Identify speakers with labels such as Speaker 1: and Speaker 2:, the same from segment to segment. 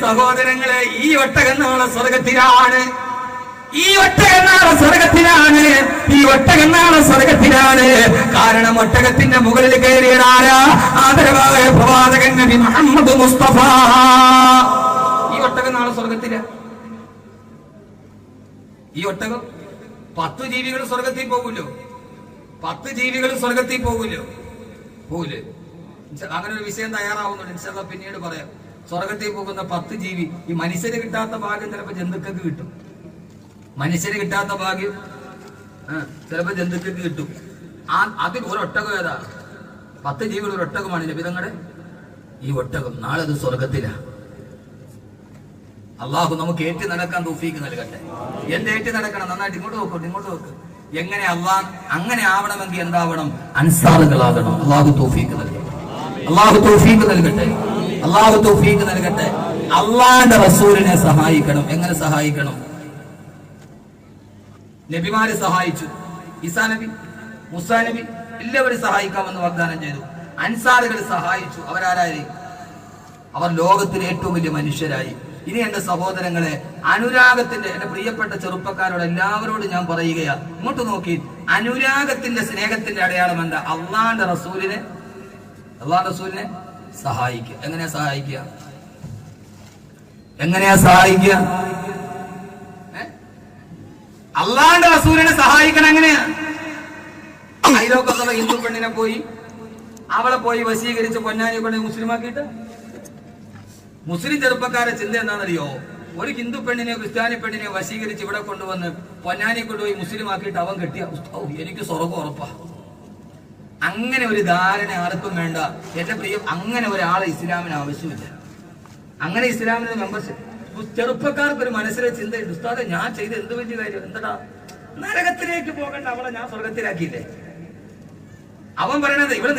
Speaker 1: സഹോദരങ്ങളെ, ഈ ഒട്ടകം നാളെ സ്വർഗത്തിലാണ്. ഈ ഒട്ടകം നാളെ സ്വർഗത്തിലാണ്. ഈ ഒട്ടകം നാളെ സ്വർഗത്തിലാണ്. കാരണം ഒട്ടകത്തിന്റെ മുകളിൽ കയറിയതാരാ? ആദരവായ പ്രവാചകൻ നബി മുഹമ്മദ് മുസ്തഫ. ഈ ഒട്ടകം നാളെ സ്വർഗത്തിലാണ്. ഈ ഒട്ടകം 10 ജീവികൾ സ്വർഗത്തിൽ പോകൂല്ലോ. 10 ജീവികൾ സ്വർഗത്തിൽ പോകൂല്ലോ. പോകൂലേ? അങ്ങനെ ഒരു വിഷയം തയ്യാറാവുന്നുണ്ട്. ഇൻഷാല്ലാഹ് പിന്നീട് പറയാം. സ്വർഗത്തിൽ പോകുന്ന 10 ജീവി. ഈ മനുഷ്യന് കിട്ടാത്ത ഭാഗ്യം ചിലപ്പോ ജന്തുക്കൾക്ക് കിട്ടും. മനുഷ്യന് കിട്ടാത്ത ഭാഗ്യം ചിലപ്പോ ജന്തുക്കൾക്ക് കിട്ടും. അതിൽ ഒരു ഒട്ടകം ഏതാ? 10 ജീവികൾ ഒരു ഒട്ടകമാണ് നബിതങ്ങളുടെ. ഈ ഒട്ടകം നാളെ അത് സ്വർഗത്തിലാ. അള്ളാഹു നമുക്ക് ഏറ്റി നടക്കാൻ തൗഫീക്ക് നൽകട്ടെ. എന്തേറ്റി നടക്കണം? നന്നായിട്ട് ഇങ്ങോട്ട് നോക്കട്ടെ, ഇങ്ങോട്ട് നോക്ക്. എങ്ങനെ അങ്ങനെ ആവണമെങ്കിൽ എന്താവണം? അൻസാറുകളാകണം. അള്ളാഹു തൗഫീക്ക് നൽകട്ടെ. അള്ളാഹു തൗഫീക്ക് നൽകട്ടെ. അള്ളാഹു തൗഫീക്ക് നൽകട്ടെ. അള്ളാന്റെ റസൂലിനെ സഹായിക്കണം. എങ്ങനെ സഹായിക്കണം? നബിമാരെ സഹായിച്ചു. ഈസാ നബി, മൂസാ നബി എല്ലാവരും സഹായിക്കാമെന്ന് വാഗ്ദാനം ചെയ്തു. അൻസാറുകൾ സഹായിച്ചു. അവരാരായി? അവർ ലോകത്തിലെ ഏറ്റവും വലിയ മനുഷ്യരായി. ഇനി എന്റെ സഹോദരങ്ങളെ, അനുരാഗത്തിന്റെ, എന്റെ പ്രിയപ്പെട്ട ചെറുപ്പക്കാരോട് എല്ലാവരോടും ഞാൻ പറയുകയാ, ഇങ്ങോട്ട് നോക്കി. അനുരാഗത്തിന്റെ, സ്നേഹത്തിന്റെ അടയാളം എന്താ? അള്ളാന്റെ റസൂലിനെ സഹായിക്കുക. എങ്ങനെയാ സഹായിക്കുക? എങ്ങനെയാ സഹായിക്കുക? അള്ളാന്റെ റസൂലിനെ സഹായിക്കണം. എങ്ങനെയാ? അയലോക്കത്തുള്ള ഹിന്ദു പെണ്ണിനെ പോയി അവളെ പോയി വശീകരിച്ച് പൊന്നാനി കൊണ്ട് മുസ്ലിമാക്കിയിട്ട്, മുസ്ലിം ചെറുപ്പക്കാരെ ചിന്ത എന്താണെന്നറിയോ? ഒരു ഹിന്ദു പെണ്ണിനെയോ ക്രിസ്ത്യാനി പെണ്ണിനെയോ വശീകരിച്ച് ഇവിടെ കൊണ്ടുവന്ന് പൊന്നാനി കൊണ്ടുപോയി മുസ്ലിം ആക്കിയിട്ട് അവൻ കെട്ടിയ എനിക്ക് സ്വർഗം ഉറപ്പാ. അങ്ങനെ ഒരു ധാരണ ആർക്കും വേണ്ട എന്റെ പ്രിയം. അങ്ങനെ ഒരാളെ ഇസ്ലാമിന് ആവശ്യമില്ല. അങ്ങനെ ഇസ്ലാമിന് മെമ്പർഷിപ്പ് ചെറുപ്പക്കാർക്ക് ഒരു മനസ്സിലെ ചിന്തയുണ്ട്. ഉസ്താദെ, ഞാൻ ചെയ്ത് എന്ത് വലിയ കാര്യം? എന്താ നരകത്തിലേക്ക് പോകേണ്ട അവളെ ഞാൻ സ്വർഗത്തിലാക്കിയില്ലേ? അവൻ പറയണത് ഇവിടെ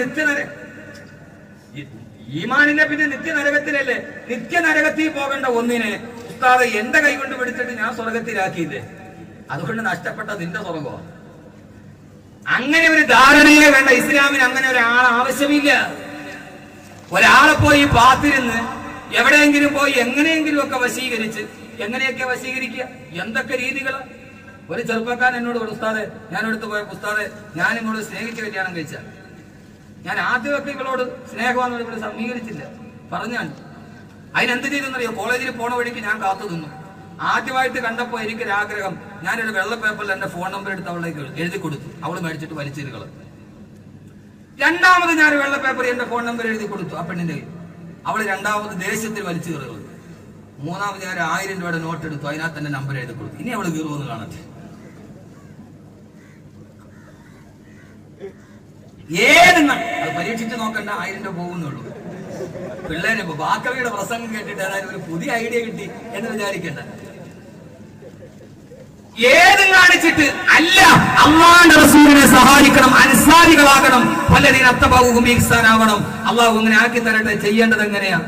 Speaker 1: ഈമാനിനെ പിന്നെ നിത്യനരകത്തിലല്ലേ? നിത്യനരകത്തിൽ പോകേണ്ട ഒന്നിനെ ഉസ്താദെ എന്റെ കൈ കൊണ്ട് പിടിച്ചിട്ട് ഞാൻ സ്വർഗത്തിലാക്കിയില്ലേ? അതുകൊണ്ട് നഷ്ടപ്പെട്ട നിന്റെ സ്വർഗമോ? അങ്ങനെ ഒരു ധാരണയെ വേണ്ട ഇസ്ലാമിന്. അങ്ങനെ ഒരാൾ ആവശ്യമില്ല. ഒരാളെ പോയി പാത്തിരുന്ന് എവിടെയെങ്കിലും പോയി എങ്ങനെയെങ്കിലും ഒക്കെ വശീകരിച്ച്, എങ്ങനെയൊക്കെ വശീകരിക്കുക? എന്തൊക്കെ രീതികളാ? ഒരു ചെറുപ്പക്കാരൻ എന്നോട് പറഞ്ഞു, ഉസ്താദെ ഞാൻ എടുത്ത് പോയ ഉസ്താദെ, ഞാൻ ഇങ്ങോട്ട് സ്നേഹിച്ച് കല്യാണം കഴിച്ച, ഞാൻ ആദ്യമൊക്കെ ഇവളോട് സ്നേഹമാണെന്ന് ഇവിടെ സമീകരിച്ചില്ല പറഞ്ഞാൽ അതിനെന്ത് ചെയ്തെന്നറിയോ? കോളേജിൽ പോണ വഴിക്ക് ഞാൻ കാത്തു നിന്നു. ആദ്യമായിട്ട് കണ്ടപ്പോ എനിക്കൊരാഗ്രഹം, ഞാനൊരു വെള്ള പേപ്പറിൽ എന്റെ ഫോൺ നമ്പർ എടുത്ത് അവളേക്ക് എഴുതി കൊടുത്തു. അവള് മേടിച്ചിട്ട് വലിച്ചെറികള്. രണ്ടാമത് ഞാൻ വെള്ള പേപ്പറിൽ എന്റെ ഫോൺ നമ്പർ എഴുതി കൊടുത്തു ആ പെണ്ണിന്റെ. അവള് രണ്ടാമത് ദേഷ്യത്തിൽ വലിച്ചു കയറുകൾ. മൂന്നാമത് ഞാൻ 1000 രൂപയുടെ നോട്ട് എടുത്തു, അതിനകത്ത് എന്റെ നമ്പർ എഴുതി കൊടുത്തു. ഇനി അവള് കീറുമെന്ന് കാണട്ടെ. അത് പരീക്ഷിച്ച് നോക്കണ്ട, 1000 രൂപ പോകുന്നുള്ളൂ. പിള്ളേരെ ബാക്കവിയുടെ പ്രസംഗം കേട്ടിട്ട് ഏതായാലും ഒരു പുതിയ ഐഡിയ കിട്ടി എന്ന് വിചാരിക്കണ്ട. ഏതും കാണിച്ചിട്ട് അല്ല, അള്ളാന്റെ റസൂലിനെ സഹായിക്കണം, അൻസാരികളാകണം. പലരീൻ അത്തബഉഹും ഇഹ്സാനാവണം. അള്ളാഹു അങ്ങനെ ആക്കി തരട്ടെ. ചെയ്യേണ്ടത് എങ്ങനെയാ?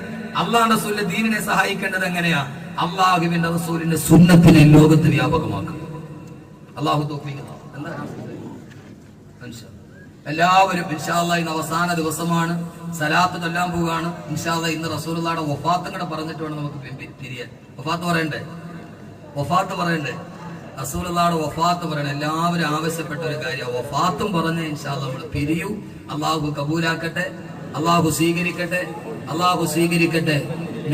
Speaker 1: അള്ളാന്റെ റസൂലിന്റെ ദീനിനെ സഹായിക്കേണ്ടത് എങ്ങനെയാ? അള്ളാഹുവിന്റെ റസൂലിന്റെ സുന്നത്തിനെ ലോകത്ത് വ്യാപകമാക്കും. അള്ളാഹു തൗഫീഖ് എല്ലാവരും ഇൻഷാ അല്ലാഹ് ഇന്ന് അവസാന ദിവസമാണ്. സലാത്ത് ചൊല്ലാൻ പോവുകയാണ് ഇൻഷാ അല്ലാഹ്. ഇന്ന് റസൂലുള്ളാഹിയുടെ വഫാത്തും കൂടെ പറഞ്ഞിട്ട് വേണം നമുക്ക് പിരിയാൻ. വഫാത്ത് പറയണ്ടേ? റസൂലുള്ളാഹിയുടെ വഫാത്ത് പറയണം. എല്ലാവരും ആവശ്യപ്പെട്ട ഒരു കാര്യം. വഫാത്തും പറഞ്ഞ് ഇൻഷാ അല്ലാഹ് നമ്മൾ പിരിയൂ. അള്ളാഹു കബൂലാക്കട്ടെ, അള്ളാഹു സ്വീകരിക്കട്ടെ.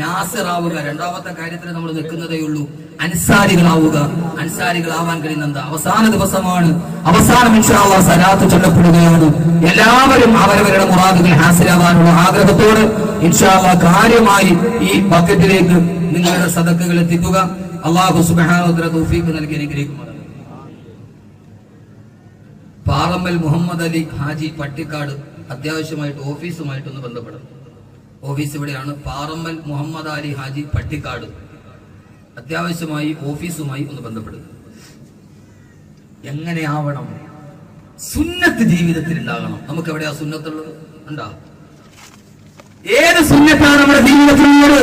Speaker 1: നാസിറാവുക. രണ്ടാമത്തെ കാര്യത്തിന് നമ്മൾ നിൽക്കുന്നതേ ഉള്ളൂ. അൻസാരികളാവാൻ കഴിയുന്ന എന്താ? അവസാന ദിവസമാണ്. അവസാനം ഇൻഷാ അല്ലാഹ് സലാത്ത് ചൊല്ലപ്പെടുകയാണ്. എല്ലാവരും അവരവരുടെ മുറാദുകൾ ഹാസിലാവാനുള്ള ആഗ്രഹത്തോട് ഇൻഷാ അല്ലാഹ് കാര്യമായി ഈ ബക്കറ്റിലേക്ക് നിങ്ങളുടെ സദഖകൾ എത്തിക്കുക. അല്ലാഹു സുബ്ഹാനഹു വ തആല തൗഫീഖ് നൽകി അനുഗ്രഹിക്കുമാറാകട്ടെ. പാറമ്മൽ മുഹമ്മദ് അലി ഹാജി പട്ടിക്കാട് അത്യാവശ്യമായിട്ട് ഓഫീസുമായിട്ടൊന്ന് ബന്ധപ്പെടണം. ഓഫീസ് ഇവിടെയാണ്. പാറമ്മൽ മുഹമ്മദ് അലി ഹാജി പട്ടിക്കാട് അത്യാവശ്യമായി ഓഫീസുമായി ഒന്ന് ബന്ധപ്പെടുക. എങ്ങനെയാവണം? സുന്നത്ത് ജീവിതത്തിൽ ഉണ്ടാകണം. നമുക്ക് എവിടെയാ സുന്നത്തുള്ളത്? ഉണ്ടാ? ഏത് സുന്നത്താണ് നമ്മുടെ ജീവിതത്തിലുള്ളത്?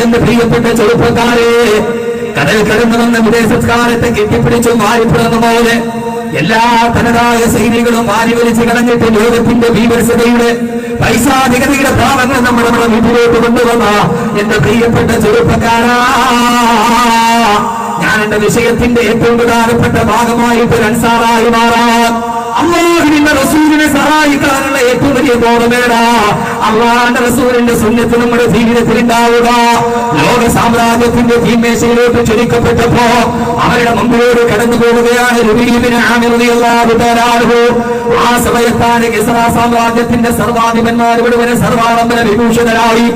Speaker 1: എന്റെ പ്രിയപ്പെട്ട ചെറുപ്പക്കാരെ, കടൽ കടന്നു വന്ന വിദേശക്കാലത്തെ കെട്ടിപ്പിടിച്ചു മാറിപ്പിടുന്ന പോലെ എല്ലാ തനതായ സൈനികളും വാരി വലിച്ചു കളഞ്ഞിട്ട് ലോകത്തിന്റെ ഭീകരതയുടെ
Speaker 2: പൈസാധികതയുടെ ഭാവങ്ങൾ നമ്മുടെ വീട്ടിലോട്ട് കൊണ്ടുവന്ന എന്റെ പ്രിയപ്പെട്ട ചെറുപ്പക്കാരാ, ഞാൻ എന്റെ വിഷയത്തിന്റെ ഏറ്റവും പ്രധാനപ്പെട്ട ഭാഗമായിട്ട് ഒരു അൻസാറായി മാറാൻ, അല്ലാഹുവിന്റെ റസൂലിനെ സഹായിക്കാനുള്ള ഏറ്റവും വലിയ ബോധമേട അല്ലാഹുവിന്റെ റസൂലിന്റെ സുന്നത്ത് നമ്മുടെ ജീവിതത്തിൽ ഉണ്ടാവുക. ലോക സാമ്രാജ്യത്തിന്റെ തീന്മേശയിലോട്ട് ചൊരിക്കപ്പെട്ടപ്പോ അവരുടെ മുമ്പിലൂടെ കടന്നു പോവുകയാണ് റബീഉ ഇബ്നു ആമിർ റളിയല്ലാഹു തആല അൻഹു. ആ സമയത്താണ് കിസ്റാ സാമ്രാജ്യത്തിന്റെ സർവാധിപന്മാർ മുഴുവൻ സർവാഡംബര വിഭൂഷിതരായി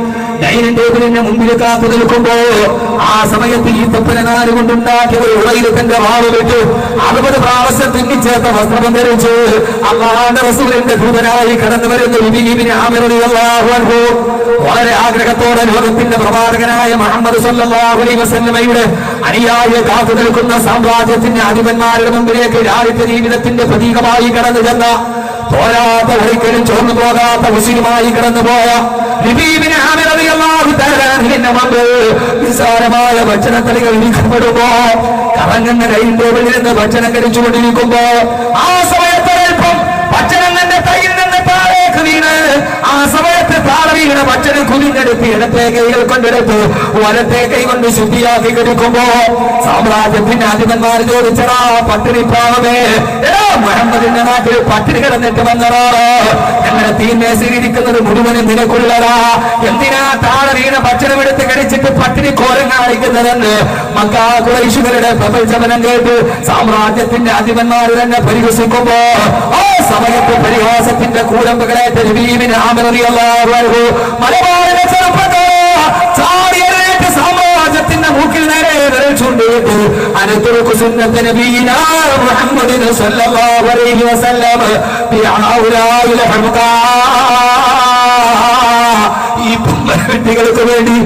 Speaker 2: ഡൈനിങ് ടേബിളിന്റെ മുമ്പിൽ കാത്തു നിൽക്കുമ്പോ ആ സമയത്ത് ഈ തൊപ്പനാല് കൊണ്ടുണ്ടാക്കിയ ഒരു ഉളയിൽ തന്റെ വാവ് വിട്ടു 60 പ്രാവശ്യം തിന്നിച്ചേർത്ത വസ്ത്രം ധരിച്ചു അല്ലാഹുവിന്റെ റസൂലിന്റെ ദൂതനായി കടന്നു വരുന്ന റബീഉ ഇബ്നു ആമിർ റളിയല്ലാഹു അൻഹു വളരെ ആഗ്രഹത്തോടെ ലോകത്തിന്റെ പ്രവാചകനായ മുഹമ്മദ് സല്ലല്ലാഹു അലൈഹി വസല്ലമയുടെ അനുയായിയെ കാത്തു നിൽക്കുന്ന സാമ്രാജ്യത്തിന്റെ അധിപന്മാരുടെ മുമ്പിലേക്ക് രാജ്യത്തെ ജീവിതത്തിന്റെ പ്രതീകമായി കടന്നു ചെന്ന പോരാത്ത ഒരിക്കലും ചോർന്നു പോകാത്ത മുസ്ലിമായി കടന്നുപോയ റബീഉ ഇബ്നു ആമിർ റളിയല്ലാഹു തആല അൻഹുവിന്റെ മുമ്പിൽ നിസ്സാരമായ ഭക്ഷണത്തളികൾ ഇരിക്കപ്പെടുമ്പോ കറങ്ങുന്ന കൈയിന്റെ ഉള്ളിൽ നിന്ന് ഭക്ഷണം കഴിച്ചുകൊണ്ടിരിക്കുമ്പോ ആ സമയത്ത് അല്പം ഭക്ഷണം തന്റെ കയ്യിൽ നിന്ന് താഴേക്ക് വീണ് ആ സമയത്ത് താഴെ വീണ ഭക്ഷണം കുനിഞ്ഞെടുത്ത് ഇടത്തെ കൈകൾ കൊണ്ടെടുത്ത് വലത്തെ കൈ കൊണ്ട് ശുദ്ധിയാക്കി കിടക്കുമ്പോ സാമ്രാജ്യത്തിന്റെ അധിപന്മാർ ചോദിച്ചടാ പട്ടിണി പാവമേ, മുഹമ്മദിന്റെ നാട്ടിൽ പട്ടിണി കിടന്നിട്ട് വന്നടാ, ഞങ്ങളുടെ തീന്മേശയിലിരിക്കുന്നത് മുഴുവനും നിനക്കുള്ളടാ, എന്തിനാ താഴെ വീണ ഭക്ഷണം എടുത്ത് കഴിച്ചിട്ട് പട്ടിണി കോരം കാണിക്കുന്നതെന്ന് മക്കാ ഖുറൈശുകളുടെ പ്രപഞ്ചമനം കേട്ട് സാമ്രാജ്യത്തിന്റെ അധിപന്മാർ തന്നെ പരിഹസിക്കുമ്പോ ആ സമയത്ത് പരിഹാസത്തിന്റെ കൂടമ്പുകളായിട്ട് റബീഉ ഇബ്നു ആമിർ റളിയല്ലാഹു അൻഹു മലബാറിലെ ചെറുപ്പക്കാരന്റെ സാമ്രാജ്യത്തിന്റെ മൂക്കിൽ നേരെ വിരൽ ചൂണ്ടിയിട്ട് അനതുറുകു സുന്നത്ത് നബിയിനാ മുഹമ്മദിൻ സല്ലല്ലാഹു അലൈഹി വസല്ലം ബിഅൗലാഇൽ ഹംകാ. ഈ കുട്ടികൾക്ക് വേണ്ടി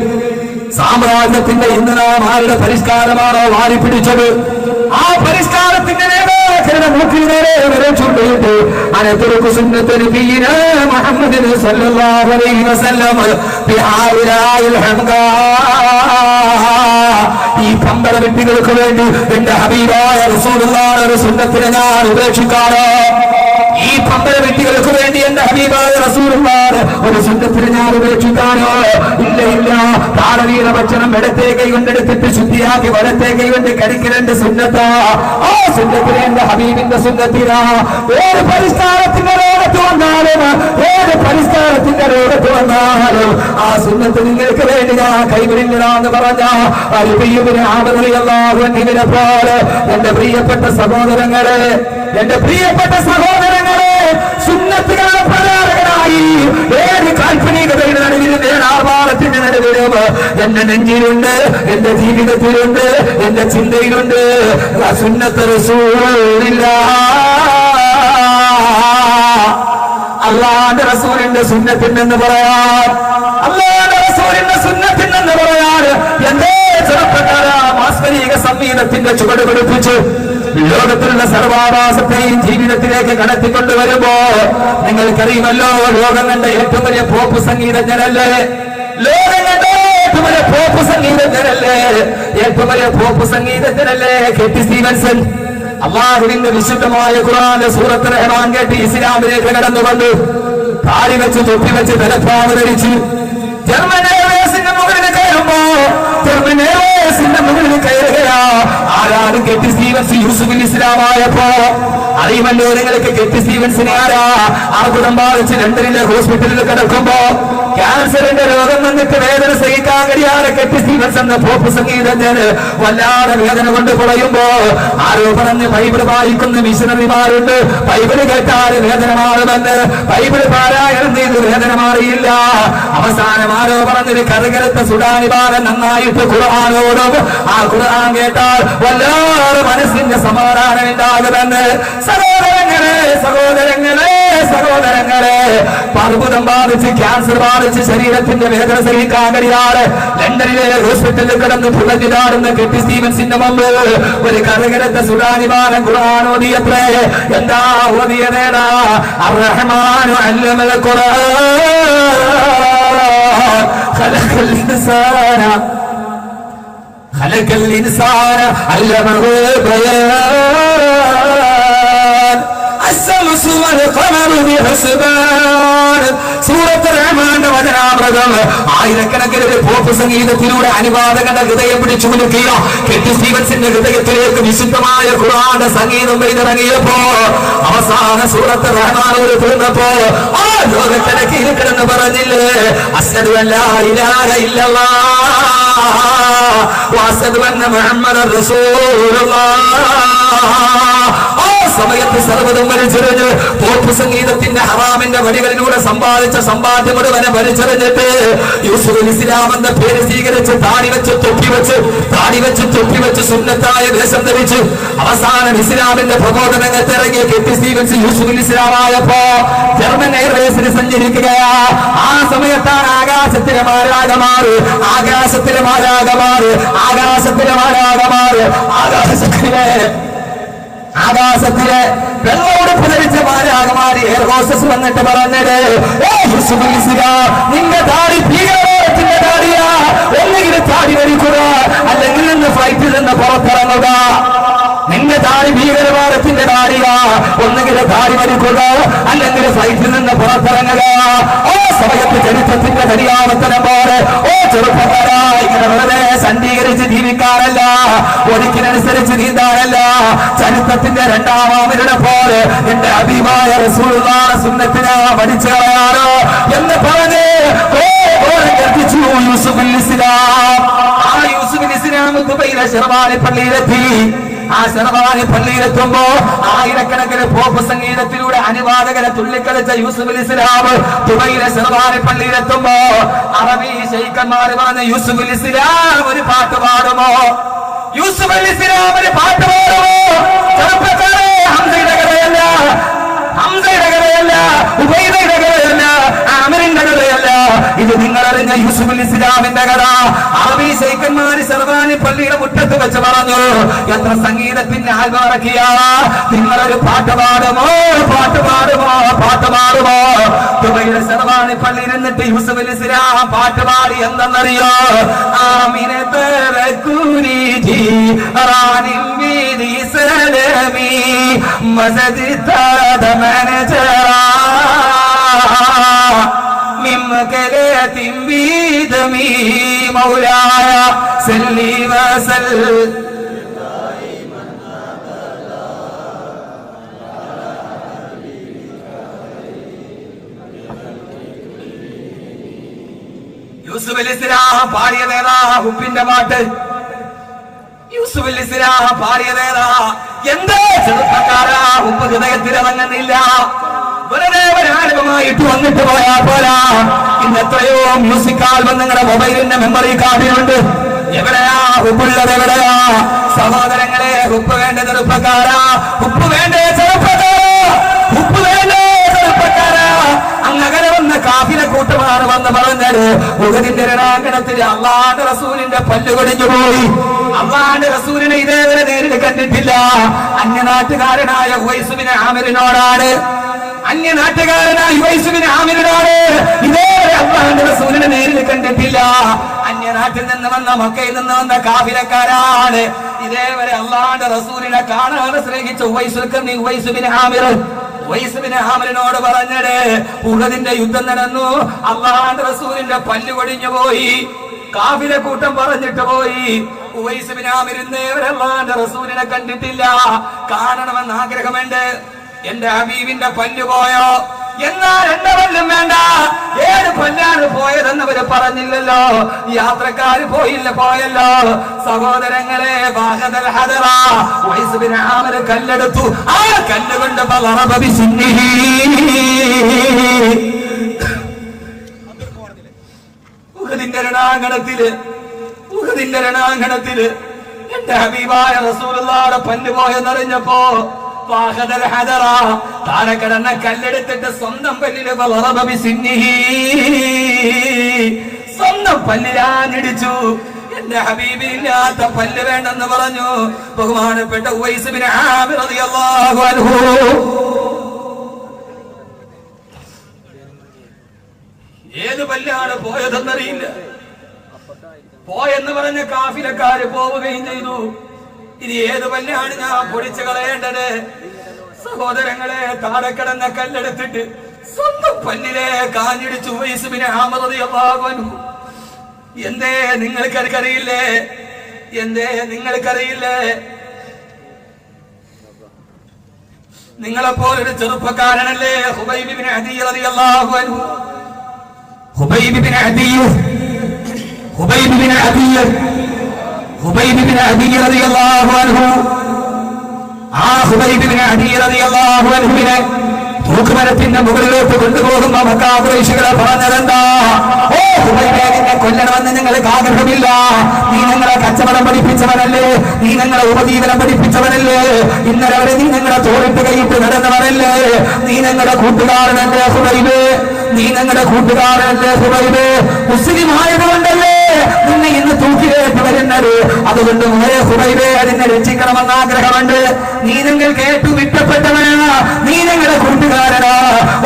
Speaker 2: സാമ്രാജ്യത്തിന്റെ ഇന്ന് നാം ആരുടെ പരിഷ്കാരമാണോ വാരിപ്പിടിച്ചത്, ആ പരിഷ്കാരത്തിന്റെ നേതാക്കളുടെ മൂക്കിൽ നേരെ വിരൽ ചൂണ്ടിയിട്ട് അനതുറുകു സുന്നത്ത് നബിയിനാ മുഹമ്മദിൻ സല്ലല്ലാഹു അലൈഹി വസല്ലം ബിഅൗലാഇൽ ഹംകാ. ഈ പമ്പര വ്യക്തികൾക്ക് വേണ്ടി എന്റെ ഹബീബായ റസൂലുള്ളാഹിയുടെ സുന്നത്തിനെ ഞാൻ ഉപേക്ഷിക്കാറ്, ഈ പമ്പര വ്യക്തികൾക്ക് വേണ്ടി എന്റെ ഹബീബായ റസൂലുള്ളാഹിയുടെ ഒരു സുന്നത്തിനെ ഞാൻ ഉപേക്ഷിക്കാനോ ഇല്ല ഇല്ല. താഴവീണ ഭക്ഷണം ഇടത്തെ കൈ കൊണ്ടെടുത്തിട്ട് ശുദ്ധിയാക്കി വലത്തെ കൈ കൊണ്ട് കഴിക്കലെന്റെ സുന്നത്താ, ആ സുന്നത്തിനെ എന്റെ ഹബീബിന്റെ സുന്നത്തിനാ. ഏത് പരിഷ്കാരത്തിന്റെ ലോകത്ത് വന്നാലും ഏത് പരിഷ്കാരത്തിന്റെ ലോകത്ത് വന്നാലും ആ സുന്നത്ത് നിങ്ങൾക്ക് വേണ്ടി ഞാൻ കൈവിടില്ലെന്ന് പറഞ്ഞ റബീഉ ഇബ്നു ആമിർ റളിയല്ലാഹു അൻഹുവിനെ പോലെ എന്റെ പ്രിയപ്പെട്ട സഹോദരങ്ങളെ, എന്റെ പ്രിയപ്പെട്ട സഹോദരങ്ങളെ, സുന്നത്തുകളുടെ പ്രചാരകനായി ഏത് കാൽപ്പനികതയുടെ നടുവിലും ഏത് ആർഭാടത്തിന്റെ നടുവിലും എന്റെ നെഞ്ചിലുണ്ട്, എന്റെ ജീവിതത്തിലുണ്ട്, എന്റെ ചിന്തയിലുണ്ട് സുന്നത്ത് റസൂലില്ലാഹ്. അല്ലാഹുവിന്റെ റസൂലിന്റെ സുന്നത്തിനെന്ന് പറയാൻ, അല്ലാഹുവിന്റെ റസൂലിന്റെ സുന്നത്തിനെന്ന് പറയാൻ എന്തേ ചെറുപ്പക്കാരാ മാസ്മരിക സംഗീതത്തിന്റെ ചുവട് പിടിപ്പിച്ച് ലോകത്തിലുള്ള സർവാഭാസത്തെയും ജീവിതത്തിലേക്ക് കടത്തിക്കൊണ്ടുവരുമ്പോ നിങ്ങൾക്കറിയുമല്ലോ, ലോകം കണ്ട ഏറ്റവും വലിയ പോപ്പ് സംഗീതജ്ഞനല്ലേ, ലോകം കണ്ട ഏറ്റവും വലിയ പോപ്പ് സംഗീതജ്ഞനല്ലേ, ഏറ്റവും വലിയ പോപ്പ് സംഗീതജ്ഞനല്ലേ കെട്ടി സ്റ്റീവൻസൺ. അല്ലാഹുവിന്റെ വിശുദ്ധമായ ഖുർആനിലെ സൂറത്ത് റഹ്മാൻ കേട്ട് ഇസ്ലാമിലേക്ക് കടന്നുകൊണ്ട് താടി വെച്ച് തൊപ്പി വെച്ച് തലപ്പാവ് ധരിച്ച് ജർമ്മൻ എയർവേസിന്റെ മുകളിൽ കയറുമ്പോ ജർമ്മൻ എയർവേസിന്റെ മുകളിൽ കയറുകയാ. ആരാണ് കെട്ടി സ്റ്റീവൻസ്? യൂസുഫിൽ ഇസ്ലാമായപ്പോ അറിയുമല്ലോ നിങ്ങൾക്ക് കെട്ടി സ്റ്റീവൻസിനെ ആരാ? അർബുദം ബാധിച്ച് ലണ്ടനിലെ ഹോസ്പിറ്റലിൽ കിടക്കുമ്പോ ക്യാൻസറിന്റെ രോഗം വന്നിട്ട് വേദന സഹിക്കാൻ കഴിയാതെ കെട്ടി സ്റ്റീവൻസ് എന്ന പോപ്പ് സംഗീതജ്ഞന് വല്ലാതെ വേദന കൊണ്ട് പറയുമ്പോ ആരോ പറഞ്ഞ് ബൈബിൾ വായിക്കുന്ന മിഷണറിമാരുണ്ട്, ബൈബിൾ കേട്ടാൽ വേദന മാറുമെന്ന്. ബൈബിൾ പാരായണം ചെയ്ത് വേദന മാറിയില്ല. അവസാനം ആരോ പറഞ്ഞൊരു കറുകറുത്ത സുഡാനിബാലൻ നന്നായിട്ട് ഖുർആനോടും ആ ഖുർആൻ കേട്ടാൽ വല്ലാതെ മനസ്സിന്റെ സമാധാനം ഉണ്ടാകുമെന്ന്. സഹോദരങ്ങളെ സഹോദരങ്ങളെ സഹോദരങ്ങളെ, അർബുദം ബാധിച്ച് ക്യാൻസർ ബാധിച്ച് ശരീരത്തിന്റെ വേദന സഹിക്കാൻ കഴിയാതെ ലണ്ടനിലെ ഹോസ്പിറ്റലിൽ കിടന്ന് പുളഞ്ഞിടാടുന്ന കെട്ടി സ്റ്റീവൻസിന്റെ മുമ്പ് ഒരു കറുകരത്തെ സുഡാനിബാലൻ ഖുർആൻ ഓതിയത്രേ. എന്താ ഓതിയതേടാ? അർറഹ്മാനു അല്ലമൽ ഖുർആൻ ഖലഖൽ ഇൻസാന അല്ലമഹു ബയാൻ അശ്ശംസു വൽ ഖമറു ബിഹുസ്ബാൻ. സൂറത്തുൽ റഹ്മാന്റെ വചനാമൃതം ആയിരക്കണക്കിന് പോപ്പ് സംഗീതത്തിലൂടെ അനുവാദകന്റെ ഹൃദയം പിടിച്ചു മുലുക്കിയ കെറ്റി സ്റ്റീവൻസിന്റെ ഹൃദയത്തിലേക്ക് വിശുദ്ധമായ ഖുർആന്റെ സംഗീതം പെയ്തിറങ്ങിയപ്പോ അവസാന സൂറത്തുൽ റഹ്മാൻ തീർന്നപ്പോ ആ ലോകത്തിലേക്ക് ഇരിക്കണമെന്ന് പറഞ്ഞില്ലേ, അശ്ഹദു അല്ലാ ഇലാഹ ഇല്ലല്ലാഹ് വഅശ്ഹദു അന്ന മുഹമ്മദൻ റസൂലുള്ളാഹ്. സമയത്ത് സർവ്വതും വലിച്ചെറിഞ്ഞ് പോപ്പ് സംഗീതത്തിന്റെ ഹറാമിന്റെ വഴികളിലൂടെ സമ്പാദിച്ച സമ്പാദ്യം മുഴുവനെ വലിച്ചെറിഞ്ഞിട്ട് യൂസുഫ് ഇസ്ലാം എന്ന പേര് സ്വീകരിച്ച് താടി വെച്ച് തൊപ്പി വെച്ച് സുന്നത്തായ വേഷം ധരിച്ച് അവസാനം ഇസ്ലാമിന്റെ പ്രബോധനങ്ങൾക്ക് ഇറങ്ങിയ കെറ്റി സ്റ്റീവൻസ് യൂസുഫ് ഇസ്ലാമായപ്പോ ജർമ്മൻ എയർവേസിന് സഞ്ചരിക്കുകയാ. ആ സമയത്താണ് ആകാശത്തിലെ വെള്ളോടുപ്പ് ധരിച്ച മാലാകമാര് എയർ ഹോസ്റ്റസ് വന്നിട്ട് പറഞ്ഞത്, നിന്റെ താടി ഭീകരത്തിന്റെ താടിയാ, ഒന്നുകിൽ താടി വരിക്കുക അല്ലെങ്കിൽ നിന്ന് ഫ്ലൈറ്റിൽ നിന്ന് പുറത്തിറങ്ങുക. നിന്റെ താടി ഭീകരവാദത്തിന്റെ താടിയാ, ഒന്നുകിൽ താടി വരിക്കുക അല്ലെങ്കിൽ ഫ്ലൈറ്റിൽ നിന്ന് പുറത്തിറങ്ങുക. ഓ സമയത്ത് ചരിത്രത്തിന്റെ കരിയാവത്തനം പോലെ ഓ ചെറുപ്പക്കാരാ, ഇങ്ങനെ വെറുതെ സജ്ജീകരിച്ച് ജീവിക്കാനല്ല, ഒരിക്കലനുസരിച്ച് നീന്താനല്ല, ചരിത്രത്തിന്റെ രണ്ടാമാവരുടെ പോലെ എന്റെ ഹബീബായ റസൂലുള്ളാഹിയുടെ സുന്നത്തിനെ പഠിച്ചു കളയാനോ എന്ന് പറഞ്ഞ് ഗർജിച്ചു യൂസുഫുൽ ഇസ്ലാം. ആ യൂസുഫുൽ ഇസ്ലാം ദുബൈയിലെ ശർവാനി പള്ളിയിലെത്തി. ആ ശർവാനി പള്ളിയിലെത്തുമ്പോ ആയിരക്കണക്കിന് പോപ്പ് സംഗീതത്തിലൂടെ അനുവാദകരെ തുള്ളിക്കളിച്ച യൂസുഫുൽ ഇസ്ലാം ദുബൈയിലെ ശർവാനി പള്ളിയിലെത്തുമ്പോ അറബി ശൈഖന്മാര് പറഞ്ഞ യൂസുഫുൽ ഇസ്ലാം ഒരു പാട്ട് പാടുമോ, യൂസുഫുൽ ഇസ്ലാം ഒരു പാട്ട് പാടുമോ? ചെറുപ്പക്കാരെ, ഹംസയുടെ കഥയല്ല, ഉബൈദയുടെ കഥയല്ല, ആമിറിന്റെ കഥയല്ല, ഇത് നിങ്ങൾ അറിഞ്ഞ യൂസുഫുൽ ഇസ്ലാമിന്റെ കഥ. അറബി ശൈഖന്മാര് ശർവാനി പള്ളിയുടെ മുറ്റത്ത് വെച്ച് പറഞ്ഞു, എത്ര സംഗീതത്തിന്റെ ആൽബമിറക്കിയ നിങ്ങളൊരു പാട്ട് പാടുമോ? ദുബൈയിലെ ശർവാനി പള്ളിയിൽ നിന്നിട്ട് യൂസുഫുൽ ഇസ്ലാം പാട്ട് പാടി. എന്തെന്നറിയോ? ആമിനത്തെ മൗലായ സല്ലി വസല്ലം. യൂസുഫുൽ ഇസ്ലാം പാടിയതേതാ? ഹുബിന്റെ പാട്ട്. യൂസുഫുൽ ഇസ്ലാം പാടിയതേതാ? എന്താ ചെറുപ്പക്കാരാ, ഹുബ് ഹൃദയത്തിൽ ഇറങ്ങുന്നില്ല. വെറുതെ ഒരു ആൽബമായിട്ട് വന്നിട്ട് പോയാ പോരാ. ഇന്ന് എത്രയോ മ്യൂസിക് ആൽബം നിങ്ങളുടെ മൊബൈലിന്റെ മെമ്മറി കാർഡിലുണ്ട്. എവിടെയാ ഹുബുള്ളത്? എവിടെയാ സഹോദരങ്ങളെ? ഹുബ് വേണ്ട ചെറുപ്പക്കാരാ, ഹുബ് വേണ്ടേ ചെറുപ്പക്കാരാ, ഹുബ് വേണ്ടേ ചെറുപ്പക്കാരാ? അങ്ങനെ വന്ന കാഫിലെ കൂട്ടമാണ് വന്ന് പറഞ്ഞത്, ഉഹദിന്റെ രണാങ്കണത്തിൽ അള്ളാന്റെ റസൂലിന്റെ പല്ല് കൊടിഞ്ഞു പോയി. അള്ളാന്റെ റസൂലിനെ ഇതേവരെ നേരിൽ കണ്ടിട്ടില്ല. അന്യനാട്ടുകാരനായ ഉവൈസ് ബിൻ ആമിറിനോടാണ് ഇതേവരെ അള്ളാന്റെ റസൂലിനെ നേരിൽ കണ്ടിട്ടില്ല. അന്യനാട്ടിൽ നിന്ന് വന്ന, മക്കയിൽ നിന്ന് വന്ന കാഫിലക്കാരാണ്. ഇതേവരെ അള്ളാന്റെ റസൂലിനെ കാണാൻ ശ്രമിച്ച ഉവൈസ് ബിൻ ആമിറിനോട് പറഞ്ഞത്, ഉഹദിന്റെ യുദ്ധം നടന്നു, അള്ളാന്റെ റസൂലിന്റെ പല്ല് കൊടിഞ്ഞു പോയി. കാഫിലെ കൂട്ടം പറഞ്ഞിട്ട് പോയി. ഉവൈസ് ബിൻ ആമിർ ഇന്നേവരെ അള്ളാന്റെ റസൂലിനെ കണ്ടിട്ടില്ല. കാണണമെന്ന് ആഗ്രഹമുണ്ട്. എന്റെ ഹബീബിന്റെ പല്ല് പോയോ? എന്നാൽ എന്റെ പല്ലും വേണ്ട. ഏത് പല്ലാണ് പോയതെന്നവര് പറഞ്ഞില്ലല്ലോ. യാത്രക്കാര് പോയല്ലോ. സഹോദരങ്ങളെ, ഉവൈസ് ബിൻ ആമിർ കല്ലെടുത്തു. ആ കല്ലുകൊണ്ട് ഉഹദിന്റെ രണാങ്കണത്തില് എന്റെ ഹബീബായ റസൂലുള്ളാഹിയുടെ പല്ല് പോയെന്നറിഞ്ഞപ്പോ താഴെ കിടന്ന കല്ലെടുത്തിട്ട് സ്വന്തം പല്ലില് സ്വന്തം പല്ലിലാഞ്ഞിടിച്ചു. എന്റെ ഹബീബിനില്ലാത്ത പല്ല് വേണ്ടെന്ന് പറഞ്ഞു ബഹുമാനപ്പെട്ട ഉവൈസ് ബിൻ ആമിർ റളിയല്ലാഹു അൻഹു. ഏത് പല്ലാണ് പോയതെന്നറിയില്ല. പോയെന്ന് പറഞ്ഞ കാഫിലക്കാര് പോവുകയും ചെയ്തു. ഇനി ഏത് പല്ലാണ് ഞാൻ പൊടിച്ചു കളയേണ്ടത്?
Speaker 1: സഹോദരങ്ങളെ, താഴെ കിടന്ന കല്ലെടുത്തിട്ട് സ്വന്തം പല്ലിലെ കാഞ്ഞിടിച്ചു ഉവൈസ് ബിൻ ആമിർ റളിയല്ലാഹു അൻഹു. എന്തേ നിങ്ങൾക്കറിയില്ലേ? എന്തേ നിങ്ങൾക്കറിയില്ലേ? നിങ്ങളെപ്പോലൊരു ചെറുപ്പക്കാരനല്ലേ ഹുബൈബ് ബിൻ അദി റളിയല്ലാഹു അൻഹു. ഹുബൈബ് ബിൻ അദി റളിയല്ലാഹു അൻഹു. ആ ഹുബൈബ് ബിൻ അദി റളിയല്ലാഹു അൻഹുവിനെ തൂക്കുമരത്തിന്റെ മുകളിലോട്ട് കൊണ്ടുപോകുന്ന മക്കാ ഖുറൈശികളെ പറഞ്ഞതെന്താ? ഓ ഹുബൈബേ, നിന്നെ കൊല്ലണമെന്ന് ഞങ്ങൾക്ക് ആഗ്രഹമില്ല. നീ ഞങ്ങളെ കച്ചവടം പഠിപ്പിച്ചവനല്ലേ, നീ ഞങ്ങളെ ഉപജീവനം പഠിപ്പിച്ചവനല്ലേ, ഇന്നലെ വരെ നീ ഞങ്ങളെ തോളിട്ട് കൈയിട്ട് നടന്നവനല്ലേ, നീ ഞങ്ങളുടെ കൂട്ടുകാരനല്ലേ ഹുബൈബേ, നീ ഞങ്ങളുടെ കൂട്ടുകാരനല്ലേ ഹുബൈബേ, മുസ്ലിം ആയതുകൊണ്ടല്ലേ നിന്നെ ഇന്ന് തൂക്കിലേറ്റ് വരുന്നത്. അതുകൊണ്ട് ഹുബൈബേ, അതിനെ രക്ഷിക്കണമെന്ന് ആഗ്രഹമുണ്ട്. നീ ഞങ്ങൾക്ക് ഏറ്റവും ഇഷ്ടപ്പെട്ടവനാ, നീ ഞങ്ങളുടെ കൂട്ടുകാരനാ.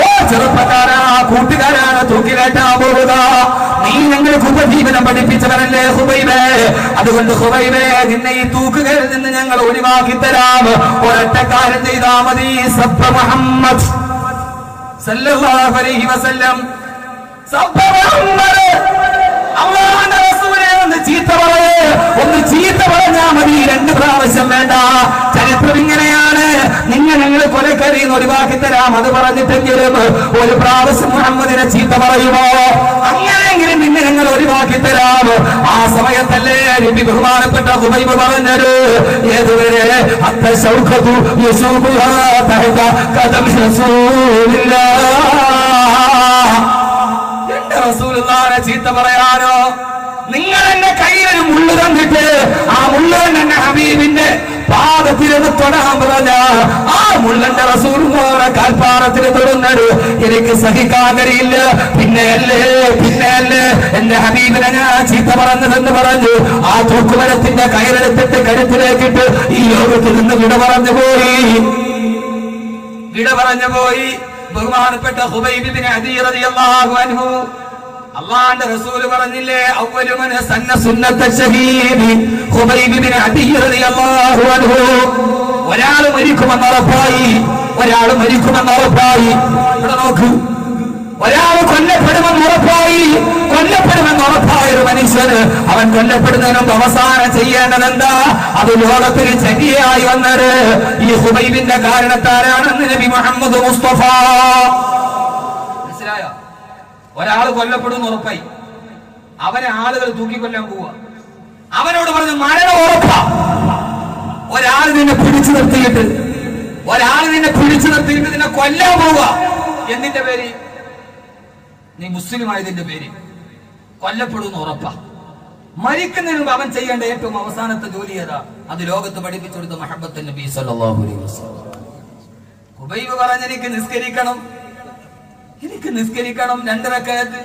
Speaker 1: ഓ ചെറുപ്പക്കാരാ, കൂട്ടുകാരാണ് തൂക്കിലേറ്റാൻ പോവുക. നീ ഞങ്ങൾക്ക് ഉപജീവനം പഠിപ്പിച്ചവനല്ലേ ഹുബൈബേ. അതുകൊണ്ട് ഹുബൈബേ, നിന്നെ ഈ തൂക്കുകയിൽ നിന്ന് ഞങ്ങൾ ഒഴിവാക്കി തരാം. ഒരൊറ്റ കാര്യം ചെയ്താൽ മതി. സബ്ബ മുഹമ്മദ് സല്ലല്ലാഹു അലൈഹി വസല്ലം, സബ്ബ മുഹമ്മദ്, അല്ലാഹുവിന്റെ റസൂലേ, ഒന്ന് ചീത്ത പറയേ, ഒന്ന് ചീത്ത പറഞ്ഞാ മതി, 2 പ്രാവശ്യം വേണ്ട. ചരിത്രം ഇങ്ങനെയാണ്. നിങ്ങൾ ഞങ്ങൾ കൊലക്കരിന്ന് ഒഴിവാക്കി തരാം. അത് പറഞ്ഞിട്ടെങ്കിലും 1 പ്രാവശ്യം മുഹമ്മദിനെ ചീത്ത പറയുമോ? അങ്ങനെയെങ്കിലും നിന്നെ ഞങ്ങൾ ഒഴിവാക്കി തരാം. ആ സമയത്തല്ലേ നബി ബഹുമാനപ്പെട്ട ഹുബൈബ് പറഞ്ഞത്, ഏതുവരെ അത്ത ശൗഖതു യസൂബുഹാ തഹത ഖദം റസൂലില്ലാഹ്. എന്റെ റസൂലുള്ളാഹിനെ ചീത്ത പറയാനോ? നിങ്ങൾ എന്റെ കയ്യിൽ ഒരു മുള്ളു തന്നിട്ട് ആ മുള്ളൻ എന്റെ ഹബീബിന്റെ പാദത്തിലൊന്ന് തൊടാൻ പറഞ്ഞ ആ മുള്ളന്റെ റസൂലുള്ളാഹിയുടെ കാൽപ്പാദത്തിൽ തൊടുന്നത് എനിക്ക് സഹിക്കാൻ കഴിയില്ല. പിന്നെയല്ലേ എന്റെ ഹബീബിനെ ഞാൻ ചീത്ത പറഞ്ഞതെന്ന് പറഞ്ഞു ആ തൂക്കുമരത്തിന്റെ കയറെടുത്തിട്ട് കഴുത്തിലേക്കിട്ട് ഈ ലോകത്തിൽ നിന്ന് വിട പറഞ്ഞു പോയി. ബഹുമാനപ്പെട്ട ഹുബൈബ് ബിൻ അദി റളിയല്ലാഹു അൻഹു, അല്ലാഹുവിന്റെ റസൂൽ പറഞ്ഞില്ലേ, അവ്വലു മൻ സന്ന സുന്നത്ത ശഹീദി ഹുബൈബ് ബിൻ അദി റളിയല്ലാഹു അൻഹു. ഒരാൾ മരിക്കുമെന്ന് ഉറപ്പായി. ഇവിടെ നോക്കൂ, ഒരാൾ കൊല്ലപ്പെടുമെന്ന് ഉറപ്പായി ഒരു മനുഷ്യന് അവൻ കൊല്ലപ്പെടുന്നതിന് മുമ്പ് അവസാനം ചെയ്യേണ്ടതെന്താ? അത് ലോകത്തിന് ചര്യയായി വന്നത് ഈ ഹുബൈബിന്റെ കാരണത്താലാണെന്ന് നബി മുഹമ്മദ് മുസ്തഫ. മനസ്സിലായോ? ഒരാൾ കൊല്ലപ്പെടുമെന്ന് ഉറപ്പായി, അവനെ ആളുകൾ തൂക്കിക്കൊല്ലാൻ പോവുക. അവനോട് പറഞ്ഞു മരണം ഉറപ്പാ. ഒരാൾ നിന്നെ പിടിച്ചു നിർത്തിയിട്ട് നിന്നെ കൊല്ലാൻ പോവുക. എന്തിന്റെ പേര്? നീ മുസ്ലിം ആയതിന്റെ പേര് കൊല്ലപ്പെടുമെന്ന് ഉറപ്പാ. മരിക്കുന്നതിന് മുമ്പ് അവൻ ചെയ്യേണ്ട ഏറ്റവും അവസാനത്തെ ജോലി ഏതാ? അത് ലോകത്ത് പഠിപ്പിച്ചു കൊടുത്ത മുഹമ്മദ് നബി സല്ലല്ലാഹു അലൈഹി വസല്ലം. ഹുബൈബ് പറഞ്ഞു, എനിക്ക് നിസ്കരിക്കണം 2 റക്അത്ത്.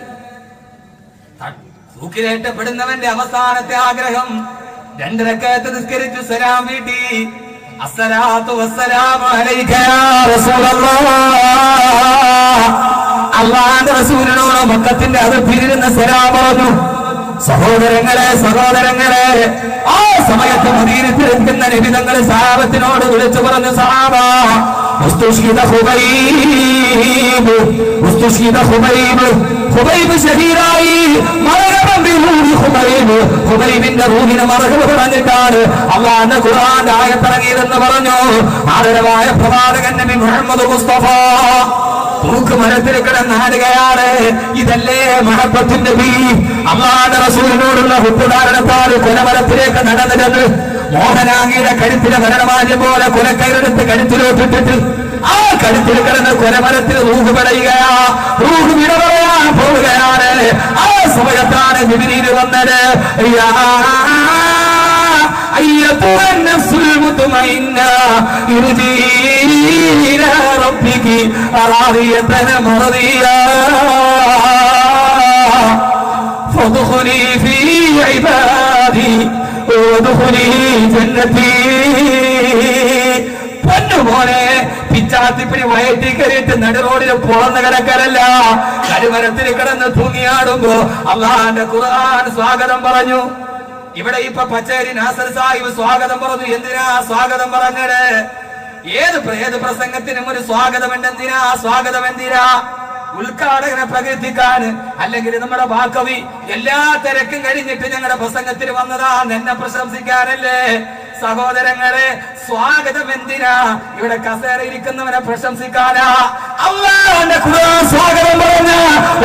Speaker 1: തൂക്കിലേറ്റപ്പെടുന്നവന്റെ അവസാനത്തെ ആഗ്രഹം 2 റക്അത്ത് നിസ്കരിച്ചു സലാം വീട്ടി. അസ്സലാത്തു വസ്സലാമു അലൈക യാ റസൂലല്ലാഹ്. അല്ലാഹുവിന്റെ റസൂലിനോട് മക്കത്തിന്റെ അതിർത്തിയിലിരുന്ന സലാം പറഞ്ഞു. സഹോദരങ്ങളെ, ആ സമയത്ത് മദീനത്തിലെത്തുന്ന നബി തങ്ങൾ സഹാബത്തിനോട് വിളിച്ചു പറഞ്ഞു, സഹാബ ഉസ്തുശ്ഹിദ ഹുബൈബ് ഷഹീദായി. ഹുബൈബിന്റെ റൂഹിനെ മറഹബ് പറഞ്ഞിട്ടാണ് അല്ലാഹുവിന്റെ ഖുർആന്റെ ആയത്തിറങ്ങിയതെന്ന് പറഞ്ഞു ആദരവായ പ്രവാചകൻ നബി മുഹമ്മദ് മുസ്തഫ. തൂക്കുമരത്തിൽ കിടന്നാടുകയാണ്. ഇതല്ലേ മഹബ്ബത്തുൻ നബി? അല്ലാഹുവിന്റെ റസൂലിനോടുള്ള ഹുബ്ബ് കാരണത്താൽ കൊലമരത്തിലേക്ക് നടന്നിരുന്നു. മോഹനാംഗിയുടെ കഴുത്തിലെ മരണമാല്യം പോലെ കൊലക്കയറെടുത്ത് കഴുത്തിലോട്ടിട്ടിട്ട് ആ കഴുത്തിൽ കിടന്ന് കൊലമരത്തിൽ റൂഹ് പടയുകയാ. റൂഹ് വിട പറയാൻ പോവുകയാണ്. ആ സമയത്താണ് ജിബ്രീൽ വന്നത്. أيتها النفس المطمئنة ارجعي إلى ربك راضية مرضية فادخلي في عبادي وادخلي جنتي. പൊന്നുപോലെ പിച്ചാത്തിപ്പിടി വയറ്റി കയറിയിട്ട് നടുറോഡിൽ പുറന്ന് കിടക്കലല്ല, കരുമരത്തിൽ കിടന്ന് തൂങ്ങിയാടുമ്പോ അല്ലാഹുവിന്റെ ഖുർആൻ സ്വാഗതം പറഞ്ഞു. ഇവിടെ ഇപ്പൊ പച്ചേരി നാസർ സാഹിബ് സ്വാഗതം പറഞ്ഞു. എന്തിനാ സ്വാഗതം പറഞ്ഞത്? ഏത് പ്രസംഗത്തിനും ഒരു സ്വാഗതം എന്തിനാ ഉദ്ഘാടകനെ പ്രകീർത്തിക്കാൻ, അല്ലെങ്കിൽ നമ്മുടെ വാക്കവി എല്ലാ തിരക്കും കഴിഞ്ഞിട്ട് ഞങ്ങളുടെ പ്രസംഗത്തിൽ വന്നതാ എന്നെ പ്രശംസിക്കാനല്ലേ? സഹോദരങ്ങളെ, സ്വാഗതം എന്തിനാ? ഇവിടെ കസേര ഇരിക്കുന്നവനെ പ്രശംസിക്കാനാ. അല്ലാഹുവിന്റെ ഖുർആൻ സ്വാഗതം പറഞ്ഞ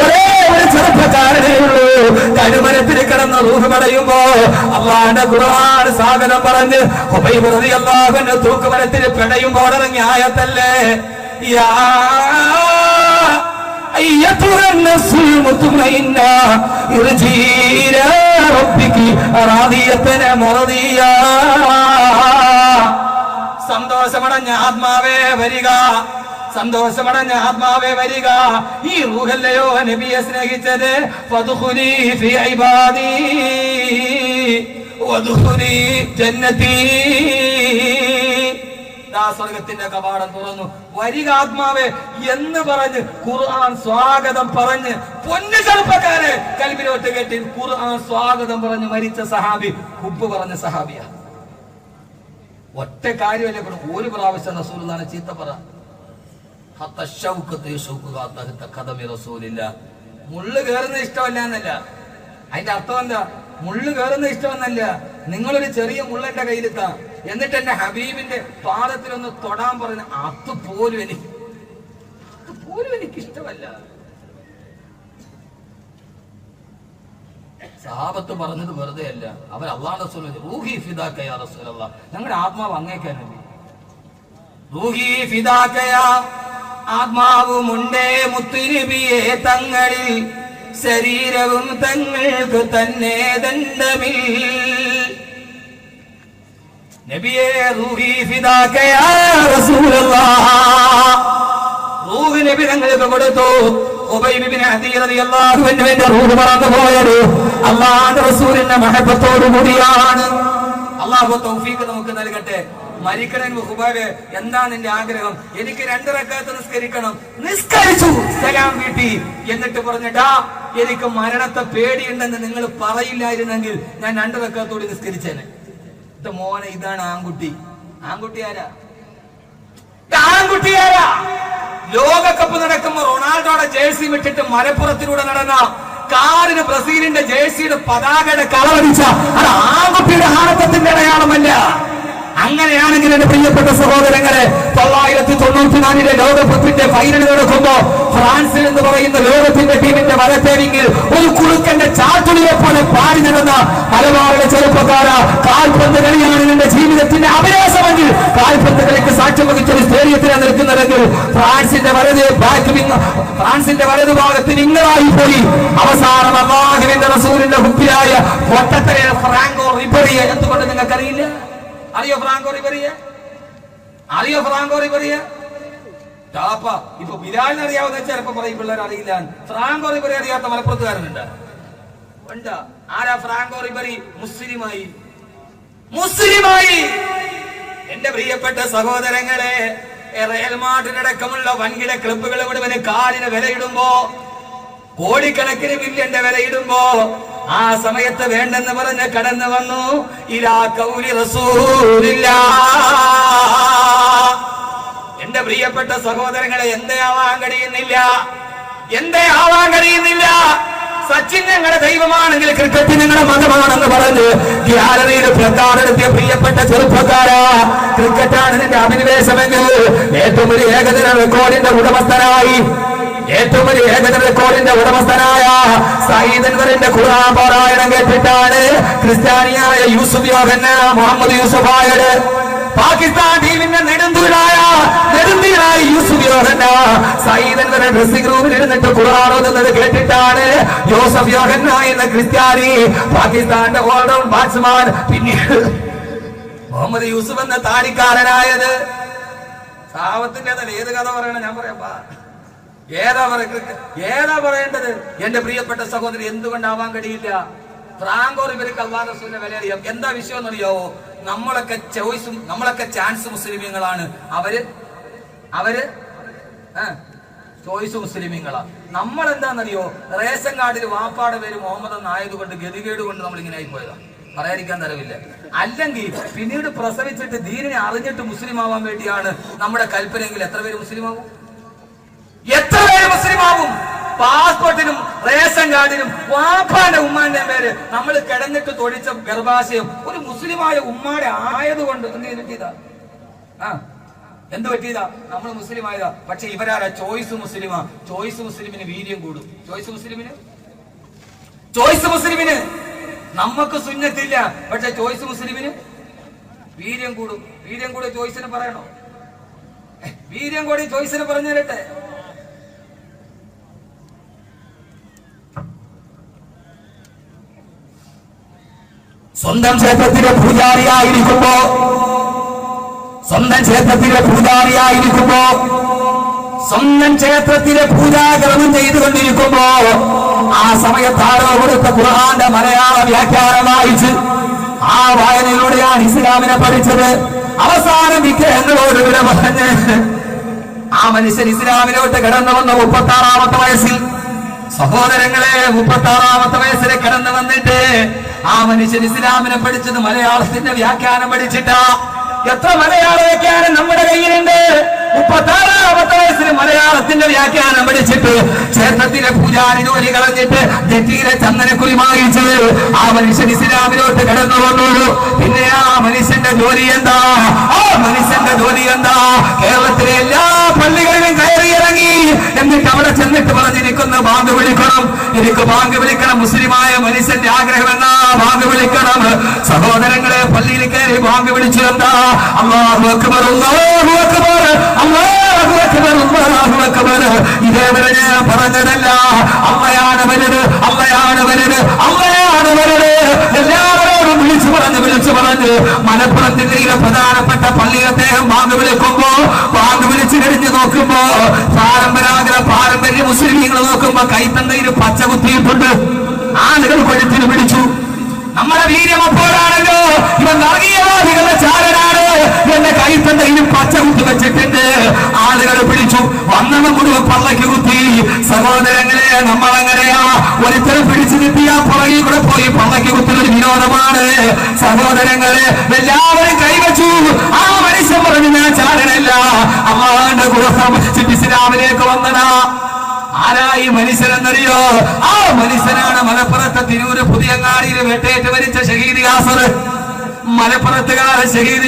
Speaker 1: ഒരേ ഒരു ചെറുപ്പക്കാരനേ ഉള്ളൂ. കരുമരത്തിൽ കിടന്ന് റൂഹ് പടയുമ്പോ അല്ലാഹുവിന്റെ ഖുർആൻ സ്വാഗതം പറഞ്ഞ് ഹുബൈബ് റളിയല്ലാഹു അൻഹു തൂക്കുമരത്തിൽ പിടയുമ്പോൾ ഇറങ്ങിയ ആയത്തല്ലേ യാ أيتها النفس المطمئنة ارجعي إلى ربك راضية مرضية. സന്തോഷമടഞ്ഞ ആത്മാവേ വരിക, സന്തോഷമടഞ്ഞ ആത്മാവേ വരിക. ഈ റൂഹല്ലയോ നബിയെ സ്നേഹിച്ചത്. ഫദ്ഖുലി ഫീ ഇബാദി വദ്ഖുലി ജന്നതി. സ്വർഗത്തിന്റെ കവാടം തുറന്നു. വരിക ആത്മാവേ എന്ന് പറഞ്ഞ് ഖുർആൻ സ്വാഗതം പറഞ്ഞ്, പൊന്നു ചെറുപ്പക്കാരെ കൽബിലോട്ട് കേട്ടി ഖുർആൻ സ്വാഗതം പറഞ്ഞ് മരിച്ച സഹാബി ഹുബ്ബ് പറഞ്ഞ സഹാബിയ. ഒറ്റ കാര്യമല്ലേ, ഒരു പ്രാവശ്യം റസൂലുള്ളാഹിനെ ചീത്ത പറ. മുള്ളു കയറുന്ന ഇഷ്ടമല്ല എന്നല്ല, അതിന്റെ അർത്ഥം എന്താ? മുള്ളു കയറുന്ന ഇഷ്ടമെന്നല്ല. നിങ്ങളൊരു ചെറിയ മുള്ളന്റെ കയ്യിലെത്താം, എന്നിട്ട് എന്റെ ഹബീബിന്റെ പാദത്തിലൊന്ന് തൊടാൻ പറഞ്ഞ അതുപോലും എനിക്ക് ഇഷ്ടമല്ല. സഹാബത്ത് പറഞ്ഞത് വെറുതെ അല്ല. അവർ അല്ലാഹുവിന്റെ റസൂൽ റൂഹി ഫിദാക യാ റസൂലല്ലാഹ്, ഞങ്ങളുടെ ആത്മാവ് അങ്ങേക്കാ നബി. റൂഹി ഫിദാക യാ, ആത്മാവുമുണ്ടേ മുത്തുനബിയെ തങ്ങളിൽ, ശരീരവും തങ്ങൾക്ക് തന്നെ ദണ്ഡമിൽ. നബിയെ റൂഹി ഫിദാക യാ റസൂലല്ലാഹ്, റൂഹ് നബി തങ്ങൾക്ക് കൊടുത്തു. ഖുബൈബ് ഇബ്നു അദി റളിയല്ലാഹു അൻഹുവിന്റെ റൂഹ് പറന്നു പോയത് അല്ലാഹുവിന്റെ റസൂലിന്റെ മഹബത്തോടു കൂടിയാണ്. അല്ലാഹു തൗഫീഖ് നമുക്ക് നൽകട്ടെ. മരിക്കണൻ ഖുബൈബ്, എന്താ നിന്റെ ആഗ്രഹം? എനിക്ക് 2 റക്അത്ത് നിസ്കരിക്കണം. നിസ്കരിച്ചു, സലാം വീട്ടി. എന്നിട്ട് പറഞ്ഞിട്ടാ, എനിക്ക് മരണത്തെ പേടിയുണ്ടെന്ന് നിങ്ങൾ പറയില്ലായിരുന്നെങ്കിൽ ഞാൻ 2 റക്അത്തോടെ നിസ്കരിച്ചേനെ. മോനെ, ഇതാണ് ആൺകുട്ടി. ആൺകുട്ടിയാരാ? ലോകകപ്പ് നടക്കുമ്പോ റൊണാൾഡോയുടെ ജേഴ്സി വിട്ടിട്ട് മലപ്പുറത്തിലൂടെ നടന്ന കാറിന് ബ്രസീലിന്റെ ജേഴ്സിയുടെ പതാകയുടെ കളവടിച്ച അത് ആൺകുട്ടിയുടെ ആണത്തത്തിന്റെ അടയാളമല്ല. അങ്ങനെയാണെങ്കിൽ എന്റെ പ്രിയപ്പെട്ട സഹോദരങ്ങളെ, 1994 ലോകകപ്പിന്റെ ഫൈനൽ നടക്കുമ്പോ ഫ്രാൻസിൽ എന്ന് പറയുന്ന ലോകത്തിന്റെ ടീമിന്റെ വലത്തേരിങ്ങിൽ ഒരു കുറുക്കന്റെ ചാട്ടുളിയെ പോലെ പാടി നടന്ന മലബാറിലെ ചെറുപ്പക്കാര, കാൽപന്ത് കളിയാണ് എന്റെ ജീവിതത്തിന്റെ അഭിലാഷമെങ്കിൽ, കാൽപന്ത് കളിക്ക് സാക്ഷ്യം വഹിച്ച ഒരു സ്റ്റേഡിയത്തിലാണ് നിൽക്കുന്നതെങ്കിൽ ഫ്രാൻസിന്റെ വലതുഭാഗത്ത് നിങ്ങളായി പോയി. അവസാനം അല്ലാഹുവിന്റെ റസൂലിന്റെ ഹുബ്ബിയായ ഒട്ടത്തലെ ഫ്രാങ്കോ റിബറിയെ എന്തുകൊണ്ട് നിങ്ങൾക്കറിയില്ല? അറിയോ ഫ്രാങ്കോ റിബറിയെ? ഇപ്പൊ ബിലാലിനെ അറിയാവുന്ന ചിലപ്പോ പറയും പിള്ളേർ അറിയില്ല. ഫ്രാങ്കോ റിബറി അറിയാത്ത മലപ്പുറത്തുകാരനുണ്ട്? ഉണ്ട്. ആരാ ഫ്രാങ്കോ റിബറി? മുസ്ലിമായി. എന്റെ പ്രിയപ്പെട്ട സഹോദരങ്ങളെ, റയൽ മാഡ്രിഡടക്കമുള്ള വൻകിട ക്ലബ്ബുകൾ മുഴുവന് കാലിന് വിലയിടുമ്പോ, കോടിക്കണക്കിന് മില്യന്റെ വിലയിടുമ്പോ, ആ സമയത്ത് വേണ്ടെന്ന് പറഞ്ഞ് കടന്നു വന്നു ഇലാ ഖൗലി റസൂലില്ലാഹ്. എന്റെ പ്രിയപ്പെട്ട സഹോദരങ്ങളെ, എന്തേ ആവാൻ കഴിയുന്നില്ല? സച്ചിൻ ഞങ്ങളുടെ ദൈവമാണെങ്കിൽ ക്രിക്കറ്റ് ഞങ്ങളുടെ മതമാണെന്ന് പറഞ്ഞ് ഗ്യാലറിയിൽ പ്രഖ്യാപനത്തിയ പ്രിയപ്പെട്ട ചെറുപ്പക്കാരാ, ക്രിക്കറ്റാണ് നിന്റെ അഭിനിവേശമെങ്കിൽ ഏറ്റവും വലിയ ഏകദിന റെക്കോർഡിന്റെ ഉടമസ്ഥനായ സയ്യിദ് അൻവറിന്റെ ഖുർആൻ പാരായണം കേട്ടിട്ടാണ് ക്രിസ്ത്യാനിയായ യൂസുഫ് യോഹന്ന മുഹമ്മദ് യൂസുഫായത്. പാകിസ്ഥാൻ ടീമിന്റെ നെടുന്തൂരായ യൂസുഫ് യോഹന്ന സയ്യിദ് അൻവറിന്റെ ഡ്രസ്സിംഗ് റൂമിൽ ഇരുന്നിട്ട് ഖുർആൻ ഓതുന്നത് കേട്ടിട്ടാണ് യൂസുഫ് യോഹന്ന എന്ന ക്രിസ്ത്യാനി പാകിസ്ഥാന്റെ ഓൾറൗണ്ട് ബാറ്റ്സ്മാൻ പിന്നീട് മുഹമ്മദ് യൂസുഫ് എന്ന താടിക്കാരനായത്. സാവത്തിന്റെ ഏത് കഥ പറയണം? ഞാൻ പറയാ, ഏതാ പറയേണ്ടത്? എന്റെ പ്രിയപ്പെട്ട സഹോദരി, എന്തുകൊണ്ടാവാൻ കഴിയില്ല? ഫ്രാങ്കോ റിബറിക്ക് അല്ലാഹുവിന്റെ റസൂലിനെ വിലയറിയാം. എന്താ വിഷയം എന്നറിയാവോ? നമ്മളൊക്കെ ചാൻസ് മുസ്ലിമീങ്ങളാണ്. അവര് ചോയ്സ് മുസ്ലിമീങ്ങളാ. നമ്മൾ എന്താണെന്നറിയോ? റേഷൻ കാർഡിൽ വാപ്പാടെ പേര് മുഹമ്മദ് എന്നായതുകൊണ്ട് ഗതികേട് കൊണ്ട് നമ്മൾ ഇങ്ങനെ ആയിപ്പോയതാ. പറയാതിരിക്കാൻ തരവില്ല. അല്ലെങ്കിൽ പിന്നീട് പ്രസവിച്ചിട്ട് ദീനിനെ അറിഞ്ഞിട്ട് മുസ്ലിം ആവാൻ വേണ്ടിയാണ് നമ്മുടെ കൽപ്പനയെങ്കിൽ എത്ര പേര് മുസ്ലിം ആവും? എത്ര പേര് മുസ്ലിം ആവും? പാസ്പോർട്ടിനും റേഷൻ കാർഡിനും വാപ്പാന്റെ ഉമ്മാന്റെ പേര് നമ്മൾ കിടന്നിട്ട് തൊഴിച്ച ഗർഭാശയം ഒരു മുസ്ലിമായ ഉമ്മാടെ ആയതുകൊണ്ട് എന്ത് പറ്റിയതാ? നമ്മൾ മുസ്ലിം ആയതാ. പക്ഷെ ഇവരാരാ? ചോയ്സ് മുസ്ലിമാ. ചോയ്സ് മുസ്ലിമിന് വീര്യം കൂടും. ചോയ്സ് മുസ്ലിമിന് നമുക്ക് സുന്നത്തില്ല, പക്ഷെ ചോയ്സ് മുസ്ലിമിന് വീര്യം കൂടും. വീര്യം കൂടി ചോയ്സിന് പറയണോ? വീര്യം കൂടി ചോയ്സിന് പറഞ്ഞു തരട്ടെ.
Speaker 2: സ്വന്തം ക്ഷേത്രത്തിലെ പൂജാരിയായിരിക്കുമ്പോ സ്വന്തം ക്ഷേത്രത്തിലെ പൂജാകർമ്മം ചെയ്തുകൊണ്ടിരിക്കുമ്പോ ആ സമയത്താരോ കൊടുത്ത ഖുർആന്റെ മലയാള വ്യാഖ്യാനം വായിച്ച് ആ വായനയിലൂടെയാണ് ഇസ്ലാമിനെ പഠിച്ചത്. അവസാനം വിഗ്രഹങ്ങളോട് വിട പറഞ്ഞ് ആ മനുഷ്യൻ ഇസ്ലാമിലോട്ട് കടന്നു വന്ന 36-ാമത്തെ വയസ്സിൽ, സഹോദരങ്ങളെ, 36-ാമത്തെ വയസ്സിൽ കടന്നു വന്നിട്ട് ആ മനുഷ്യൻ ഇസ്ലാമിനെ പഠിച്ചത് മലയാളത്തിന്റെ വ്യാഖ്യാനം പഠിച്ചിട്ടാ. എത്ര മലയാള വ്യാഖ്യാനം നമ്മുടെ കയ്യിലുണ്ട്? 36-ാമത്തെ വയസ്സിൽ മലയാളത്തിന്റെ വ്യാഖ്യാനം പഠിച്ചിട്ട് ക്ഷേത്രത്തിലെ പൂജാരി ജോലി കളഞ്ഞിട്ട് നെറ്റിയിലെ ചന്ദനക്കുറി വാങ്ങിച്ച് ആ മനുഷ്യൻ ഇസ്ലാമിലോട്ട് കടന്നു വന്നുള്ളൂ. പിന്നെ ആ മനുഷ്യന്റെ ജോലി എന്താ? കേരളത്തിലെ എല്ലാ പള്ളികളിലും കയറിയിറങ്ങി. എന്നിട്ട് അവിടെ ചെന്നിട്ട് പറഞ്ഞിരിക്കുന്ന ബാങ്ക് വിളിക്കണം, എനിക്ക് ബാങ്ക് വിളിക്കണം. മുസ്ലിമായ മനുഷ്യന്റെ ആഗ്രഹം എന്നാ ബാങ്ക് വിളിക്കണം. സഹോദരങ്ങളെ, പള്ളിയിൽ കയറി ബാങ്ക് വിളിച്ചു എന്താ? അല്ലാഹു അക്ബർ, അല്ലാഹു അക്ബർ, അല്ലാഹു അക്ബർ, അല്ലാഹു അക്ബർ. ഇതേവരെ ഞാൻ പറഞ്ഞതല്ല. അള്ളയാണ് വലുത്, അള്ളയാണ് വലുത്, അള്ളയാണ് വലുത്. എല്ലാവരോടും വിളിച്ചു പറഞ്ഞ് മലപ്പുറം ജില്ലയിലെ പ്രധാനപ്പെട്ട പള്ളിയിൽ അദ്ദേഹം ബാങ്ക് വിളിക്കുമ്പോ, ബാങ്ക് വിളിച്ചു കഴിഞ്ഞ് നോക്കുമ്പോ പാരമ്പര്യ മുസ്ലിമീങ്ങൾ നോക്കുമ്പോ കൈത്തണ്ടയിൽ പച്ച കുത്തിയിട്ടുണ്ട്. ആളുകൾ കൊഴുത്തിന് പിടിച്ചു. നമ്മുടെ വീര്യം അപ്പോഴാണല്ലോ ഇവൻ വർഗീയവാദികളുടെ ചാരനാണ് എന്റെ കൈത്തണ്ടയിലും പച്ച കുത്തി വെച്ചിട്ടുണ്ട്. ആളുകൾ പിടിച്ചു. വന്നവൻ മുഴുവൻ പള്ളക്ക് കുത്തി. സഹോദരങ്ങളെ, നമ്മളെങ്ങനെയാ? ഒരുത്തരം പിടിച്ചു കിട്ടിയാ പുറകിൽ കൂടെ പോയി പള്ളക്ക് കുത്തുന്നൊരു വിനോദമാണ്. സഹോദരങ്ങളെ, എല്ലാവരും കൈവച്ചു. ആ മനുഷ്യൻ പറഞ്ഞു, ഞാൻ ചാരനല്ല, അള്ളാഹുവിന്റെ ഗുണം ഇസ്ലാമിലേക്ക് വന്നതാ. ആരായി മനുഷ്യനെന്നറിയോ? ആ മനുഷ്യനാണ് മലപ്പുറത്തെ തിരൂര് പുതിയങ്ങാടിയിൽ വെട്ടേറ്റ് മരിച്ച ഷഹീദ് യാസർ. മലപ്പുറത്തുകാരൻ ഷഹീദ്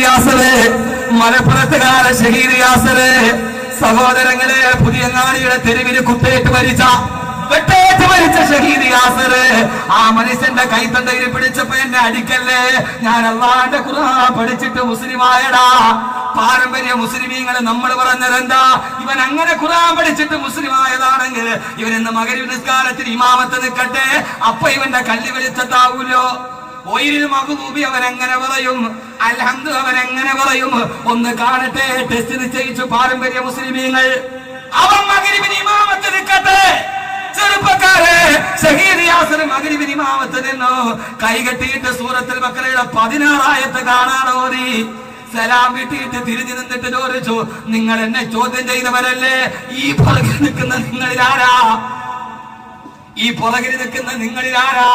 Speaker 2: യാസർ. സഹോദരങ്ങളെ, പുതിയങ്ങാടിയുടെ തെരുവിന് വെട്ടേറ്റ് മരിച്ച ഷഹീദ് യാസർ. ആ മനുഷ്യന്റെ കൈത്തണ്ടയിൽ പിടിച്ചപ്പോ എന്നെ അടിക്കല്ലേ, ഞാൻ അല്ലാഹുവിന്റെ ഖുർആൻ പഠിച്ചിട്ട് മുസ്ലിമായടാ. പാരമ്പര്യ മുസ്ലിമീങ്ങൾ നമ്മൾ പറഞ്ഞതെന്താ? ഇവൻ അങ്ങനെ ഖുർആൻ പഠിച്ചിട്ട് മുസ്ലിമായതാണെങ്കിൽ ഇവൻ ഇന്ന് മഗ്‌രിബ് നിസ്കാരത്തിൽ ഇമാമത്ത് നിൽക്കട്ടെ, അപ്പൊ ഇവന്റെ കല്ല് വെളിച്ചത്താവൂലോ? ഒയിൽ മഗ്‌ദൂബി അവൻ എങ്ങനെ പറയും? അൽഹംദു അവൻ എങ്ങനെ പറയും? ഒന്ന് കാണട്ടെ. ടെസ്റ്റ് നിശ്ചയിച്ചു പാരമ്പര്യ മുസ്ലിമീങ്ങൾ. അവൻ മഗ്‌രിബിന് ഇമാമത്ത് നിൽക്കട്ടെ. ചെറുപ്പക്കാരെ, ഷഹീദ് യാസർ മഗ്‌രിബിന് ഇമാമത്ത് നിന്നു. കൈകെട്ടിയിട്ട് സൂറത്തുൽ ബഖറയുടെ 16 ആയത്ത് കാണാതെ ഓതി. സലാം വീട്ടിയിട്ട് തിരിഞ്ഞു നിന്നിട്ട് ചോദിച്ചു, നിങ്ങൾ എന്നെ ചോദ്യം ചെയ്തവരല്ലേ? ഈ പുറകിൽ നിൽക്കുന്ന നിങ്ങളിലാരാ?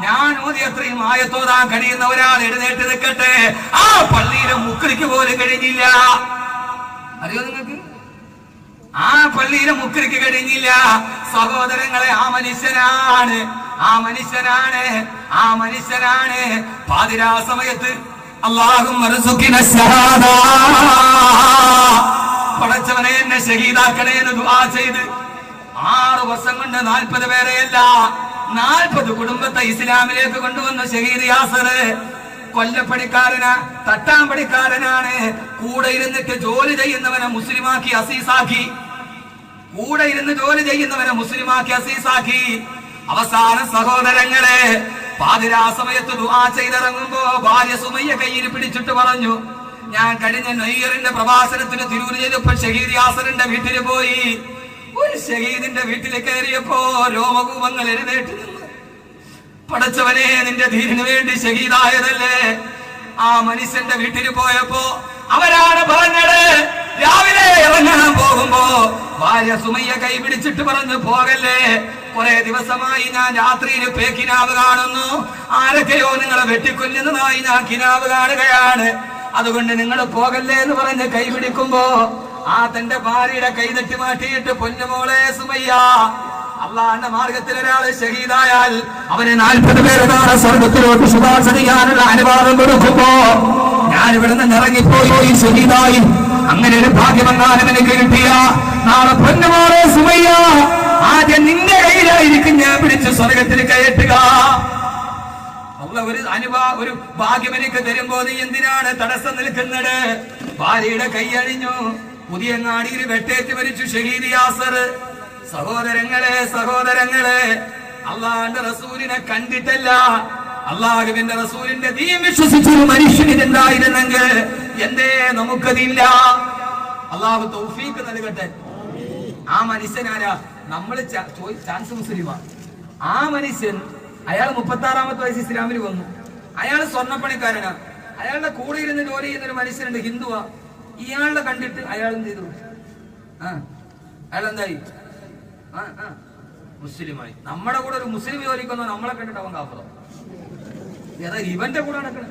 Speaker 2: ഞാൻ ഓതി അത്രയും ആയത്തോതാൻ കഴിയുന്ന ഒരാൾ എഴുന്നേറ്റ് നിൽക്കട്ടെ. ആ പള്ളിയിലെ മുക്രിക്ക് പോലും കഴിഞ്ഞില്ല. അറിയോ നിങ്ങൾക്ക്? ആ പള്ളിയിലെ മുക്രിക്ക് കഴിഞ്ഞില്ല. സഹോദരങ്ങളെ, ആ മനുഷ്യനാണ് പാതിരാ സമയത്ത് പടച്ചവനെ എന്നെ ഷഹീദാക്കണേ എന്ന് ദുആ ചെയ്ത് 6 വർഷം കൊണ്ട് 40 പേരെയല്ല 40 കുടുംബത്തെ ഇസ്ലാമിലേക്ക് കൊണ്ടുവന്ന ഷഹീദ് യാസർ കൊല്ലപ്പണിക്കാരനാ, തട്ടാമ്പടിക്കാരനാണ്. കൂടെ ഇരുന്നിട്ട് ജോലി ചെയ്യുന്നവനെ മുസ്ലിമാക്കി അസീസാക്കി. അവസാന സഹോദരങ്ങളെ, പാതിരാ സമയത്ത് ദുആ ചെയ്തിറങ്ങുമ്പോ ഭാര്യ സുമയ്യ കയ്യിൽ പിടിച്ചിട്ട് പറഞ്ഞു, ഞാൻ കഴിഞ്ഞ നെയ്യറിന്റെ പ്രഭാഷണത്തിന് തിരൂര് ചെയ്തപ്പോ ഷഹീദ് യാസറിന്റെ വീട്ടിൽ പോയി. ഒരു ഷഹീദിന്റെ വീട്ടിൽ കയറിയപ്പോ രോമകൂപങ്ങൾ എഴുന്നേറ്റ് നിന്ന്, പടച്ചവനെ, നിന്റെ ദീനിനു വേണ്ടി ഷഹീദായതല്ലേ? ആ മനുഷ്യന്റെ വീട്ടിൽ പോയപ്പോ അവരാണ് പറഞ്ഞത്, രാവിലെ ഇറങ്ങാൻ പോകുമ്പോ ഭാര്യ സുമയ്യ കൈ പിടിച്ചിട്ട് പറഞ്ഞു, പോകല്ലേ,
Speaker 1: കുറെ ദിവസമായി ഞാൻ രാത്രിയിൽ പേക്കിനാവ് കാണുന്നു. ആരൊക്കെയോ നിങ്ങളെ വെട്ടിക്കൊല്ലുന്നതായി ഞാൻ കിനാവ് കാണുകയാണ്. അതുകൊണ്ട് നിങ്ങൾ പോകല്ലേ എന്ന് പറഞ്ഞ് കൈപിടിക്കുമ്പോ ആ തന്റെ ഭാര്യയുടെ കൈ തട്ടി മാറ്റിയിട്ട് പൊന്നുമോളെ സുമയ്യ, അള്ളാന്റെ മാർഗത്തിൽ ഒരാൾ ഷഹീദായാൽ അവന് 40 പേരെ സ്വർഗത്തിലോട്ട് ശുപാർശ ചെയ്യാനുള്ള അനുവാദം കൊടുക്കുമ്പോ ഞാൻ ഇവിടെ നിന്ന് ഇറങ്ങിപ്പോയി ഷഹീദായി. അങ്ങനെ ഒരു ഭാഗ്യമെങ്ങാനും എനിക്ക് കിട്ടിയ നാളെ പൊന്നുമോളെ സുമയ്യ, ആദ്യം നിന്റെ കയ്യിലായിരിക്കും ഞാൻ പിടിച്ച് സ്വർഗത്തിൽ കയറ്റുക. ഒരു ഭാഗ്യം എനിക്ക് തരുമ്പോ നീ എന്തിനാണ് തടസ്സം നിൽക്കുന്നത്? ഭാര്യയുടെ കൈയഴിഞ്ഞു, പുതിയങ്ങാടിയിൽ വെട്ടേറ്റ് മരിച്ചു ഷഹീദ് യാസർ. സഹോദരങ്ങളെ അള്ളാഹുവിന്റെ റസൂലിനെ കണ്ടിട്ടല്ല, അള്ളാഹുവിന്റെ റസൂലിന്റെ ദീൻ വിശ്വസിച്ചൊരു മനുഷ്യനിതുണ്ടായിരുന്നെങ്കിൽ എന്തേ നമുക്കതില്ല? അള്ളാഹു തൗഫീഖ് നൽകട്ടെ. ആ മനുഷ്യനാരാ? നമ്മള് ചാൻസ് മുസ്ലിമാണ്. ആ മനുഷ്യൻ അയാൾ 36-ാമത്തെ വയസ്സ് ഇസ്ലാമിൽ വന്നു. അയാൾ സ്വർണ്ണപ്പണിക്കാരനാ. അയാളുടെ കൂടെ ഇരുന്ന് ജോലി ചെയ്യുന്ന ഒരു മനുഷ്യനുണ്ട്, ഹിന്ദുവാ. ഇയാളുടെ കണ്ടിട്ട് അയാൾ എന്ത് ചെയ്തു? അയാൾ എന്തായി? മുസ്ലിമായി. നമ്മുടെ കൂടെ ഒരു മുസ്ലിം ജോലിക്കൊന്നോ നമ്മളെ കണ്ടിട്ട് അവൻ കാഫറോ? ഏതാ ഇവന്റെ കൂടെ നടക്കണം?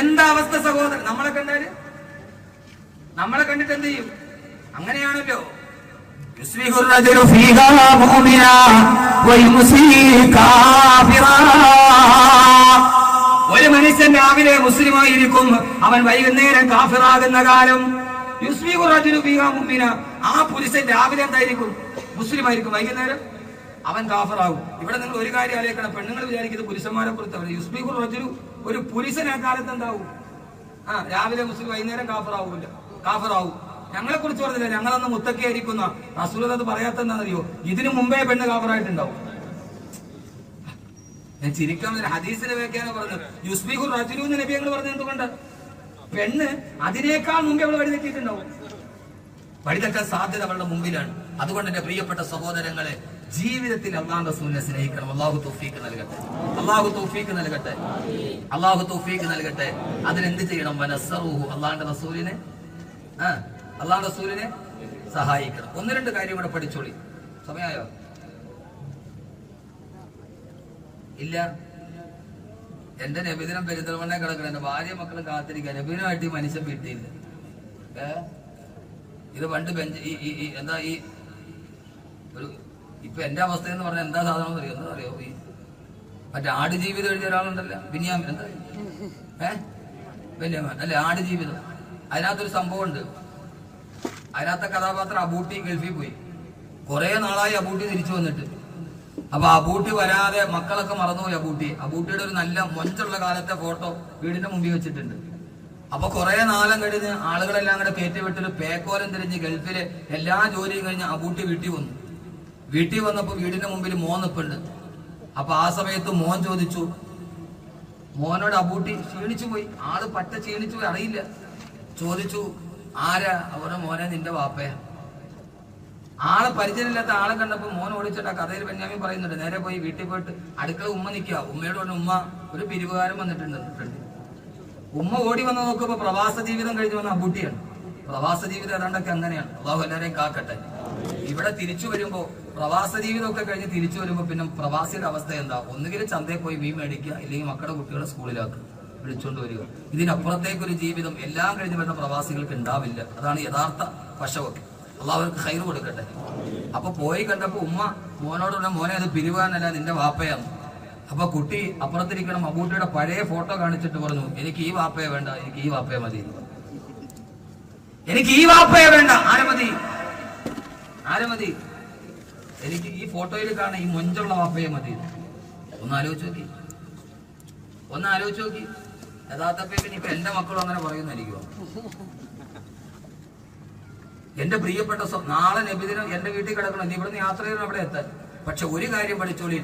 Speaker 1: എന്താ അവസ്ഥ സഹോദരൻ? നമ്മളെ കണ്ടിട്ട് എന്ത് ചെയ്യും? അങ്ങനെയാണല്ലോ. ഒരു മനുഷ്യൻ രാവിലെ മുസ്ലിമായിരിക്കും, അവൻ വൈകുന്നേരം കാഫിറാകുന്ന കാലം. ആ പുരുഷൻ രാവിലെ എന്തായിരിക്കും? മുസ്ലിമായിരിക്കും, വൈകുന്നേരം അവൻ കാഫിറാകും. ഇവിടെ നിങ്ങൾ ഒരു കാര്യം ആലോചിക്കണം. പെണ്ണുങ്ങൾ വിചാരിക്കുന്നത് പുരുഷന്മാരെ പുറത്താണ്. യുസ്ബിഖുർ റജുലു, ഒരു പുരുഷൻ ആ കാലത്ത് എന്താവും? രാവിലെ മുസ്ലിം, വൈകുന്നേരം കാഫിറാവും. ഞങ്ങളെ കുറിച്ച് പറഞ്ഞില്ല, ഞങ്ങളന്ന് മുത്തക്കിയായിരിക്കുന്ന റസൂൽ അത് പറയാത്ത എന്താണെന്നറിയോ? ഇതിനു മുമ്പേ പെണ്ണ് കാഫിറായിട്ടുണ്ടാവും. ഞാൻ ചിരിക്കാൻ ഹദീസിനെ വ്യാഖ്യാനം പറഞ്ഞത് യുസ്ബിഖുർ റജുലു എന്ന് നബി ഞങ്ങൾ പറഞ്ഞത് എന്തുകൊണ്ട്? പെണ്ണ് അതിനേക്കാൾ മുമ്പേ അവൾ വഴിതെറ്റിയിട്ടുണ്ടാവും. വഴിതെറ്റാൻ സാധ്യത അവളുടെ മുമ്പിലാണ്. അതുകൊണ്ട് എന്റെ പ്രിയപ്പെട്ട സഹോദരങ്ങളെ, ജീവിതത്തിൽ അള്ളാഹുവിന്റെ റസൂലിനെ സ്നേഹിക്കണം. അള്ളാഹു തൗഫീഖ് നൽകട്ടെ. അതിനെന്ത് ചെയ്യണം? വനസ്സറുഹു, അള്ളാഹുവിന്റെ റസൂലിനെ സഹായിക്കണം. 1-2 കാര്യം ഇവിടെ പഠിച്ചോളി. സമയായോ? ഇല്ല. എന്റെ നബിദിനം പെരുന്തൽമണ്ണ കിടക്കണം. എന്റെ ഭാര്യ മക്കളും കാത്തിരിക്കുക. നബിദിനമായിട്ട് ഈ മനുഷ്യൻ വീട്ടിയില്ല. ഇത് പണ്ട് എന്താ ഈ ഒരു ഇപ്പൊ എന്റെ അവസ്ഥ എന്ന് പറഞ്ഞാൽ എന്താ സാധനം അറിയോ? ഈ മറ്റേ ആടുജീവിതം എഴുതിയ ഒരാളുണ്ടല്ലോ, ബിനിയാമിൻ. എന്താ ബെന്യാമിൻ അല്ലെ? ആടുജീവിതം. അതിനകത്തൊരു സംഭവം ഉണ്ട്. അതിനകത്തെ കഥാപാത്രം അബൂട്ടി ഗൾഫിൽ പോയി. കുറെ നാളായി അബൂട്ടി തിരിച്ചു വന്നിട്ട്. അപ്പൊ അബൂട്ടി വരാതെ മക്കളൊക്കെ മറന്നുപോയി അബൂട്ടിയുടെ ഒരു നല്ല മൊഞ്ചുള്ള കാലത്തെ ഫോട്ടോ വീടിന്റെ മുമ്പിൽ വെച്ചിട്ടുണ്ട്. അപ്പൊ കുറെ നാളം കഴിഞ്ഞ് ആളുകളെല്ലാം കൂടെ കയറ്റിവിട്ടൊരു പേക്കോലം തിരിഞ്ഞ് ഗൾഫിലെ എല്ലാ ജോലിയും കഴിഞ്ഞ് അബൂട്ടി വീട്ടിൽ വന്നപ്പോ വീടിന്റെ മുമ്പിൽ മോൻ നിപ്പുണ്ട്. അപ്പൊ ആ സമയത്ത് മോൻ ചോദിച്ചു, മോനോട് അബൂട്ടി ക്ഷീണിച്ചു പോയി, ആള് പറ്റ ക്ഷീണിച്ചു പോയി, അറിയില്ല. ചോദിച്ചു, ആരാ? അവരുടെ മോനെ നിന്റെ വാപ്പയാ. ആളെ പരിചയമില്ലാത്ത ആളെ കണ്ടപ്പോ മോൻ ഓടിച്ചിട്ട് ആ കഥയിൽ ബെന്യാമിൻ പറയുന്നുണ്ട്. നേരെ പോയി വീട്ടിൽ പോയിട്ട് അടുക്കള ഉമ്മ നിൽക്കുക. ഉമ്മയോട് പറഞ്ഞു, ഉമ്മ ഒരു പിരിവുകാരൻ വന്നിട്ടുണ്ട്. ഉമ്മ ഓടി വന്ന് നോക്കുമ്പോ പ്രവാസ ജീവിതം കഴിഞ്ഞ് വന്ന അബൂട്ടിയാണ്. പ്രവാസ ജീവിതം ഏതാണ്ടൊക്കെ അങ്ങനെയാണ്. അള്ളാഹു എല്ലാവരെയും കാക്കട്ടെ. ഇവിടെ തിരിച്ചു വരുമ്പോ, പ്രവാസ ജീവിതമൊക്കെ കഴിഞ്ഞ് തിരിച്ചു വരുമ്പോ പിന്നെ പ്രവാസിയുടെ അവസ്ഥ എന്താ? ഒന്നുകിൽ ചന്തയിൽ പോയി മീൻ മേടിക്കുക, ഇല്ലെങ്കിൽ മക്കളുടെ കുട്ടികളെ സ്കൂളിലാക്കുക, വിളിച്ചുകൊണ്ട് വരിക. ഇതിനപ്പുറത്തേക്കൊരു ജീവിതം എല്ലാം കഴിഞ്ഞ് വരുന്ന പ്രവാസികൾക്ക് ഉണ്ടാവില്ല. അതാണ് യഥാർത്ഥ പശവൊക്കെ. അള്ളാഹുർക്ക് ഖൈർ കൊടുക്കട്ടെ. അപ്പൊ പോയി കണ്ടപ്പോ ഉമ്മ മോനോട് പറഞ്ഞ, മോനെ അത് പിരിവാനല്ല, നിന്റെ വാപ്പയാണ്. അപ്പൊ കുട്ടി അപ്പുറത്തിരിക്കണം അബൂട്ടിയുടെ പഴയ ഫോട്ടോ കാണിച്ചിട്ട് പറഞ്ഞു, എനിക്ക് ഈ വാപ്പയെ വേണ്ട, എനിക്ക് ഈ വാപ്പയെ മതി, എനിക്ക് ഈ വാപ്പയെ വേണ്ട. ആരെ മതി? എനിക്ക് ഈ ഫോട്ടോയിൽ കാണാൻ ഈ മൊഞ്ചുള്ള വാപ്പയെ മതി. ഒന്ന് ആലോചിച്ച് നോക്കി. യഥാർത്ഥത്തിൽ പിന്നെ ഇപ്പൊ എന്റെ മക്കളും അങ്ങനെ പറയുന്നായിരിക്കുമോ? എന്റെ പ്രിയപ്പെട്ട നാളെ നബിദിനം എന്റെ വീട്ടിൽ കിടക്കണം, നീ ഇവിടുന്ന് യാത്ര ചെയ്യണം അവിടെ എത്താൻ. പക്ഷെ ഒരു കാര്യം പഠിച്ചോളി,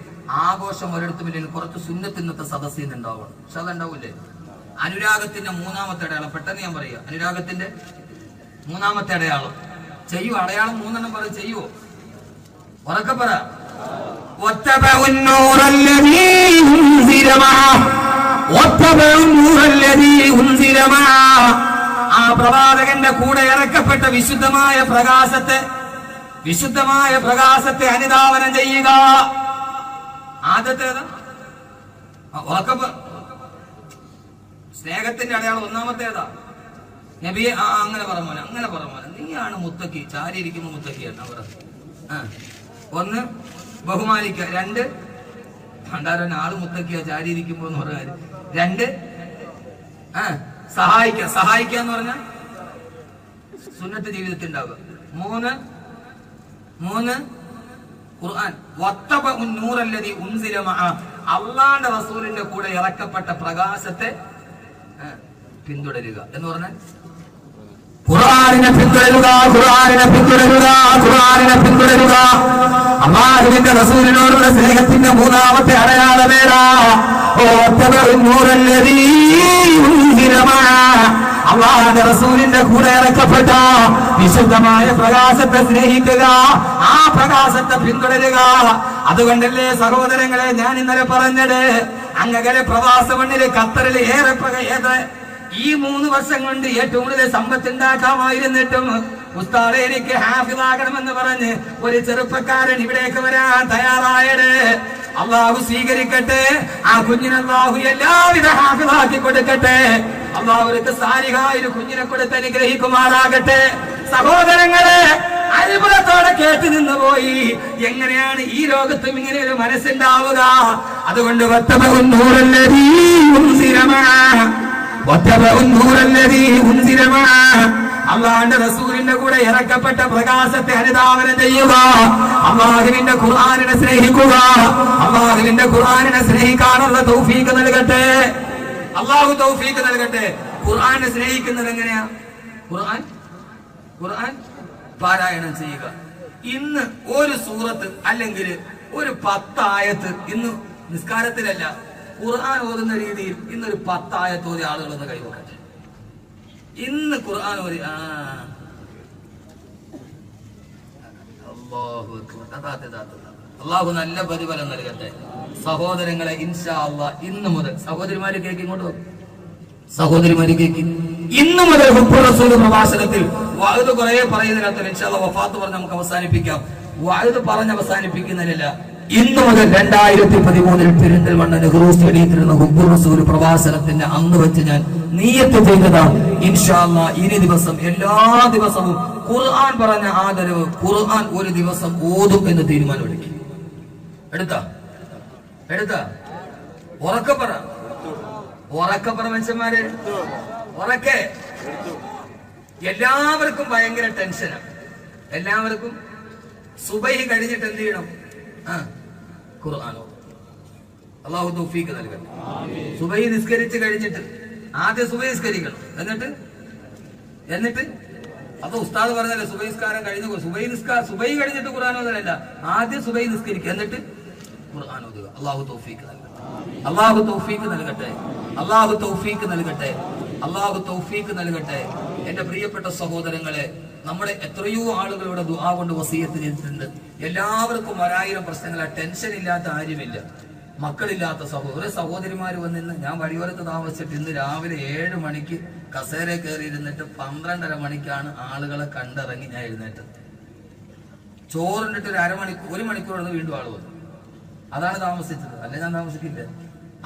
Speaker 1: ആഘോഷം ഒരിടത്തുമില്ലെങ്കിൽ കുറച്ച് സുന്നത്ത് ഇന്നത്തെ സദസ്സിൽ നിന്ന് ഉണ്ടാവണം. പക്ഷെ അതുണ്ടാവില്ലേ? അനുരാഗത്തിന്റെ 3ാമത്തെ അടയാളം, പെട്ടെന്ന് ഞാൻ പറയുക. അനുരാഗത്തിന്റെ 3ാമത്തെ അടയാളം ചെയ്യൂ. അടയാളം 3 പറയും, ചെയ്യുവോ? ഉറക്കെ പറ. ആ പ്രവാചകന്റെ കൂടെ ഇറക്കപ്പെട്ട വിശുദ്ധമായ പ്രകാശത്തെ അനുധാവനം ചെയ്യുക. ആദ്യത്തേതാ? സ്നേഹത്തിന്റെ അടയാളം ഒന്നാമത്തേതാ? നബിയെ അങ്ങനെ പറഞ്ഞ അങ്ങനെ പറഞ്ഞ നീയാണ് മുത്തക്കി, ചാരിയിരിക്കുമ്പോ മുത്തക്കിയാണ് അവർ. ഒന്ന് ബഹുമാനിക്കുക, രണ്ട് ഭണ്ഡാരൻ ആള് മുത്തക്കിയ ചാരിയിരിക്കുമ്പോ എന്ന് പറഞ്ഞാൽ, രണ്ട് സഹായിക്കുക എന്ന് പറഞ്ഞാൽ സുന്നത്ത് ജീവിതത്തിൽ ഉണ്ടാവുക, മൂന്ന് ഖുർആൻ വത്തബഉന്നൂറല്ലദീ ഉൻസില മഅ അല്ലാഹുവിന്റെ റസൂലിന്റെ കൂടെ ഇറക്കപ്പെട്ട പ്രകാശത്തെ പിന്തുടരുക എന്ന് പറഞ്ഞാൽ
Speaker 2: ഖുർആനിനെ പിന്തുടരുക, അല്ലാഹുവിന്റെ റസൂലിനോടുള്ള സ്നേഹത്തിന്റെ മൂന്നാമത്തെ അടയാളമേടാ അല്ലാഹുവിന്റെ റസൂലിന്റെ കൂടെ ഇറക്കപ്പെട്ട വിശുദ്ധമായ പ്രകാശത്തെ സ്നേഹിക്കുക, ആ പ്രകാശത്തെ പിന്തുടരുക. അതുകൊണ്ടല്ലേ സഹോദരങ്ങളെ ഞാൻ ഇന്നലെ പറഞ്ഞത്, അങ്ങകലെ പ്രവാസ മണ്ണില് ഖത്തറിൽ ഏറെ ഈ 3 വർഷം കൊണ്ട് ഏറ്റവും കൂടുതൽ സമ്പത്ത് ഉണ്ടാക്കാമായിരുന്നിട്ടും ഉസ്താദേ എനിക്ക് ഹാഫിളാകണമെന്ന് പറഞ്ഞ് ഒരു ചെറുപ്പക്കാരൻ ഇവിടേക്ക് വരാൻ തയ്യാറായത് അള്ളാഹു സ്വീകരിക്കട്ടെ. ആ കുഞ്ഞിനെ അള്ളാഹു എല്ലാവിധ ഹാഫിളാക്കി കൊടുക്കട്ടെ. അള്ളാഹു ഒരു സാലിഹായ ഒരു കുഞ്ഞിനെ കൊടുത്ത് അനുഗ്രഹിക്കുമാറാകട്ടെ. സഹോദരങ്ങളെ, അത്ഭുതത്തോടെ കേട്ട് നിന്ന് പോയി. എങ്ങനെയാണ് ഈ ലോകത്തും ഇങ്ങനെ ഒരു മനസ്സുണ്ടാവുക? അതുകൊണ്ട് അള്ളാഹുവിന്റെ റസൂലിന്റെ കൂടെ ഇറക്കപ്പെട്ട പ്രകാശത്തെ അനുധാവനം ചെയ്യുക, അള്ളാഹുവിന്റെ ഖുർആനിനെ സ്നേഹിക്കുക, അള്ളാഹുവിന്റെ ഖുർആനിനെ സ്നേഹിക്കാനുള്ള തൗഫീഖ് നൽകട്ടെ. അള്ളാഹു തൗഫീഖ് നൽകട്ടെ. ഖുർആനെ സ്നേഹിക്കുന്നത് എങ്ങനെയാ? ഖുർആൻ പാരായണം ചെയ്യുക. ഇന്ന് ഒരു സൂറത്ത് അല്ലെങ്കിൽ ഒരു 10 ആയത്ത്, ഇന്ന് നിസ്കാരത്തിലല്ല ഖുർആൻ ഓതുന്ന രീതിയിൽ ഇന്നൊരു 10 ആയത്ത് ഓതിയ ആളുകളൊന്ന് കൈവക്കട്ടെ. ഇന്ന് ഖുർആൻ ഓതി അള്ളാഹു നല്ല പ്രതിഫലം നൽകട്ടെ. സഹോദരങ്ങളെ, ഇൻഷാ അല്ലാഹ് ഇന്ന് മുതൽ സഹോദരിമാര് കേക്ക് ഇങ്ങോട്ട് പോകും. സഹോദരിമാര് കേക്ക് ഇന്ന് മുതൽ ഹുബ്ബുർ റസൂൽ പ്രഭാഷണത്തിൽ വഅദ് കുറെ പറയുന്നതിനകത്ത് ഇൻഷാ അല്ലാഹ് വഫാത്ത് പറഞ്ഞ് നമുക്ക് അവസാനിപ്പിക്കാം. വഅദ് പറഞ്ഞ് അവസാനിപ്പിക്കുന്നില്ല. ഇന്നു മുതൽ 2013 പെരിന്തൽമണ്ണ നെഹ്റു സ്റ്റേഡിയത്തിൽ നിന്ന് ഹുബ്ബുർ റസൂൽ പ്രഭാഷണത്തിന്റെ അന്ന് വെച്ച് ഞാൻ നിയ്യത്ത് ചെയ്തതാണ്. ഇൻഷാ അല്ലാഹ് ഇനി ദിവസം എല്ലാ ദിവസവും ഖുർആൻ പറഞ്ഞ ആദരവ്, ഖുർആൻ ഒരു ദിവസം ഓതും എന്ന് തീരുമാനമെടുക്കി. എടുത്ത ഉറക്കപ്പറ മനുഷ്യന്മാര് ഉറക്കെ. എല്ലാവർക്കും ഭയങ്കര ടെൻഷനാണ്. എല്ലാവർക്കും സുബഹി കഴിഞ്ഞിട്ട് എന്ത് ചെയ്യണം? ഖുർആനോ. അല്ലാഹു തൗഫീഖ് നൽകട്ടെ. സുബഹി നിസ്കരിച്ച് കഴിഞ്ഞിട്ട് ആദ്യം സുബഹി നിസ്കരിക്കണം. എന്നിട്ട് അപ്പൊ ഉസ്താദ് പറഞ്ഞല്ലേ സുബഹി നിസ്കാരം കഴിഞ്ഞ് സുബഹി കഴിഞ്ഞിട്ട് ഖുർആൻ ഓതലല്ല, ആദ്യം സുബഹി നിസ്കരിക്കുക, എന്നിട്ട് ഖുർആൻ ഓതുക. അല്ലാഹു തൗഫീഖ് നൽകട്ടെ. അല്ലാഹു തൗഫീഖ് നൽകട്ടെ. അല്ലാഹു തൗഫീഖ് നൽകട്ടെ. അല്ലാഹു തൗഫീഖ് നൽകട്ടെ. എന്റെ പ്രിയപ്പെട്ട സഹോദരങ്ങളെ, നമ്മുടെ എത്രയോ ആളുകളുടെ ദുആ കൊണ്ട് വസിയത്ത് ചെയ്തിട്ടുണ്ട്. എല്ലാവർക്കും 1000 പ്രശ്നങ്ങൾ. ടെൻഷൻ ഇല്ലാത്ത ആരുമില്ല. മക്കളില്ലാത്ത സഹോദരിമാര് വന്നിന്ന് ഞാൻ വഴിയോരത്ത് താമസിച്ചിട്ട് ഇന്ന് രാവിലെ 7 മണിക്ക് കസേര കയറി ഇരുന്നിട്ട് 12:30 മണിക്കാണ് ആളുകളെ കണ്ടിറങ്ങി ഞാൻ എഴുന്നേറ്റത്. ചോറിന്നിട്ട് ഒരു അരമണിക്കൂർ 1 മണിക്കൂർ വീണ്ടും ആള് വന്നു. അതാണ് താമസിച്ചത്, അല്ലെ ഞാൻ താമസിക്കില്ല.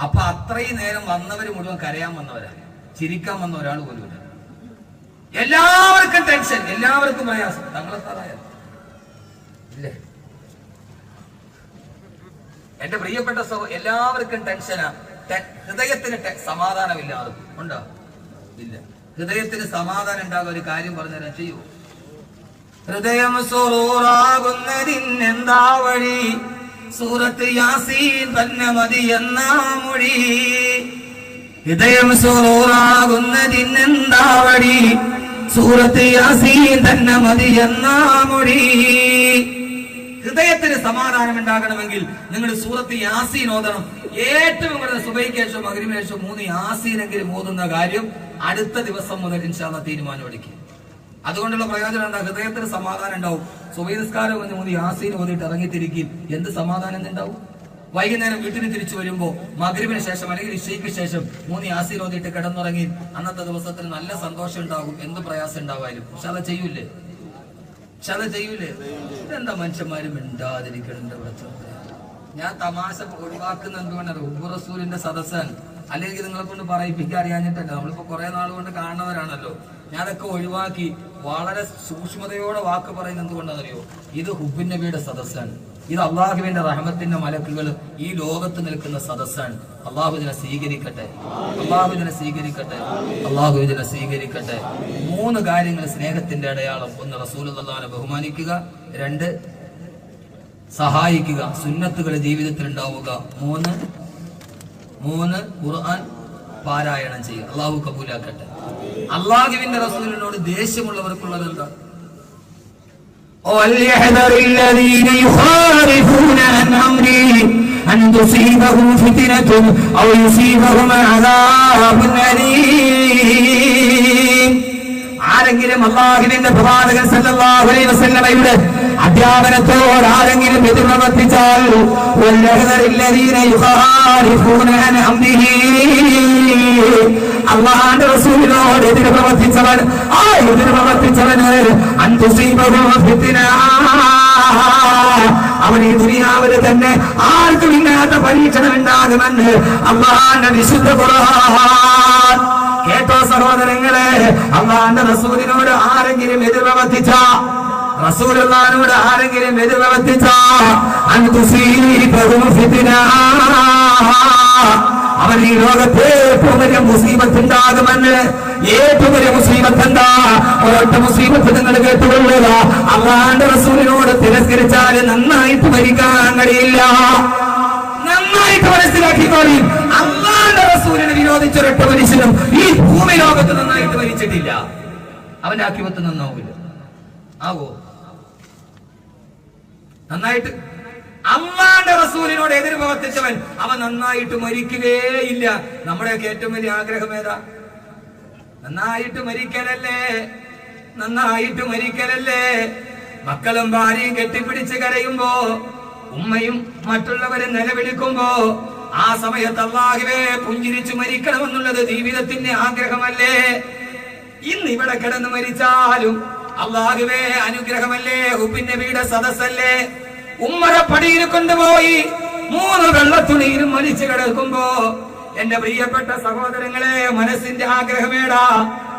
Speaker 2: അപ്പൊ അത്രയും നേരം വന്നവര് മുഴുവൻ കരയാൻ വന്നവരാണ്, ചിരിക്കാൻ വന്ന ഒരാൾ പോലും ഇല്ല. എല്ലാവർക്കും ടെൻഷൻ, എല്ലാവർക്കും പ്രയാസം. തങ്ങളെ ഇല്ലേ? എന്റെ പ്രിയപ്പെട്ട എല്ലാവർക്കും ടെൻഷനാ. ഹൃദയത്തിന് സമാധാനമില്ലാതെ ഉണ്ടോ? ഇല്ല. ഹൃദയത്തിന് സമാധാനം ഉണ്ടാകുന്ന ഒരു കാര്യം പറഞ്ഞുതരാൻ ചെയ്യൂ. ഹൃദയം സുറൂറാകുന്നതിനെന്താ വഴി? സൂറത്ത് യാസീൻ തന്നെ മതി എന്നാ മൊഴി. ഹൃദയം സുറൂറാകുന്നതിനെന്താ വഴി? സൂറത്ത് യാസീൻ തന്നെ മതി എന്നാ മൊഴി. ഹൃദയത്തിന് സമാധാനം ഉണ്ടാകണമെങ്കിൽ നിങ്ങൾ സൂറത്ത് യാസീൻ ഓതണം. ഏറ്റവും കൂടുതൽ സുബഹിക്ക് ശേഷം മഗ്‌രിബിന് ശേഷം 3 യാസീനെങ്കിലും ഓതുന്ന കാര്യം അടുത്ത ദിവസം മുതൽ ഇൻഷാ അല്ലാഹ് തീരുമാനമെടുക്കും. അതുകൊണ്ടുള്ള പ്രയോജനം എന്താ? ഹൃദയത്തിന് സമാധാനം ഉണ്ടാവും. സുബഹി നിസ്കാരം 3 യാസീൻ ഓതിയിട്ട് ഇറങ്ങിത്തിരിക്കും. എന്ത് സമാധാനം ഉണ്ടാവും? വൈകുന്നേരം വീട്ടിന് തിരിച്ചു വരുമ്പോ മഗ്‌രിബിന് ശേഷം അല്ലെങ്കിൽ ഇശയ്ക്ക് ശേഷം 3 യാസീൻ ഓതിയിട്ട് കിടന്നുറങ്ങി അന്നത്തെ ദിവസത്തിന് നല്ല സന്തോഷം ഉണ്ടാകും. എന്ത് പ്രയാസം ഉണ്ടാവാനും പക്ഷെ അത് ചെയ്യൂലേ? ഇതെന്താ മനുഷ്യന്മാരും മിണ്ടാതിരിക്കണ?
Speaker 1: ഞാൻ തമാശ ഒഴിവാക്കുന്ന എന്തുകൊണ്ടാണ്? ഹുബ്ബു റസൂലിന്റെ സദസ്സാണ്. അല്ലെങ്കിൽ നിങ്ങളെ കൊണ്ട് പറയിപ്പിക്കാൻ അറിയാഞ്ഞിട്ടല്ല. നമ്മളിപ്പോ കുറെ നാൾ കൊണ്ട് കാണുന്നവരാണല്ലോ. ഞാനതൊക്കെ ഒഴിവാക്കി വളരെ സൂക്ഷ്മതയോടെ വാക്ക് പറയുന്നത് എന്തുകൊണ്ടാണെന്നറിയോ? ഇത് ഹുബ്ബുൻ നബിയുടെ സദസ്സാണ്. ഇത് അള്ളാഹുവിന്റെ റഹ്മത്തിന്റെ മലക്കുകൾ ഈ ലോകത്ത് നിൽക്കുന്ന സദസ്സാണ്. അള്ളാഹു ഇതിനെ സ്വീകരിക്കട്ടെ, അള്ളാഹു ഇതിനെ സ്വീകരിക്കട്ടെ, അള്ളാഹു ഇതിനെ സ്വീകരിക്കട്ടെ. 3 കാര്യങ്ങൾ സ്നേഹത്തിന്റെ അടയാളം. 1 റസൂലുള്ളാഹിനെ ബഹുമാനിക്കുക, 2 സഹായിക്കുക, സുന്നത്തുകൾ ജീവിതത്തിൽ ഉണ്ടാവുക, 3 ഖുർആൻ പാരായണം ചെയ്യുക. അള്ളാഹു കബൂലാക്കട്ടെ. അള്ളാഹുവിന്റെ റസൂലിനോട് ദേഷ്യമുള്ളവർക്കുള്ളത് എന്താ?
Speaker 2: وَلْيَحْذَرِ الَّذِينَ يُخَالِفُونَ عَنْ أَمْرِهِ أَنْ تُصِيبَهُمْ فِتْنَةٌ أَوْ يُصِيبَهُمْ عَذَابٌ أَلِيمٌ. ആരെങ്കിലും അല്ലാഹുവിന്റെ പ്രവാചകൻ സല്ലല്ലാഹു അലൈഹി വസല്ലമയുടെ അധ്യാപനത്തോട് ആരെങ്കിലും എതിർപ്രവർത്തിച്ചാൽ അള്ളാഹുവിന്റെ റസൂലിനോട് എതിർപ്രവർത്തിച്ചവൻ അവൻ ഈ ദുനിയാവിൽ തന്നെ ആർക്കും ഇല്ലാത്ത പരീക്ഷണം ഉണ്ടാകുമെന്ന് അള്ളാഹുവിന്റെ വിശുദ്ധ ഖുർആൻ. കേട്ടോ സഹോദരങ്ങളെ, അള്ളാഹുവിന്റെ റസൂലിനോട് ആരെങ്കിലും എതിർപ്രവർത്തിച്ച, റസൂലുള്ളാഹിനോട് ആരെങ്കിലും എതിർപ്രവർത്തിച്ച അവൻ ഈ ലോകത്തെ ഏറ്റവും വലിയ മുസീബത്ത് ഉണ്ടാകുമെന്ന്. ഏറ്റവും വലിയ മുസീബത്ത് എന്താ? ഒരൊറ്റ മുസീബത്ത് നിങ്ങൾ കേട്ടുകൊള്ളുക. അള്ളാഹുവിന്റെ റസൂലിനോട് തിരസ്കരിച്ചാൽ നന്നായിട്ട് മരിക്കാൻ കഴിയില്ല. നന്നായിട്ട് മനസ്സിലാക്കിക്കോളി, അള്ളാഹുവിന്റെ റസൂലിനെ വിരോധിച്ച ഒരൊറ്റ മനുഷ്യനും ഈ ഭൂമി ലോകത്ത് നന്നായിട്ട് മരിച്ചിട്ടില്ല. അവന്റെ ആക്കിവത്ത് നന്നാവില്ല. ആവോ? നന്നായിട്ട് അള്ളാഹുവിന്റെ റസൂലിനോട് എതിര് പ്രവർത്തിച്ചവൻ അവൻ നന്നായിട്ട് മരിക്കുകയില്ല. നമ്മുടെയൊക്കെ ഏറ്റവും വലിയ ആഗ്രഹം ഏതാ? നന്നായിട്ട് മരിക്കലല്ലേ, നന്നായിട്ട് മരിക്കലല്ലേ. മക്കളും ഭാര്യയും കെട്ടിപ്പിടിച്ച് കരയുമ്പോ, ഉമ്മയും മറ്റുള്ളവരെ നിലവിളിക്കുമ്പോ ആ സമയത്ത് അല്ലാഹുവേ പുഞ്ചിരിച്ചു മരിക്കണമെന്നുള്ളത് ജീവിതത്തിന്റെ ആഗ്രഹമല്ലേ? ഇന്ന് ഇവിടെ കിടന്ന് മരിച്ചാലും അല്ലാഹുവേ അനുഗ്രഹമല്ലേ? ഹുബ്ബുൻ നബിയുടെ സദസ്സല്ലേ? ഉമ്മറ പടിയിൽ കൊണ്ടുപോയി 3 വെള്ളത്തുണിയിലും മരിച്ചു കിടക്കുമ്പോ എന്റെ പ്രിയപ്പെട്ട സഹോദരങ്ങളെ, മനസ്സിന്റെ ആഗ്രഹമേടാ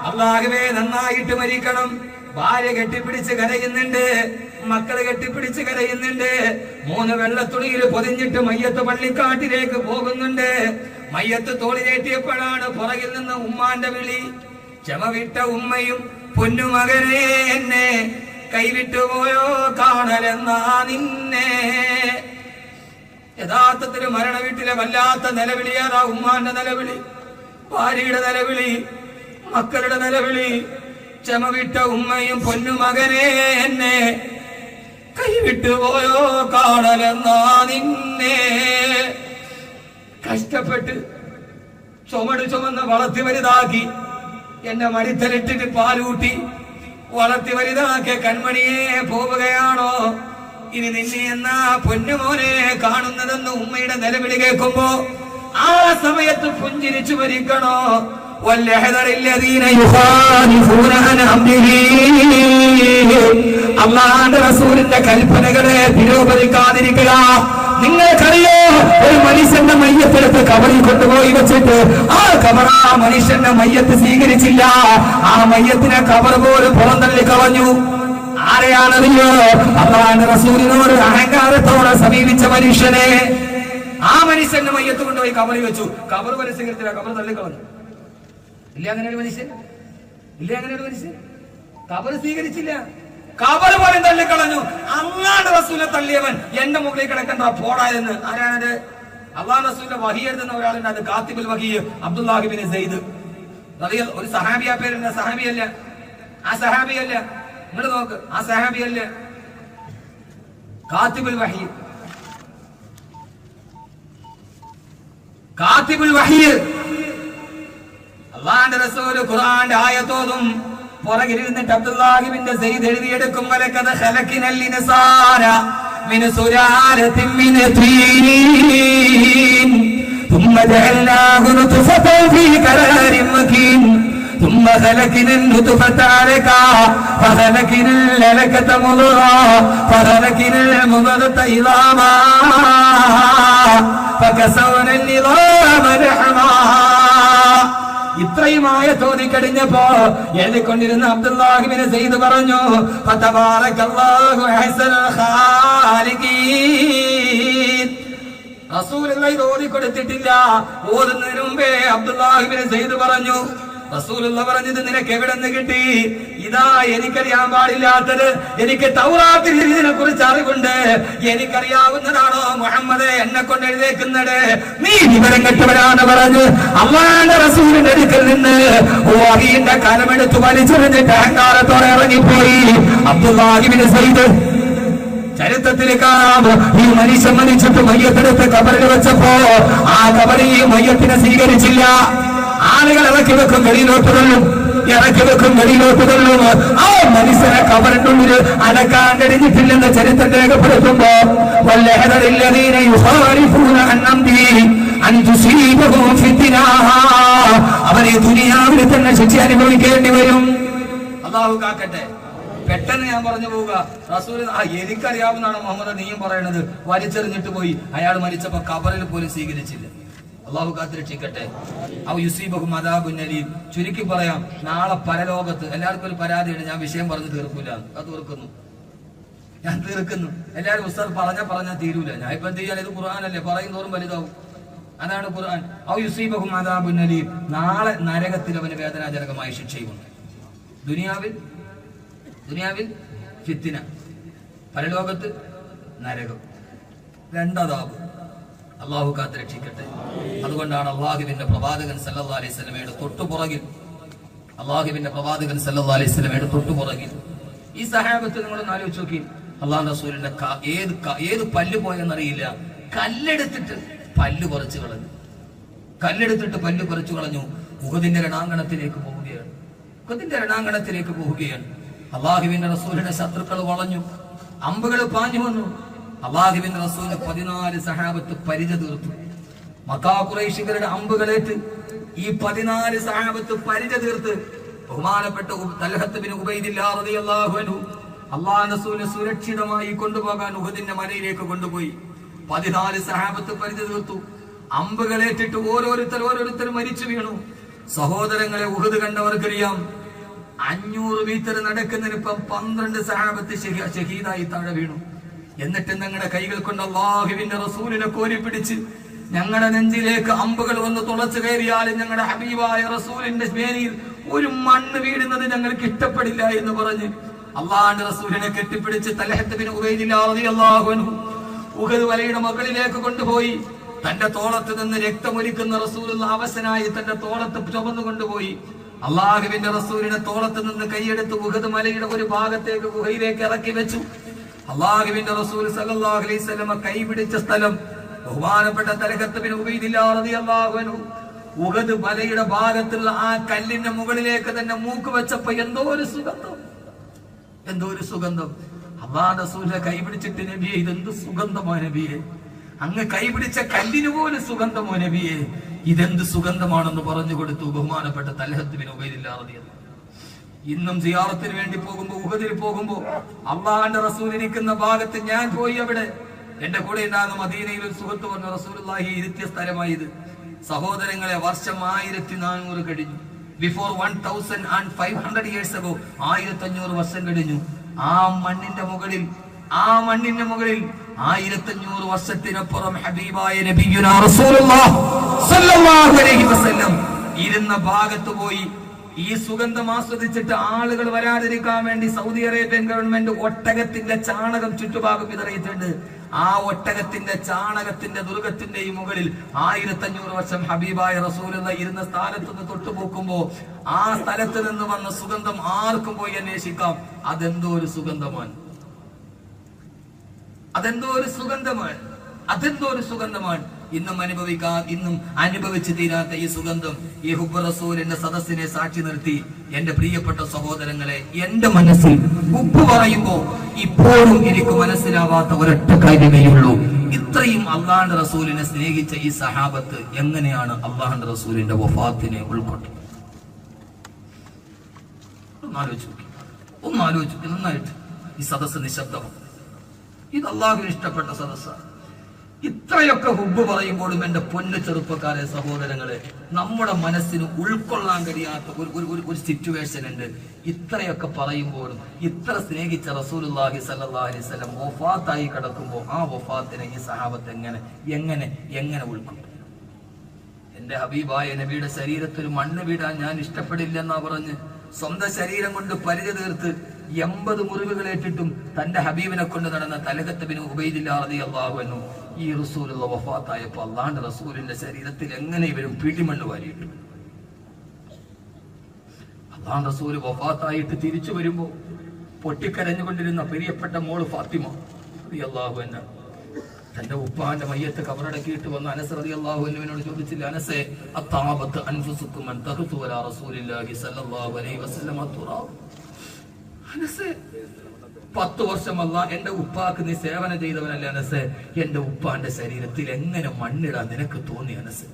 Speaker 2: അല്ലാഹുവേ നന്നായിട്ട് മരിക്കണം. ഭാര്യ കെട്ടിപ്പിടിച്ച് കരയുന്നുണ്ട്, മക്കള് കെട്ടിപ്പിടിച്ച് കരയുന്നുണ്ട്. 3 വെള്ളത്തുണിയിൽ പൊതിഞ്ഞിട്ട് മയ്യത്ത് പള്ളിക്കാട്ടിലേക്ക് പോകുന്നുണ്ട്. മയ്യത്ത് തോളിലേറ്റിയപ്പോഴാണ് പുറകിൽ നിന്ന് ഉമ്മാന്റെ വിളി. ക്ഷമവിട്ട ഉമ്മയും പൊന്നുമകനെ എന്നെ കൈവിട്ടുപോയോ കാണലെന്നാ നിന്നെ. യഥാർത്ഥത്തിൽ മരണ വീട്ടിലെ വല്ലാത്ത നിലവിളിയാതാ ഉമ്മാന്റെ നിലവിളി, ഭാര്യയുടെ നിലവിളി, മക്കളുടെ നിലവിളി. ക്ഷമവിട്ട ഉമ്മയും പൊന്നുമകനെ എന്നെ കൈവിട്ടുപോയോ കാണലെന്നാ നിന്നെ. കഷ്ടപ്പെട്ട് ചുമന്ന് വളർത്തി വലുതാക്കി എന്നെ മടിത്തലിട്ടിട്ട് പാലൂട്ടി വളർത്തി വലുതാക്കിയ കൺമണിയെ പോവുകയാണോ? ഇനി നിന്നെ എന്നാ പൊന്നുമോനെ കാണുന്നതെന്ന് ഉമ്മയുടെ നിലവിളി കേൾക്കുമ്പോ ആ സമയത്ത് പുഞ്ചിരിച്ചു മരിക്കണോ? അല്ലാഹുവിന്റെ റസൂലിന്റെ കൽപ്പനകളെ തിരോപരിക്കാതിരിക്കുക. നിങ്ങൾക്കറിയോ, ഒരു മനുഷ്യന്റെ മയ്യത്തെടുത്ത് കബറിൽ കൊണ്ടുപോയി വെച്ചിട്ട് ആ കബർ ആ മനുഷ്യന്റെ മയ്യത്ത് സ്വീകരിച്ചില്ല. ആ മയ്യത്തിനെ കബർ പോലും പുറന്തള്ളി കളഞ്ഞു. ആരെയാണറിയോ? അല്ലാഹുവിന്റെ റസൂലിനോട് അഹങ്കാരത്തോടെ സമീപിച്ച മനുഷ്യനെ. ആ മനുഷ്യന്റെ മയ്യത്ത് കൊണ്ടുപോയി കബറിൽ വെച്ചു. കബർ പോലും സ്വീകരിച്ചില്ല, കബർ തള്ളിക്കളഞ്ഞു. ഇല്ല അങ്ങനെ ഒരു മനുഷ്യൻ? ഇല്ല അങ്ങനെ ഒരു മനുഷ്യൻ? കബർ സ്വീകരിച്ചില്ല, കബർ പോലും തള്ളിക്കളഞ്ഞു. അല്ലാഹുവിന്റെ റസൂലിനെ തള്ളിയവൻ എന്റെ മുകളിൽ കിടക്കണ്ട പോടാ എന്ന്. ആരാണത്? അല്ലാഹുവിന്റെ റസൂലിന്റെ വഹി എഴുതുന്ന ഒരാളുണ്ട്, അത് കാത്തിബുൽ വഹി അബ്ദുല്ലാഹി ബിൻ സയ്യിദ്. ഒരു സഹാബിയാ പേരുണ്ട്. സഹാബിയല്ല, ആ സഹാബിയല്ല. നിങ്ങൾ നോക്ക്, ആ സഹാബിയല്ല, കാത്തിബുൽ വഹി. കാത്തിബുൽ വഹി. അല്ലാഹുവിന്റെ റസൂൽ ഖുർആന്റെ ആയത്തോതും പുറകിലിരുന്നിട്ട് അബ്ദുല്ലാഹി ബിൻ സയ്യിദ് എഴുതിയെടുക്കും. വലഖദ ഖലഖനൽ ഇൻസാന മിൻ സുലാലത്തിൻ മിൻ തീൻ ثم جعلناه نطفة في قرار مكين ثم خلقنا النطفة علقة فخلقنا العلقة مضغة فخلقنا المضغة عظاما فكسونا العظام لحما. ഇത്രയുമായ തോന്നി കഴിഞ്ഞപ്പോ എഴുതിക്കൊണ്ടിരുന്ന അബ്ദുല്ലാഹി ഇബ്നു സയ്യിദ് പറഞ്ഞു ഫതബാറകല്ലാഹു അഹ്സനുൽ ഖാലിഖീൻ. റസൂലുള്ളാഹി ഓതി കൊടുത്തിട്ടില്ല. ഓതുന്നതിന് മുമ്പേ അബ്ദുല്ലാഹി ഇബ്നു സയ്യിദ് പറഞ്ഞു, റസൂലുള്ളാഹി പറഞ്ഞത് നിനക്ക് എവിടെ നിന്ന് കിട്ടി? ഇതാ എനിക്കറിയാൻ പാടില്ലാത്തത്, എനിക്ക് തൗറാത്തിൽ ഇതിനെ കുറിച്ച് അറിവുണ്ട്, എനിക്കറിയാവുന്നതാണോ മുഹമ്മദ് എന്നെ കൊണ്ട് എഴുതേക്കുന്നത്? നീ വിവരം കെട്ടവരാണ് പറഞ്ഞു. അല്ലാഹുവിന്റെ റസൂലിന്റെ അടുക്കൽ നിന്ന് വഹിയുടെ കലമെടുത്ത് വലിച്ചെറിഞ്ഞിട്ട് അഹങ്കാരത്തോടെ ഇറങ്ങിപ്പോയി അബ്ദുല്ലാഹി ഇബ്നു സയ്യിദ്. ചരിത്രത്തിൽ കാണാം, ഈ മനുഷ്യൻ മരിച്ചിട്ട് മയ്യത്തെടുത്ത് കബറിൽ വെച്ചപ്പോ ആ കബറിൽ ഈ മയ്യത്തിനെ സ്വീകരിച്ചില്ല. ആളുകൾ ഇറക്കി വെക്കും വെളിയിലോട്ട് തള്ളും, ഇറക്കി വെക്കും വെളിയിലോട്ട് തള്ളും. ആ മനുഷ്യനെ കബറിന്റെ ഉള്ളിൽ അടക്കാൻ കഴിഞ്ഞിട്ടില്ലെന്ന് ചരിത്രം രേഖപ്പെടുത്തുമ്പോ അവരെ ദുനിയാവിൽ തന്നെ ശിക്ഷ അനുഭവിക്കേണ്ടി വരും.
Speaker 1: അല്ലാഹു കാക്കട്ടെ. പെട്ടെന്ന് ഞാൻ പറഞ്ഞു പോവുക, റസൂൽ എനിക്കറിയാവുന്നതാണ് മുഹമ്മദ് നീയും പറയണത്. വലിച്ചെറിഞ്ഞിട്ട് പോയി. അയാൾ മരിച്ചപ്പോ കബറിൽ പോലും സ്വീകരിച്ചില്ല. അള്ളാഹു കാത്തിരക്ഷിക്കട്ടെ. അവ യുസീബഹും അദാബുൻ അലീം. ചുരുക്കി പറയാം, നാളെ പരലോകത്ത് എല്ലാവർക്കും ഒരു പരാതിയുണ്ട്. ഞാൻ വിഷയം പറഞ്ഞു തീർക്കൂല, അത് തീർക്കുന്നു, ഞാൻ തീർക്കുന്നു. എല്ലാവരും ഉസ്താദ് പറഞ്ഞാൽ തീരൂല. ഞാൻ ഇപ്പൊ എന്ത് ചെയ്യാൻ? ഇത് ഖുർആനല്ലേ, പറയുന്നോറും വലുതാവും. അതാണ് ഖുർആൻ. അവ യുസീബഹും അദാബുൻ അലീം. നാളെ നരകത്തിൽ അവന് വേദനാജനകമായ ശിക്ഷയുമുണ്ട്. ദുനിയാവിൽ ഫിത്ന, പരലോകത്ത് നരകം, രണ്ടതാബ്. അള്ളാഹു കാത്ത് രക്ഷിക്കട്ടെ. അതുകൊണ്ടാണ് അള്ളാഹുവിന്റെ പ്രവാചകൻ സല്ലല്ലാഹു അലൈഹി വസല്ലമയുടെ തൊട്ടുപുറകിൽ ഈ സഹാബത്ത് നിങ്ങളൊന്ന് ആലോചിച്ച് നോക്കി. അള്ളാഹു റസൂലിന്റെ ഏത് പല്ല് പോയെന്നറിയില്ല, കല്ലെടുത്തിട്ട് പല്ല് പറിച്ചു കളഞ്ഞു. ഉഹദിന്റെ രണാങ്കണത്തിലേക്ക് പോവുകയാണ്. അള്ളാഹുവിന്റെ റസൂലിന്റെ ശത്രുക്കൾ വളഞ്ഞു, അമ്പുകൾ പാഞ്ഞു വന്നു. അള്ളാഹുവിന്റെ റസൂലിന് 14 സഹാബത്ത് പരിച തീർത്തു. മക്കാ ഖുറൈശികളുടെ അമ്പുകളേറ്റ് ഈ 14 സഹാബത്ത് പരിച തീർത്ത് ബഹുമാനപ്പെട്ട തൽഹത്ത് ബിൻ ഉബൈദില്ലാഹ് റളിയല്ലാഹു അൻഹു അള്ളാഹുവിന്റെ റസൂലിനെ സുരക്ഷിതമായി കൊണ്ടുപോകാൻ ഉഹദിന്റെ മലയിലേക്ക് കൊണ്ടുപോയി. 14 സഹാബത്ത് പരിച തീർത്തു. അമ്പുകളേറ്റിട്ട് ഓരോരുത്തർ മരിച്ചു വീണു. സഹോദരങ്ങളെ, ഉഹദ് കണ്ടവർക്കറിയാം, 500 മീറ്റർ നടക്കുന്നതിനിപ്പം 12 സഹാബത്ത് ഷഹീദായി താഴെ വീണു. എന്നിട്ട് ഞങ്ങളുടെ കൈകൾ കൊണ്ട് അല്ലാഹുവിന്റെ റസൂലിനെ കോരിപ്പിടിച്ച് ഞങ്ങളുടെ നെഞ്ചിലേക്ക് അമ്പുകൾ വന്ന് തുളച്ചു കയറിയാലും ഞങ്ങളുടെ ഹബീബായ റസൂലിന്റെ മേനിയിൽ ഒരു മണ്ണ് വീഴുന്നത് ഞങ്ങൾക്ക് ഇഷ്ടപ്പെടില്ല എന്ന് പറഞ്ഞ് അള്ളാഹുവിന്റെ റസൂലിനെ കെട്ടിപ്പിടിച്ച് തൽഹത്ത് ബിൻ ഉബൈദില്ലാഹ് റളിയല്ലാഹു അൻഹു ഉഹദ് വലയുടെ മകളിലേക്ക് കൊണ്ടുപോയി. തന്റെ തോളത്ത് നിന്ന് രക്തമൊലിക്കുന്ന റസൂലുള്ളാഹി അവശനായി തന്റെ തോളത്ത് ചുമന്നു കൊണ്ടുപോയി. അള്ളാഹുവിന്റെ റസൂലിനെ തോളത്ത് നിന്ന് കൈയെടുത്ത് ഉഹദ് മലയുടെ ഒരു ഭാഗത്തേക്ക് ഗുഹയിലേക്ക് ഇറക്കി വെച്ചു. അള്ളാഹുവിന്റെ റസൂൽ സല്ലല്ലാഹു അലൈഹി വസല്ലം കൈപിടിച്ച സ്ഥലം ബഹുമാനപ്പെട്ട തൽഹത്ത് ബിൻ ഉബൈദില്ലാഹ് റളിയല്ലാഹു അൻഹു ഉഹദ് മലയുടെ ഭാഗത്തുള്ള ആ കല്ലിന്റെ മുകളിലേക്ക് തന്നെ മൂക്ക് വെച്ചപ്പോ എന്തോ ഒരു സുഗന്ധം. അള്ളാഹുവിന്റെ റസൂലിനെ കൈപിടിച്ചിട്ട്, നബിയെ ഇതെന്ത് സുഗന്ധമോ നബിയെ, അങ്ങ് കൈപിടിച്ച കല്ലിന് പോലും സുഗന്ധമോ നബിയെ, ഇതെന്ത് സുഗന്ധമാണെന്ന് പറഞ്ഞു കൊടുത്തു ബഹുമാനപ്പെട്ട തൽഹത്ത് ബിൻ ഉബൈദില്ലാഹ് റളിയല്ലാഹു. ഇന്നും സിയാറത്തിന് വേണ്ടി പോകുമ്പോ, ഉഹദിൽ പോകുമ്പോ അള്ളാഹുവിന്റെ റസൂൽ ഇരിക്കുന്ന ഭാഗത്ത് ഞാൻ പോയി. അവിടെ എന്റെ കൂടെ ഉണ്ടാകുന്ന മദീനയിൽ ഒരു സുഹൃത്ത് പറഞ്ഞു, റസൂലുള്ളാഹി ഇരുത്തിയ സ്ഥലമായത്. സഹോദരങ്ങളെ, വർഷം 1400 കഴിഞ്ഞു. ബിഫോർ 1500 years ago, 1500 വർഷം കഴിഞ്ഞു. ആ മണ്ണിന്റെ മുകളിൽ 1500 വർഷത്തിനപ്പുറം ഹബീബായ നബിയുനാ റസൂലുള്ളാഹി സ്വല്ലല്ലാഹു അലൈഹി വസല്ലം ഇരുന്ന ഭാഗത്ത് പോയി ഈ സുഗന്ധം ആസ്വദിച്ചിട്ട് ആളുകൾ വരാതിരിക്കാൻ വേണ്ടി സൗദി അറേബ്യൻ ഗവൺമെന്റ് ഒട്ടകത്തിന്റെ ചാണകം ചുറ്റുഭാഗം വിതറിയിട്ടുണ്ട്. ആ ഒട്ടകത്തിന്റെ ചാണകത്തിന്റെ ദുർഗത്തിന്റെയും മുകളിൽ 1500 വർഷം ഹബീബായ റസൂലുള്ളാഹി ഇരുന്ന സ്ഥലത്ത് നിന്ന് തൊട്ടുപോക്കുമ്പോ ആ സ്ഥലത്ത് നിന്ന് വന്ന സുഗന്ധം ആർക്കും പോയി അന്വേഷിക്കാം. അതെന്തോ ഒരു സുഗന്ധമാണ്. ഇന്നും അനുഭവിച്ചു തീരാത്ത ഈ സുഗന്ധം, ഈ ഹുബ്ബ് റസൂലിന്റെ സദസ്സിനെ സാക്ഷി നിർത്തി എന്റെ പ്രിയപ്പെട്ട സഹോദരങ്ങളെ, എന്റെ മനസ്സിൽ ഉപ്പ് പറയുമ്പോ ഇപ്പോഴും എനിക്ക് മനസ്സിലാവാത്ത ഒരൊറ്റ കാര്യമേയുള്ളൂ. ഇത്രയും അള്ളാഹുവിന്റെ റസൂലിനെ സ്നേഹിച്ച ഈ സഹാബത്ത് എങ്ങനെയാണ് അള്ളാഹുവിന്റെ റസൂലിന്റെ വഫാത്തിനെ ഉൾക്കൊണ്ടത്? ഒന്നാലോചിച്ചു നന്നായിട്ട്. ഈ സദസ്സ് നിശബ്ദമാണ്. ഇത് അള്ളാഹുവിന് ഇഷ്ടപ്പെട്ട സദസ്സാണ്. ഇത്രയൊക്കെ ഹുബ്ബ് പറയുമ്പോഴും എന്റെ പൊന്നു ചെറുപ്പക്കാരെ, സഹോദരങ്ങളെ, നമ്മുടെ മനസ്സിന് ഉൾക്കൊള്ളാൻ കഴിയാത്ത ഒരു സിറ്റുവേഷൻ ഉണ്ട്. ഇത്രയൊക്കെ പറയുമ്പോഴും ഇത്ര സ്നേഹിച്ച റസൂലുള്ളാഹി സ്വല്ലല്ലാഹി അലൈഹി വസല്ലം വഫാത്തായി കിടക്കുമ്പോൾ ആ വഫാത്തിനെ ഈ സഹാബത്ത് എങ്ങനെ ഉൾക്കൊള്ളും? എന്റെ ഹബീബായ നബിയുടെ ശരീരത്തിൽ മണ്ണ് വീടാൻ ഞാൻ ഇഷ്ടപ്പെടില്ലെന്നാ പറഞ്ഞ് സ്വന്തം ശരീരം കൊണ്ട് പരിചയ തീർത്ത് 80 മുറിവുകളേറ്റിട്ടും തന്റെ ഹബീബിനെ കൊണ്ട് നടന്ന തലഹത്ത് ബിൻ ഉബൈദില്ലാഹ് റളിയല്ലാഹു അൻഹു ഈ റസൂലുള്ള വഫാത്തായപ്പോൾ അള്ളാഹുവിന്റെ റസൂലിന്റെ ശരീരത്തിൽ എങ്ങനെ ഇവരും പിടിമണ്ണ് വാരിയിട്ടു? അള്ളാഹു റസൂൽ വഫാത്തായിട്ട് തിരിച്ചു വരുമ്പോ പൊട്ടിക്കരഞ്ഞുകൊണ്ടിരുന്ന പ്രിയപ്പെട്ട മോള് ഫാത്തിമ റളിയല്ലാഹു അൻഹ തന്റെ ഉപ്പാന്റെ മയ്യത്ത് കബറടക്കിയിട്ട് വന്ന അനസ് റളിയല്ലാഹു അൻഹുവിനോട് ചോദിച്ചില്ല, അനസേ അത്താബത്ത് അൻഫുസുക്കും അൻ തഖ്തു വലാ റസൂലില്ലാഹി സ്വല്ലല്ലാഹു അലൈഹി വസല്ലം തുറാബ്. അനസേ, 10 വർഷം എന്റെ ഉപ്പാക്ക് നീ സേവനം ചെയ്തവനല്ലേ അനസേ, എന്റെ ഉപ്പാന്റെ ശരീരത്തിൽ എങ്ങനെ മണ്ണിടാൻ നിനക്ക് തോന്നി അനസേ?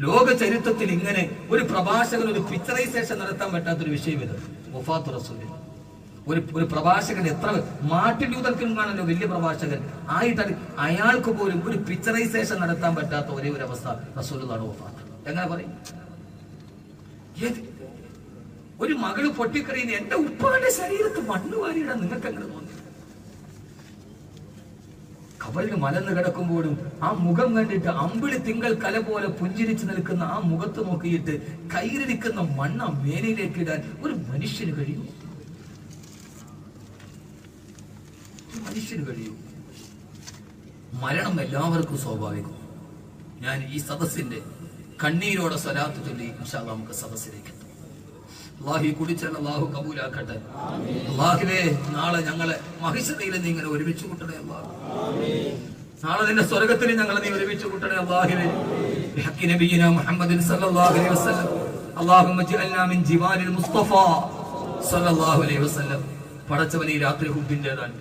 Speaker 1: ലോക ചരിത്രത്തിൽ ഇങ്ങനെ ഒരു പ്രഭാഷകൻ ഒരു പിക്ചറൈസേഷൻ നടത്താൻ പറ്റാത്തൊരു വിഷയം ഇത് വഫാത്ത് റസൂലിന്. ഒരു പ്രഭാഷകൻ എത്ര മാർട്ടിൻ ലൂതർ കിങ് ആണല്ലോ വലിയ പ്രഭാഷകൻ ആയിട്ട് അയാൾക്ക് പോലും ഒരു പിക്ചറൈസേഷൻ നടത്താൻ പറ്റാത്ത ഒരേ ഒരു അവസ്ഥ റസൂലുള്ളാഹിയുടെ വഫാത്ത്. എങ്ങനെ പറയും? ഒരു മകള് പൊട്ടിക്കറിയുന്ന എന്റെ ഉപ്പാന്റെ ശരീരത്ത് മണ്ണ് വാരിയിടാൻ നിങ്ങൾക്ക് എങ്ങനെ തോന്നി? കബറിൽ മലന്ന് കിടക്കുമ്പോഴും ആ മുഖം കണ്ടിട്ട് അമ്പിളി തിങ്കൾ കല പോലെ പുഞ്ചിരിച്ചു നിൽക്കുന്ന ആ മുഖത്ത് നോക്കിയിട്ട് കയ്യിലിരിക്കുന്ന മണ്ണ് മേലയിലേക്ക് ഇടാൻ ഒരു മനുഷ്യന് കഴിയും? മരണം എല്ലാവർക്കും സ്വാഭാവികം. ഞാൻ ഈ സദസ്സിന്റെ കണ്ണീരോടെ സ്വലാത്ത് ചൊല്ലി ഇൻഷാ അല്ലാഹ് നമുക്ക് സദസ്സിലേക്ക് അല്ലാഹു കുടിച്ചാൽ അല്ലാഹു കബൂലാക്കട്ടെ. അല്ലാഹുവേ, നാളെ ഞങ്ങളെ മഹിഷതയിൽ നീ ഇങ്ങനെ ഒരുമിച്ച് കൂട്ടണേ അല്ലാഹു. നാളെ നിന്റെ സ്വർഗത്തിൽ ഞങ്ങളെ നീ ഒരുമിച്ച് കൂട്ടണേ അല്ലാഹുവേ. ബിഹഖി നബിയിനാ മുഹമ്മദിൻ സല്ലല്ലാഹു അലൈഹി വസല്ലം അല്ലാഹുമ്മ ജഅൽനാ മിൻ ജിവാലിൽ മുസ്തഫ സല്ലല്ലാഹു അലൈഹി വസല്ലം. പടച്ചവനെ, ഈ രാത്രി ഹുബ്ബിന്റേതാണ്,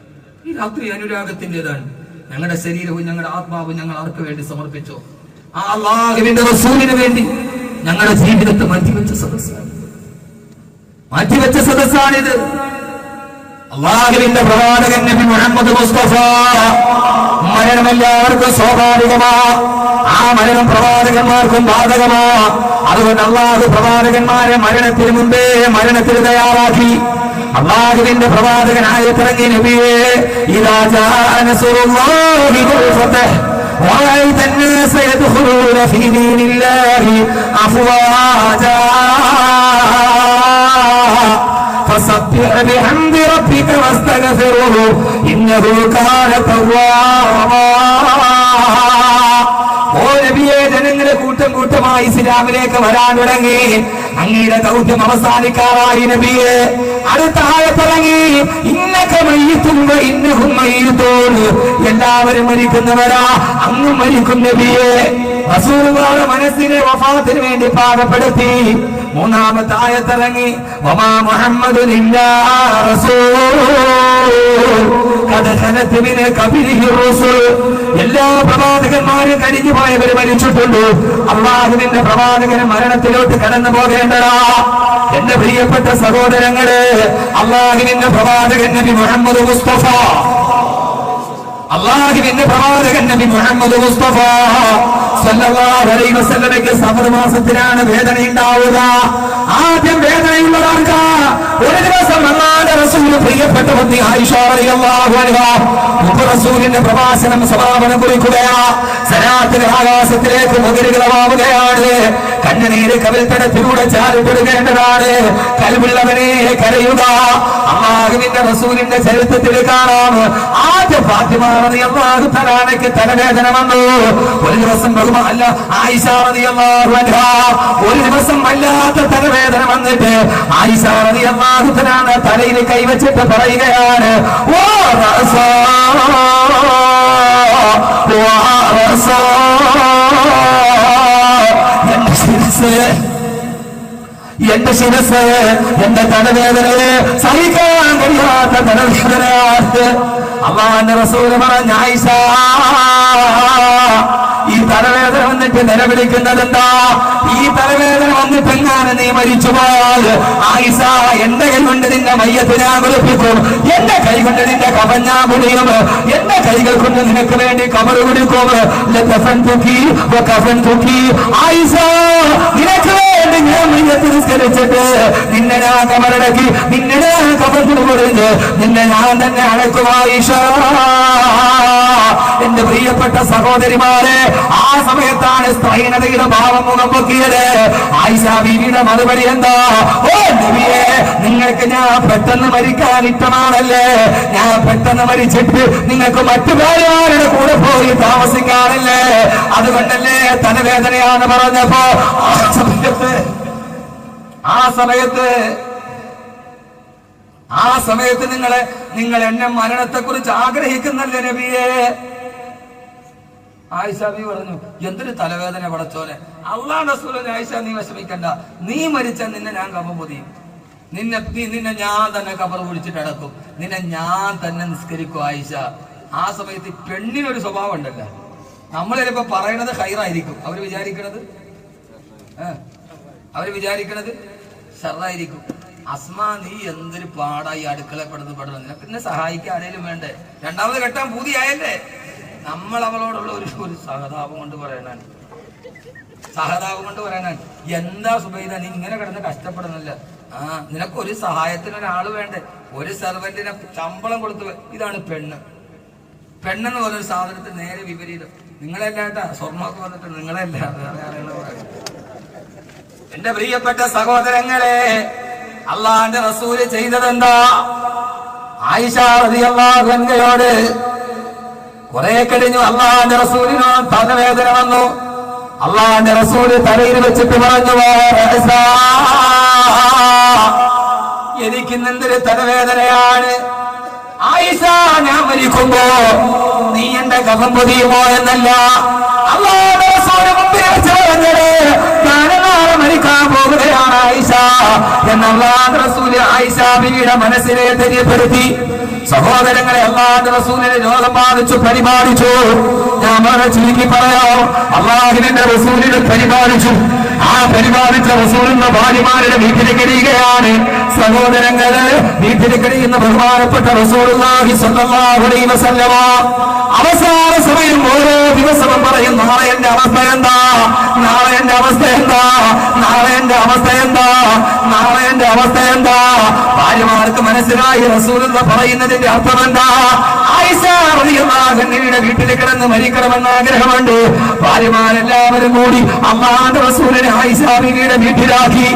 Speaker 1: ഈ രാത്രി അനുരാഗത്തിന്റേതാണ്. ഞങ്ങളുടെ ശരീരവും ഞങ്ങളുടെ ആത്മാവും ഞങ്ങൾ ആർക്ക് വേണ്ടി സമർപ്പിച്ചോ ആ അല്ലാഹുവിന്റെ റസൂലിന് വേണ്ടി ഞങ്ങളുടെ ജീവിതത്തെ മാറ്റിവെച്ച സദസ്സാണിത്. അല്ലാഹുവിന്റെ പ്രവാചകൻ നബി മുഹമ്മദ് മുസ്തഫ. മരണം എല്ലാവർക്കും സ്വാഭാവികമാ. ആ മരണം പ്രവാചകന്മാർക്കും ബാധകമാ. അതുകൊണ്ട് അല്ലാഹു പ്രവാചകന്മാരെ മരണത്തിന് മുമ്പേ മരണത്തിന് തയ്യാറാക്കി. അല്ലാഹുവിന്റെ പ്രവാചകനായ ഇറങ്ങിയ നബിയേ, ഇദാ ജാഅ നസ്റുല്ലാഹി വൽ ഫതഹ് വറഅയ്ത അൻ-നാസ യദ്ഖുലൂന ഫീ ദീനില്ലാഹി അഫ്വാജാ ഫസബ്ബിഹ് ബിഹംദി റബ്ബിക വസ്തഗ്ഫിർഹു ഇന്നഹു കാന തവ്വാബാ. ഓ നബിയേ, ജനങ്ങളെ കൂട്ടം കൂട്ടമായി ഇസ്ലാമിലേക്ക് വരാൻ തുടങ്ങി. അങ്ങയുടെ ദൗത്യം അവസാനിക്കാറായി നബിയേ. അടുത്ത ആയത്തിറങ്ങി, ഇന്നക മയ്യിത്തുൻ വ ഇന്നഹും മയ്യിത്തൂൻ. എല്ലാവരും മരിക്കുന്നവരാ, അങ്ങും മരിക്കും നബിയേ. റസൂലുള്ളാഹിയുടെ മനസ്സിനെ വഫാത്തിന് വേണ്ടി പാകപ്പെടുത്തി. മൂന്നാമത്തെ ആയത്തിറങ്ങി, വമാ മുഹമ്മദുൻ ഇല്ലാ റസൂൽ ഖദ് ഖലത് മിൻ ഖബലിഹി റസൂൽ. എല്ലാ പ്രവാചകന്മാരും കഴിഞ്ഞു പോയവര് മരിച്ചിട്ടുണ്ട്. അല്ലാഹുവിന്റെ പ്രവാചകന് മരണത്തിലോട്ട് കടന്നു പോകേണ്ടടാ. എന്റെ പ്രിയപ്പെട്ട സഹോദരങ്ങളെ, അല്ലാഹുവിന്റെ പ്രവാചകൻ നബി മുഹമ്മദ് മുസ്തഫ, അല്ലാഹുവിന്റെ പ്രവാചകൻ നബി മുഹമ്മദ് മുസ്തഫ സല്ലല്ലാഹു അലൈഹി വസല്ലമയ്ക്ക് സഫർ മാസത്തിലാണ് വേദന ഉണ്ടാവുക. ആദ്യം വേദനയുള്ളവർക്ക് ഒരു ദിവസം അല്ലാഹുവിന്റെ റസൂൽ പ്രിയപ്പെട്ട പത്നി ആയിഷ റളിയല്ലാഹു അൻഹാ റസൂലിന്റെ പ്രഭാഷണം സമാപനം കുറിക്കുകയാ. സലാത്തിൽ ആകാശത്തിലേക്ക് മുഖരികളാവുകയാണ്. കണ്ണുനീര് കവിൽത്തടത്തിലൂടെ ചാരിപ്പെടുകേണ്ടതാണ്. കൽവുള്ളവനെ കരയുക. അല്ലാഹുവിന്റെ റസൂലിന്റെ ചരിത്രത്തിൽ കാണാം, ആദ്യ ഫാത്തിമ റളിയല്ലാഹു തആലയ്ക്ക് തലവേദന വന്നു. ഒരു ദിവസം അല്ല ആയിഷ റളിയല്ലാഹു അൻഹാ ഒരു ദിവസം വല്ലാത്ത തലവേദന വന്നിട്ട് ആയിഷ റളിയല്ലാഹു തആല തലയിൽ കൈവച്ചിട്ട് പറയുകയാണ്, ഓ റസൂൽ എന്റെ ശിരസ്, എന്റെ തലവേദനയെ സഹിക്കാൻ കഴിയാത്ത തലവേദനയാണ്. അല്ലാഹുവിന്റെ റസൂൽ പറഞ്ഞ, ആയിഷ, ഈ തലവേദന വന്നിട്ട്
Speaker 2: പറഞ്ഞിട്ട് നിലവിളിക്കുന്നത് എന്താ? ഈ തലവേദന വന്നിട്ടെങ്ങാനും നീ മരിച്ചുപോയാൽ ആയിഷ, എന്റെ കൈ കൊണ്ട് നിന്റെ മയ്യത്ത് ഞാൻ കുളിപ്പിക്കും, എന്റെ കൈ കൊണ്ട് നിന്റെ കഫൻ ഞാൻ കുടിയും, എന്റെ കൈകൾ കൊണ്ട് നിനക്ക് വേണ്ടി കബർ കുടിക്കും. ആയിഷ, നിനക്ക് വേണ്ടി ഞാൻ മയ്യത്ത് നിസ്കരിച്ചിട്ട് നിന്നെ ഞാൻ കബറടക്കി, നിന്നെ ഞാൻ കബർ കുടിച്ച് നിന്നെ ഞാൻ തന്നെ അടക്കും ആയിഷ. എന്റെ പ്രിയപ്പെട്ട സഹോദരിമാരെ, ആ സമയത്താണ് സ്ത്രൈണതയുടെ ഭാവം മുഖം പൊക്കിയത്. ആയിഷ ബീവിയുടെ മറുപടി എന്താ? ഓ നബിയേ, നിങ്ങൾക്ക് ഞാൻ പെട്ടെന്ന് മരിക്കാൻ ഇഷ്ടമാണല്ലേ? ഞാൻ പെട്ടെന്ന് മരിച്ചിട്ട് നിങ്ങൾക്ക് മറ്റു ഭാര്യമാരുടെ കൂടെ പോയി താമസിക്കാനല്ലേ? അതുകൊണ്ടല്ലേ തലവേദനയാണ് പറഞ്ഞപ്പോ ആ സമയത്ത് നിങ്ങൾ എന്നെ മരണത്തെക്കുറിച്ച് ആഗ്രഹിക്കുന്നല്ലേ നബിയേ? ആയിഷ ബീവി പറഞ്ഞു, എന്തൊരു തലവേദന പടച്ചോനെ, അല്ലാഹു റസൂലിനെ ആയിഷ നീ വിഷമിക്കണ്ട, നീ മരിച്ചാൽ നിന്നെ ഞാൻ കബർ പൊതിയും, നിന്നെ ഞാൻ തന്നെ കബർ കുടിച്ചിട്ട് അടക്കും, നിന്നെ ഞാൻ തന്നെ നിസ്കരിക്കും ആയിഷ. ആ സമയത്ത് പെണ്ണിനൊരു സ്വഭാവം ഉണ്ടല്ലോ, നമ്മൾ ചിലപ്പോ പറയണത് ഹൈറായിരിക്കും, അവര് വിചാരിക്കണത് ഷർറായിരിക്കും. അസ്മാ, നീ എന്തൊരു പാടായി അടുക്കളപ്പെടുന്നു നിനക്ക് എന്നെ സഹായിക്കാൻ ആരെങ്കിലും വേണ്ടേ? രണ്ടാമത് കെട്ടാൻ പൂതിയായല്ലേ? നമ്മൾ അവളോടുള്ള ഒരു സഹതാപം കൊണ്ട് പറയാനാണ്, എന്താ സുബൈദ നീ ഇങ്ങനെ കിടന്ന് കഷ്ടപ്പെടുന്നില്ല? നിനക്കൊരു സഹായത്തിന് ഒരാള് വേണ്ടേ? ഒരു സെർവന്റിനെ ശമ്പളം കൊടുത്തു. ഇതാണ് പെണ്ണെന്ന് പറഞ്ഞൊരു സാധനത്തിന് നേരെ വിപരീതം. നിങ്ങളെല്ലാട്ടാ സ്വർണ്ണമൊക്കെ വന്നിട്ട് നിങ്ങളെല്ല. എന്റെ പ്രിയപ്പെട്ട സഹോദരങ്ങളെ, അള്ളാന്റെ റസൂല് ചെയ്തതെന്താ? ആയിഷ റളിയല്ലാഹു അൻഹയോട് കുറെ കഴിഞ്ഞു അള്ളാന്റെ റസൂലിനോ തലവേദന വന്നു. അള്ളാന്റെ റസൂല് തലയിൽ വെച്ചിട്ട് പറഞ്ഞു, എനിക്കിന്നെന്തൊരു തലവേദനയാണ് ആയിഷ, ഞാൻ മരിക്കുമ്പോ നീ എന്റെ കഫം പൊതിയുമോ എന്നല്ല, അള്ളാന്റെ റസൂല് മുമ്പിൽ വെച്ച് പറഞ്ഞത് ഞാനെന്നാളെ മരിക്കാൻ പോകുകയാണ് ആയിഷ എന്നുള്ള റസൂല് ആയിഷ ബീവിയുടെ മനസ്സിനെ തെര്യപ്പെടുത്തി. സഹോദരങ്ങളെ, അല്ലാഹുവിന്റെ റസൂലിനെ രോഗം ബാധിച്ചു പരിപാലിച്ചു. ഞാൻ വളരെ ചുരുക്കി പറയാം, അല്ലാഹുവിന്റെ റസൂലിനെ പരിപാലിച്ചു. ആ പരിപാലിച്ച റസൂലിന്റെ ഭാര്യമാരുടെ വീട്ടിൽ കഴിയുകയാണ്. സഹോദരങ്ങളെ, വീട്ടിൽ കഴിയുന്ന ബഹുമാനപ്പെട്ട റസൂലുള്ളാഹി സ്വല്ലല്ലാഹു അലൈഹി വസല്ലമ അവസാന സമയം ഓരോ ദിവസവും പറയും, നാളെ എന്റെ അവസ്ഥ എന്താ, നാളെ എന്റെ അവസ്ഥ എന്താ, നാളെ എന്റെ അവസ്ഥ എന്താ, നാളെ എന്റെ അവസ്ഥ എന്താ. ഭാര്യമാർക്ക് മനസ്സിലായി റസൂലുള്ള പറയുന്നതിന്റെ അർത്ഥം എന്താ. ആയിഷ റളിയല്ലാഹു അൻഹയുടെ വീട്ടിൽ കിടന്ന് മരിക്കണമെന്ന് ആഗ്രഹമുണ്ട്. ഭാര്യമാരെല്ലാവരും കൂടി അല്ലാഹുവിന്റെ റസൂലിനെ ആയിഷ ബീവിയുടെ വീട്ടിലാക്കി.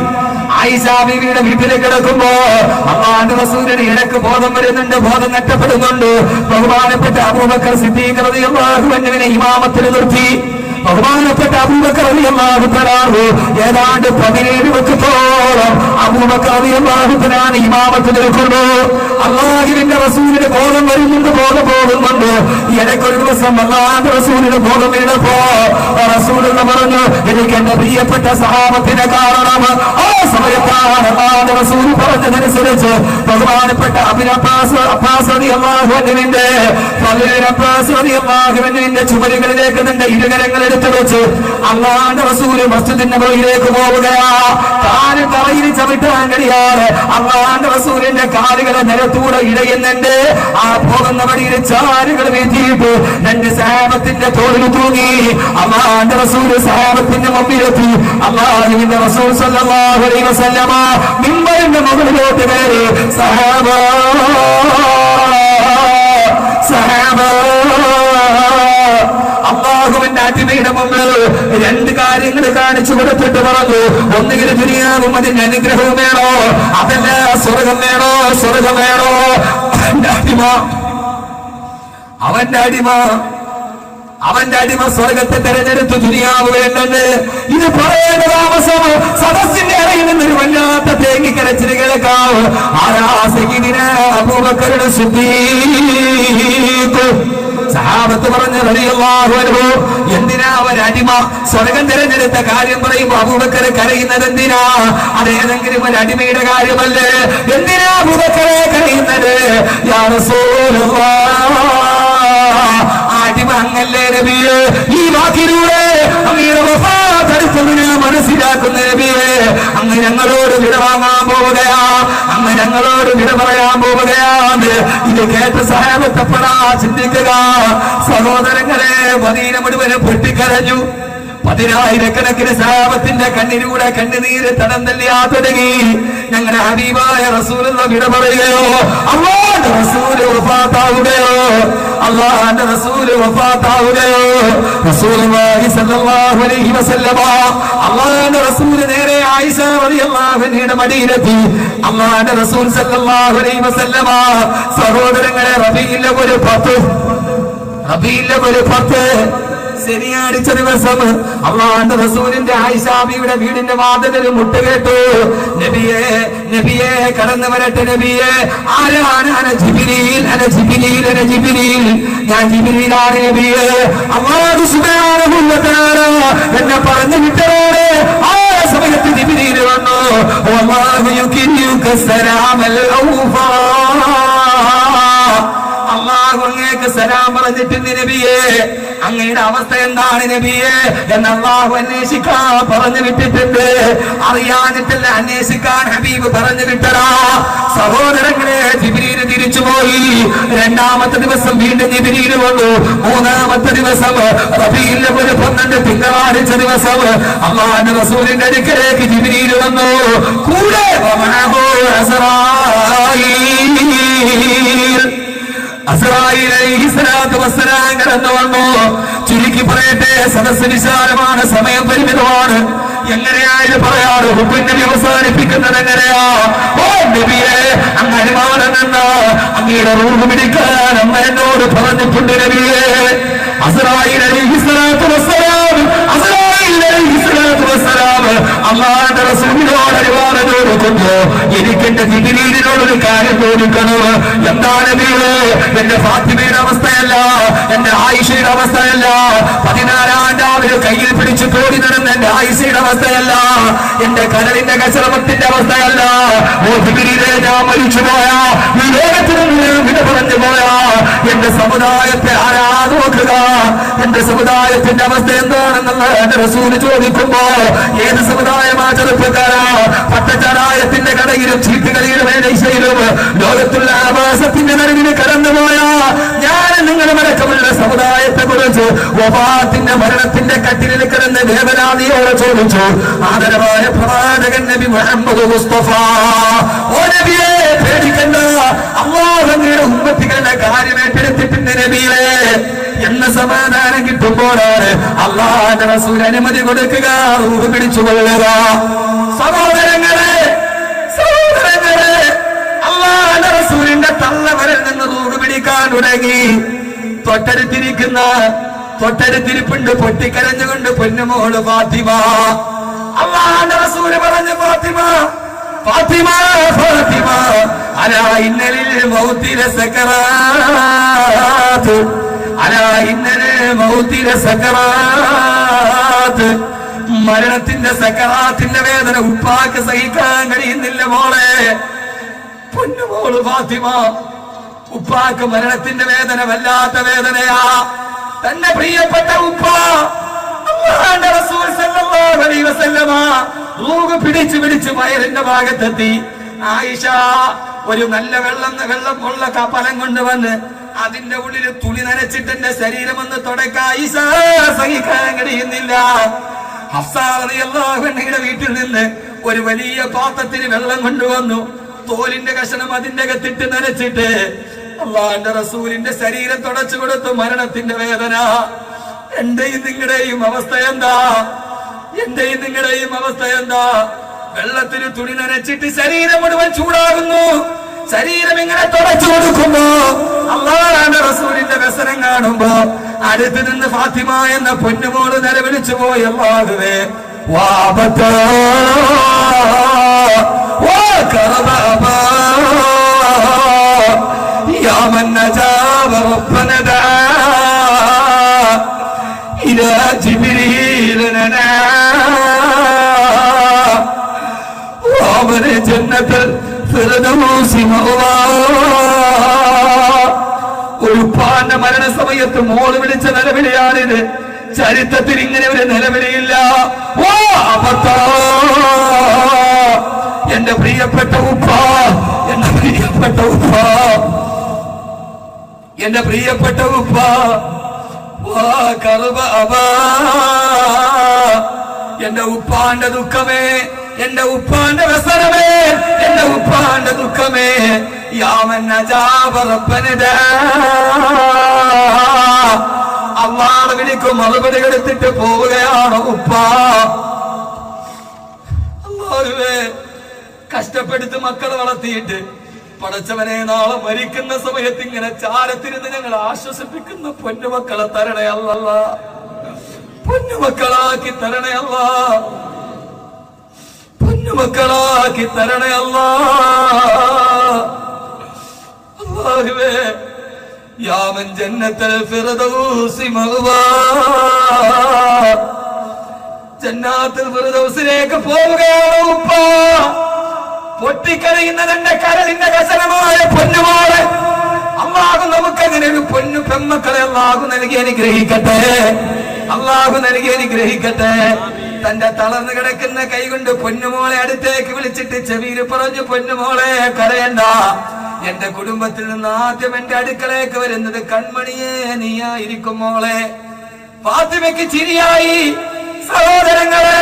Speaker 2: ആയിഷ ബീവിയുടെ വീട്ടിൽ കിടക്കുമ്പോ അല്ലാഹുവിന്റെ റസൂലിന് ഇടയ്ക്ക് ബോധം വരുന്നുണ്ട്, ബോധം നഷ്ടപ്പെടുന്നുണ്ട്. ബഹുമാനപ്പെട്ട അബൂബക്കർ സിദ്ദീഖ് റളിയല്ലാഹു അൻഹുവിനെ ഇമാമത്തിന് നിർത്തി. ബഹുമാനപ്പെട്ട അബൂബക്കർ റളിയല്ലാഹു തആല ഏതാണ്ട് 17 വക്തോളം അബൂബക്കർ റളിയല്ലാഹു തആല ഇമാമത്തിന് നിൽക്കുന്നു. അല്ലാഹുവിന്റെ റസൂലിന് ബോധം വരുന്നുണ്ട്, ബോധം പോകുന്നുണ്ട്. ഇടയ്ക്കൊരു ദിവസം അല്ലാഹുവിന്റെ റസൂലിന് ബോധം വീണപ്പോ റസൂലുള്ള പറഞ്ഞു, എനിക്ക് എന്റെ പ്രിയപ്പെട്ട സഹാബത്തിനെ കാണണം. ആ സമയത്താണ് അല്ലാഹുവിന്റെ റസൂൽ പറഞ്ഞതനുസരിച്ച് ബഹുമാനപ്പെട്ട അബ്ബാസ് റളിയല്ലാഹു അൻഹുവിന്റെ ചുമരുകളിലേക്ക് തന്റെ ഇരുകരങ്ങൾ എടുത്തു വെച്ച് അല്ലാഹുവിന്റെ റസൂൽ മസ്ജിദിന്റെ നബവിയിലേക്ക് പോവുകയാ. കാല് തറയിൽ ചവിട്ടാൻ കഴിയാതെ അല്ലാഹുവിന്റെ റസൂലിന്റെ കാലുകളെ നിലത്തൂടെ ഇടയുന്നുണ്ട്. ആ പോകുന്ന വഴിയിൽ ചാലുകൾ വീഴ്ത്തിയിട്ട് 2 സഹാബത്തിന്റെ തോളിൽ തൂങ്ങി. അല്ലാഹുവിന്റെ റസൂൽ സഹാബത്തിന്റെ മുമ്പിലെത്തി. അല്ലാഹുവിന്റെ റസൂൽ സ്വല്ലല്ലാഹു അലൈഹി വസല്ലമ മിമ്പറിന്റെ മുകളിലോട്ട് കയറി, സഹാബ അല്ലാഹുവിന്റെ അടിമയുടെ മുമ്പിൽ 2 കാര്യങ്ങൾ കാണിച്ചു കൊടുത്തിട്ട് പറഞ്ഞു, ഒന്നുകിൽ ദുനിയാവും അതിന്റെ അനുഗ്രഹവും വേണോ, അതല്ല സ്വർഗം വേണോ, സ്വർഗം വേണോ. അവന്റെ അടിമ സ്വർഗത്തെ തെരഞ്ഞെടുത്ത് ദുനിയാവ് വേണ്ടത്. ഇത് പറയേണ്ട താമസം സദസ്സിന്റെ ഇടയിൽ നിന്നൊരു വല്ലാത്ത തേങ്ങിക്കരച്ചിൽ കേൾക്കാം. അബൂബക്കറുടെ സിദ്ദീഖ് സഹാബത്ത് പറഞ്ഞ റളിയല്ലാഹു അൻഹു, എന്തിനാ അവരടിമ സ്വർഗം തിരഞ്ഞെടുത്ത കാര്യം പറയുമ്പോ അബൂബക്കർ കരയുന്നത് എന്തിനാ? അതേതെങ്കിലും ഒരു അടിമയുടെ കാര്യമല്ലേ? എന്തിനാ അബൂബക്കറെ കരയുന്നത്? യാ റസൂലല്ലാഹ്, അടിമ അങ്ങല്ലേ നബിയേ. ഈ വാക്കിലൂടെ അങ്ങയുടെ വഫാത്തടുത്തതിനെ മനസ്സിലാക്കുന്ന നബിയെ, അങ്ങ് ഞങ്ങളോട് വിട വാങ്ങാൻ പോവുകയാ, അങ്ങ് ഞങ്ങളോട് വിട പറയാൻ പോവുകയാണ്. ഇത് കേട്ട സഹാബത്തപ്പെടാ ചിന്തിക്കുക. സഹോദരങ്ങളെ, മദീന മുഴുവനും പൊട്ടിക്കരഞ്ഞു. 10,000-കണക്കിന് സഹാബത്തിന്റെ കണ്ണിലൂടെ കണ്ണുനീര് തടം തല്ലിയാ തുടങ്ങി. ഞങ്ങളുടെ ഹബീബായ റസൂലുള്ള വിട പറയുകയോ, അല്ലാഹുവിന്റെ റസൂല് വഫാത്താവുകയോ, അല്ലാഹുവിന്റെ റസൂല് വഫാത്താവുകയോ. റസൂലുള്ളാഹി സ്വല്ലല്ലാഹു അലൈഹി വസല്ലമ അല്ലാഹുവിന്റെ റസൂല് നേരെ ആയിഷ റളിയല്ലാഹു അൻഹയുടെ മടിയിലെത്തി. അല്ലാഹുവിന്റെ റസൂൽ സ്വല്ലല്ലാഹു അലൈഹി വസല്ലമ സഹോദരങ്ങളെ, റബീഉൽ അവ്വൽ 10 ശനിയാഴ്ച ദിവസം അല്ലാഹുവിന്റെ റസൂലിന്റെ ആയിഷ ബീവിയുടെ വീടിന്റെ വാതിലിൽ മുട്ടുകേട്ടു. നബിയേ, നബിയേ, കടന്നു വരട്ടെ നബിയേ. ആരാണ്? അന ജിബ്രീൽ, അന ജിബ്രീൽ, അന ജിബ്രീൽ, ഞാൻ ജിബ്രീലാണ് നബിയേ. അല്ലാഹു സുബ്ഹാനഹു വ തആല എന്നെ പറഞ്ഞു വിട്ടോടെ. ആ സമയത്ത് ജിബ്രീൽ വന്നു. വല്ലാഹു യുകിന്നുക സലാമൽ ഔഫാ, അല്ലാഹു അങ്ങേക്ക് സലാം പറഞ്ഞിട്ടുണ്ട് നബിയേ. അങ്ങയുടെ അവസ്ഥ എന്താണ് നബിയേ എന്ന് അല്ലാഹു അന്വേഷിക്കാൻ പറഞ്ഞു വിട്ടിട്ടുണ്ട്. അറിയാനിട്ടല്ല, അന്വേഷിക്കാൻ ഹബീബ് പറഞ്ഞു വിട്ടടാ. സഹോദരങ്ങളെ, ജിബ്രീൽ തിരിച്ചുപോയി. 2-ാമത്തെ ദിവസം വീണ്ടും ജിബ്രീൽ വന്നു. 3-ാമത്തെ ദിവസം റബീഉൽ അവ്വൽ 12 തിങ്കളാഴ്ച ദിവസം അല്ലാഹുവിന്റെ റസൂലിന്റെ അടുക്കലേക്ക് ജിബ്രീൽ വന്നു. കൂടെ അസ്റായീൽ അലൈഹിസ്സലാത്തു വസ്സലാം കടന്നു വന്നു. ചുരുക്കി പറയട്ടെ, സദസ്സ് വിശാലമാണ്, സമയം പരിമിതമാണ്. എങ്ങനെയായാലും പറയാറ് നബി അവസാനിപ്പിക്കുന്നത് എങ്ങനെയാ? ഓ നബിയെ, അങ്ങ് അനുമാനം നിന്ന് അങ്ങയുടെ റൂഹ് പിടിക്കാൻ അമ്മ എന്നോട് പറഞ്ഞിട്ടുണ്ട് നബിയെ. അസ്റായീൽ അലൈഹിസ്സലാത്തു വസ്സലാം, അസ്റായീൽ അലൈഹിസ്സലാത്തു വസ്സലാം അല്ലാഹുവിന്റെ റസൂലിനോട് അനുവാദം ചോദിക്കുന്നു. എനിക്ക് എന്റെ ജിബ്രീലിനോടൊരു കാര്യം ചോദിക്കണം. എന്താണ് നബിയെ? എന്റെ ഫാത്തിമയുടെ അവസ്ഥയല്ല, എന്റെ ആയിഷയുടെ അവസ്ഥയല്ല, 14-ാം രാവിലെ കയ്യിൽ പിടിച്ച് തോടി നടന്ന എന്റെ ആയിഷയുടെ അവസ്ഥയല്ല, എന്റെ കരളിന്റെ കച്ചറമത്തിന്റെ അവസ്ഥയല്ല. ഓ ജിബ്രീലേ, ഞാൻ മരിച്ചു പോയാ, ഈ ലോകത്തിൽ നിന്ന് വിട പറഞ്ഞു പോയാ എന്റെ സമുദായത്തെ ആരാ നോക്കുക? എന്റെ സമുദായത്തിന്റെ അവസ്ഥ എന്താണെന്നുള്ള എന്റെ റസൂല് ചോദിക്കുമ്പോ, ഏത് സമുദായമാ ചെറുപ്പക്കാരാ? പട്ടച്ചാരായത്തിന്റെ കടയിലും ചീട്ടുകളിലും ഏനയിലും ലോകത്തുള്ള ആവാസത്തിന്റെ നടുവിന് കടന്നുപോയ ഞാൻ നിങ്ങളുടെ മടക്കമുള്ള സമുദായത്തെ കുറിച്ച് വഫാത്തിന്റെ മരണത്തിന്റെ കട്ടിലിൽ കിടന്ന് വേദനാദിയോടെ ചോദിച്ചു. ആദരവായ പ്രവാചകൻ നബി മുഹമ്മദ് മുസ്തഫ, ഓ നബിയെ, പേടിക്കണ്ട, അല്ലാഹു അങ്ങയുടെ ഉമ്മത്തികളുടെ കാര്യം ഏറ്റെടുത്തിട്ടുണ്ട് നബിയെ എന്ന സമാധാനം കിട്ടുമ്പോഴാണ് അല്ലാഹുവിന്റെ റസൂൽ അനുമതി കൊടുക്കുക, റൂഹ് പിടിച്ചുകൊള്ളുക. സഹോദരങ്ങളെ, സഹോദരങ്ങളെ, അല്ലാഹുവിന്റെ റസൂലിന്റെ തള്ളവരിൽ നിന്ന് റൂഹ് പിടിക്കാൻ തുടങ്ങി. തൊട്ടടുത്തിരിപ്പുണ്ട് പൊട്ടിക്കരഞ്ഞുകൊണ്ട് പൊന്നുമോള് ഫാത്തിമ. അല്ലാഹുവിന്റെ റസൂല് പറഞ്ഞു, ഫാത്തിമ, ഫാത്തിമ, ഫാത്തിമ, അലാ ഇന്നലിൽ മൗതില സകറാത്ത്, അലാ ഇന്നലിൽ മൗതില സകറാത്ത്. മരണത്തിന്റെ സകറാത്തിന്റെ വേദന ഉപ്പാക്ക് സഹിക്കാൻ കഴിയുന്നില്ല മോളെ. പൊന്നുമോള് ഫാത്തിമ, ഉപ്പാക്ക് മരണത്തിന്റെ വേദന വല്ലാത്ത വേദനയാ. തന്റെ പ്രിയപ്പെട്ട ഉപ്പ അല്ലാഹുവിന്റെ റസൂൽ സല്ലല്ലാഹു അലൈഹി വസല്ലമ റൂഹ് പിടിച്ച് വയറിന്റെ ഭാഗത്തെത്തി. ആയിഷ ഒരു നല്ല വെള്ളം ഉള്ള കപ്പലം കൊണ്ടുവന്ന് അതിന്റെ ഉള്ളിൽ തുണി നനച്ചിട്ട് എന്റെ ശരീരം ഒന്ന് തുടക്കാൻ ആയിഷ സഹിക്കാൻ കഴിയുന്നില്ല. ഹഫ്സ റളിയല്ലാഹു അൻഹയുടെ വീട്ടിൽ നിന്ന് ഒരു വലിയ പാത്രത്തിന് വെള്ളം കൊണ്ടുവന്നു. തോലിന്റെ കഷണം അതിന്റെ അകത്തിട്ട് നനച്ചിട്ട് അല്ലാഹുവിന്റെ റസൂലിന്റെ ശരീരം തുടച്ചു കൊടുത്തു. മരണത്തിന്റെ വേദന. എന്റെയും നിങ്ങളുടെയും അവസ്ഥ എന്താ? എന്റെയും നിങ്ങളുടെയും അവസ്ഥ എന്താ? വെള്ളത്തിന് തുണി നനച്ചിട്ട് ശരീരം മുഴുവൻ ചൂടാകുന്നു. ശരീരം ഇങ്ങനെ തുടച്ചു കൊടുക്കുമ്പോ അല്ലാഹുവിന്റെ റസൂലിന്റെ വ്യസനം കാണുമ്പോ അടുത്ത് നിന്ന് ഫാത്തിമ എന്ന പൊന്നുമോള് നിലവിളിച്ചു പോയി, അല്ലാഹുവേ, വാബത്താ വാ കറബാ യാ മൻ നജാബ റബ്ബനാ ഇലാ ജിബ്രീൽ നനാ വാമന ജന്നത്തുൽ ഫിർദൗസി മഅവാ. ഒരു പാന മരണസമയത്ത് മോള് വിളിച്ച നിലവിളിയാണിത്. ചരിത്രത്തിൽ ഇങ്ങനെ ഒരു നിലവിളിയില്ല. ഓ അബദ്ധ, എന്റെ പ്രിയപ്പെട്ട ഉപ്പ, എന്റെ പ്രിയപ്പെട്ട ഉപ്പ, എന്റെ പ്രിയപ്പെട്ട ഉപ്പ, എന്റെ ഉപ്പാന്റെ ദുഃഖമേ, എന്റെ ഉപ്പാന്റെ വ്യസനമേ, എന്റെ ഉപ്പാന്റെ ദുഃഖമേ. അള്ളാഹ് വിളിക്കും മറുപടി എടുത്തിട്ട് പോവുകയാണ് ഉപ്പ. അല്ലാഹുവേ, കഷ്ടപ്പെടുത്ത് മക്കളെ വളർത്തിയിട്ട് പടച്ചവനെ നാളെ മരിക്കുന്ന സമയത്ത് ഇങ്ങനെ ചാരത്തിരുന്ന് ഞങ്ങൾ ആശ്വസിപ്പിക്കുന്ന പൊന്നുമക്കളെ തരണേ അല്ല, പൊന്നുമക്കളാക്കി തരണേ അല്ല, പൊന്നുമക്കളാക്കി തരണേ അല്ല. അല്ലാഹുവേ, യാ മൻ ജന്നത്തുൽ ഫിർദൗസി മഅവാ, ജന്നാത്തുൽ ഫിർദൗസിലേക്ക് പോവുകയാണ് ഉപ്പ. പൊട്ടിക്കരയുന്നത് എന്റെ കരളിന്റെ കസനമായ പൊന്നുമോളെ. അല്ലാഹു നമുക്ക് അങ്ങനെ ഒരു പൊന്നു പെമ്മക്കളെ അല്ലാഹു നൽകി അനുഗ്രഹിക്കട്ടെ, അല്ലാഹു നൽകി അനുഗ്രഹിക്കട്ടെ. തന്റെ തളർന്നു കിടക്കുന്ന കൈകൊണ്ട് പൊന്നുമോളെ അടുത്തേക്ക് വിളിച്ചിട്ട് ചെവിയിൽ പറഞ്ഞു, പൊന്നുമോളെ കരയണ്ട, എന്റെ കുടുംബത്തിൽ നിന്ന് ആദ്യം എന്റെ അടുക്കളേക്ക് വരുന്നത് കൺമണിയെ നീയായിരിക്കും മോളെ. ഫാത്തിമയ്ക്ക് ചിരിയായി. സഹോദരങ്ങളെ,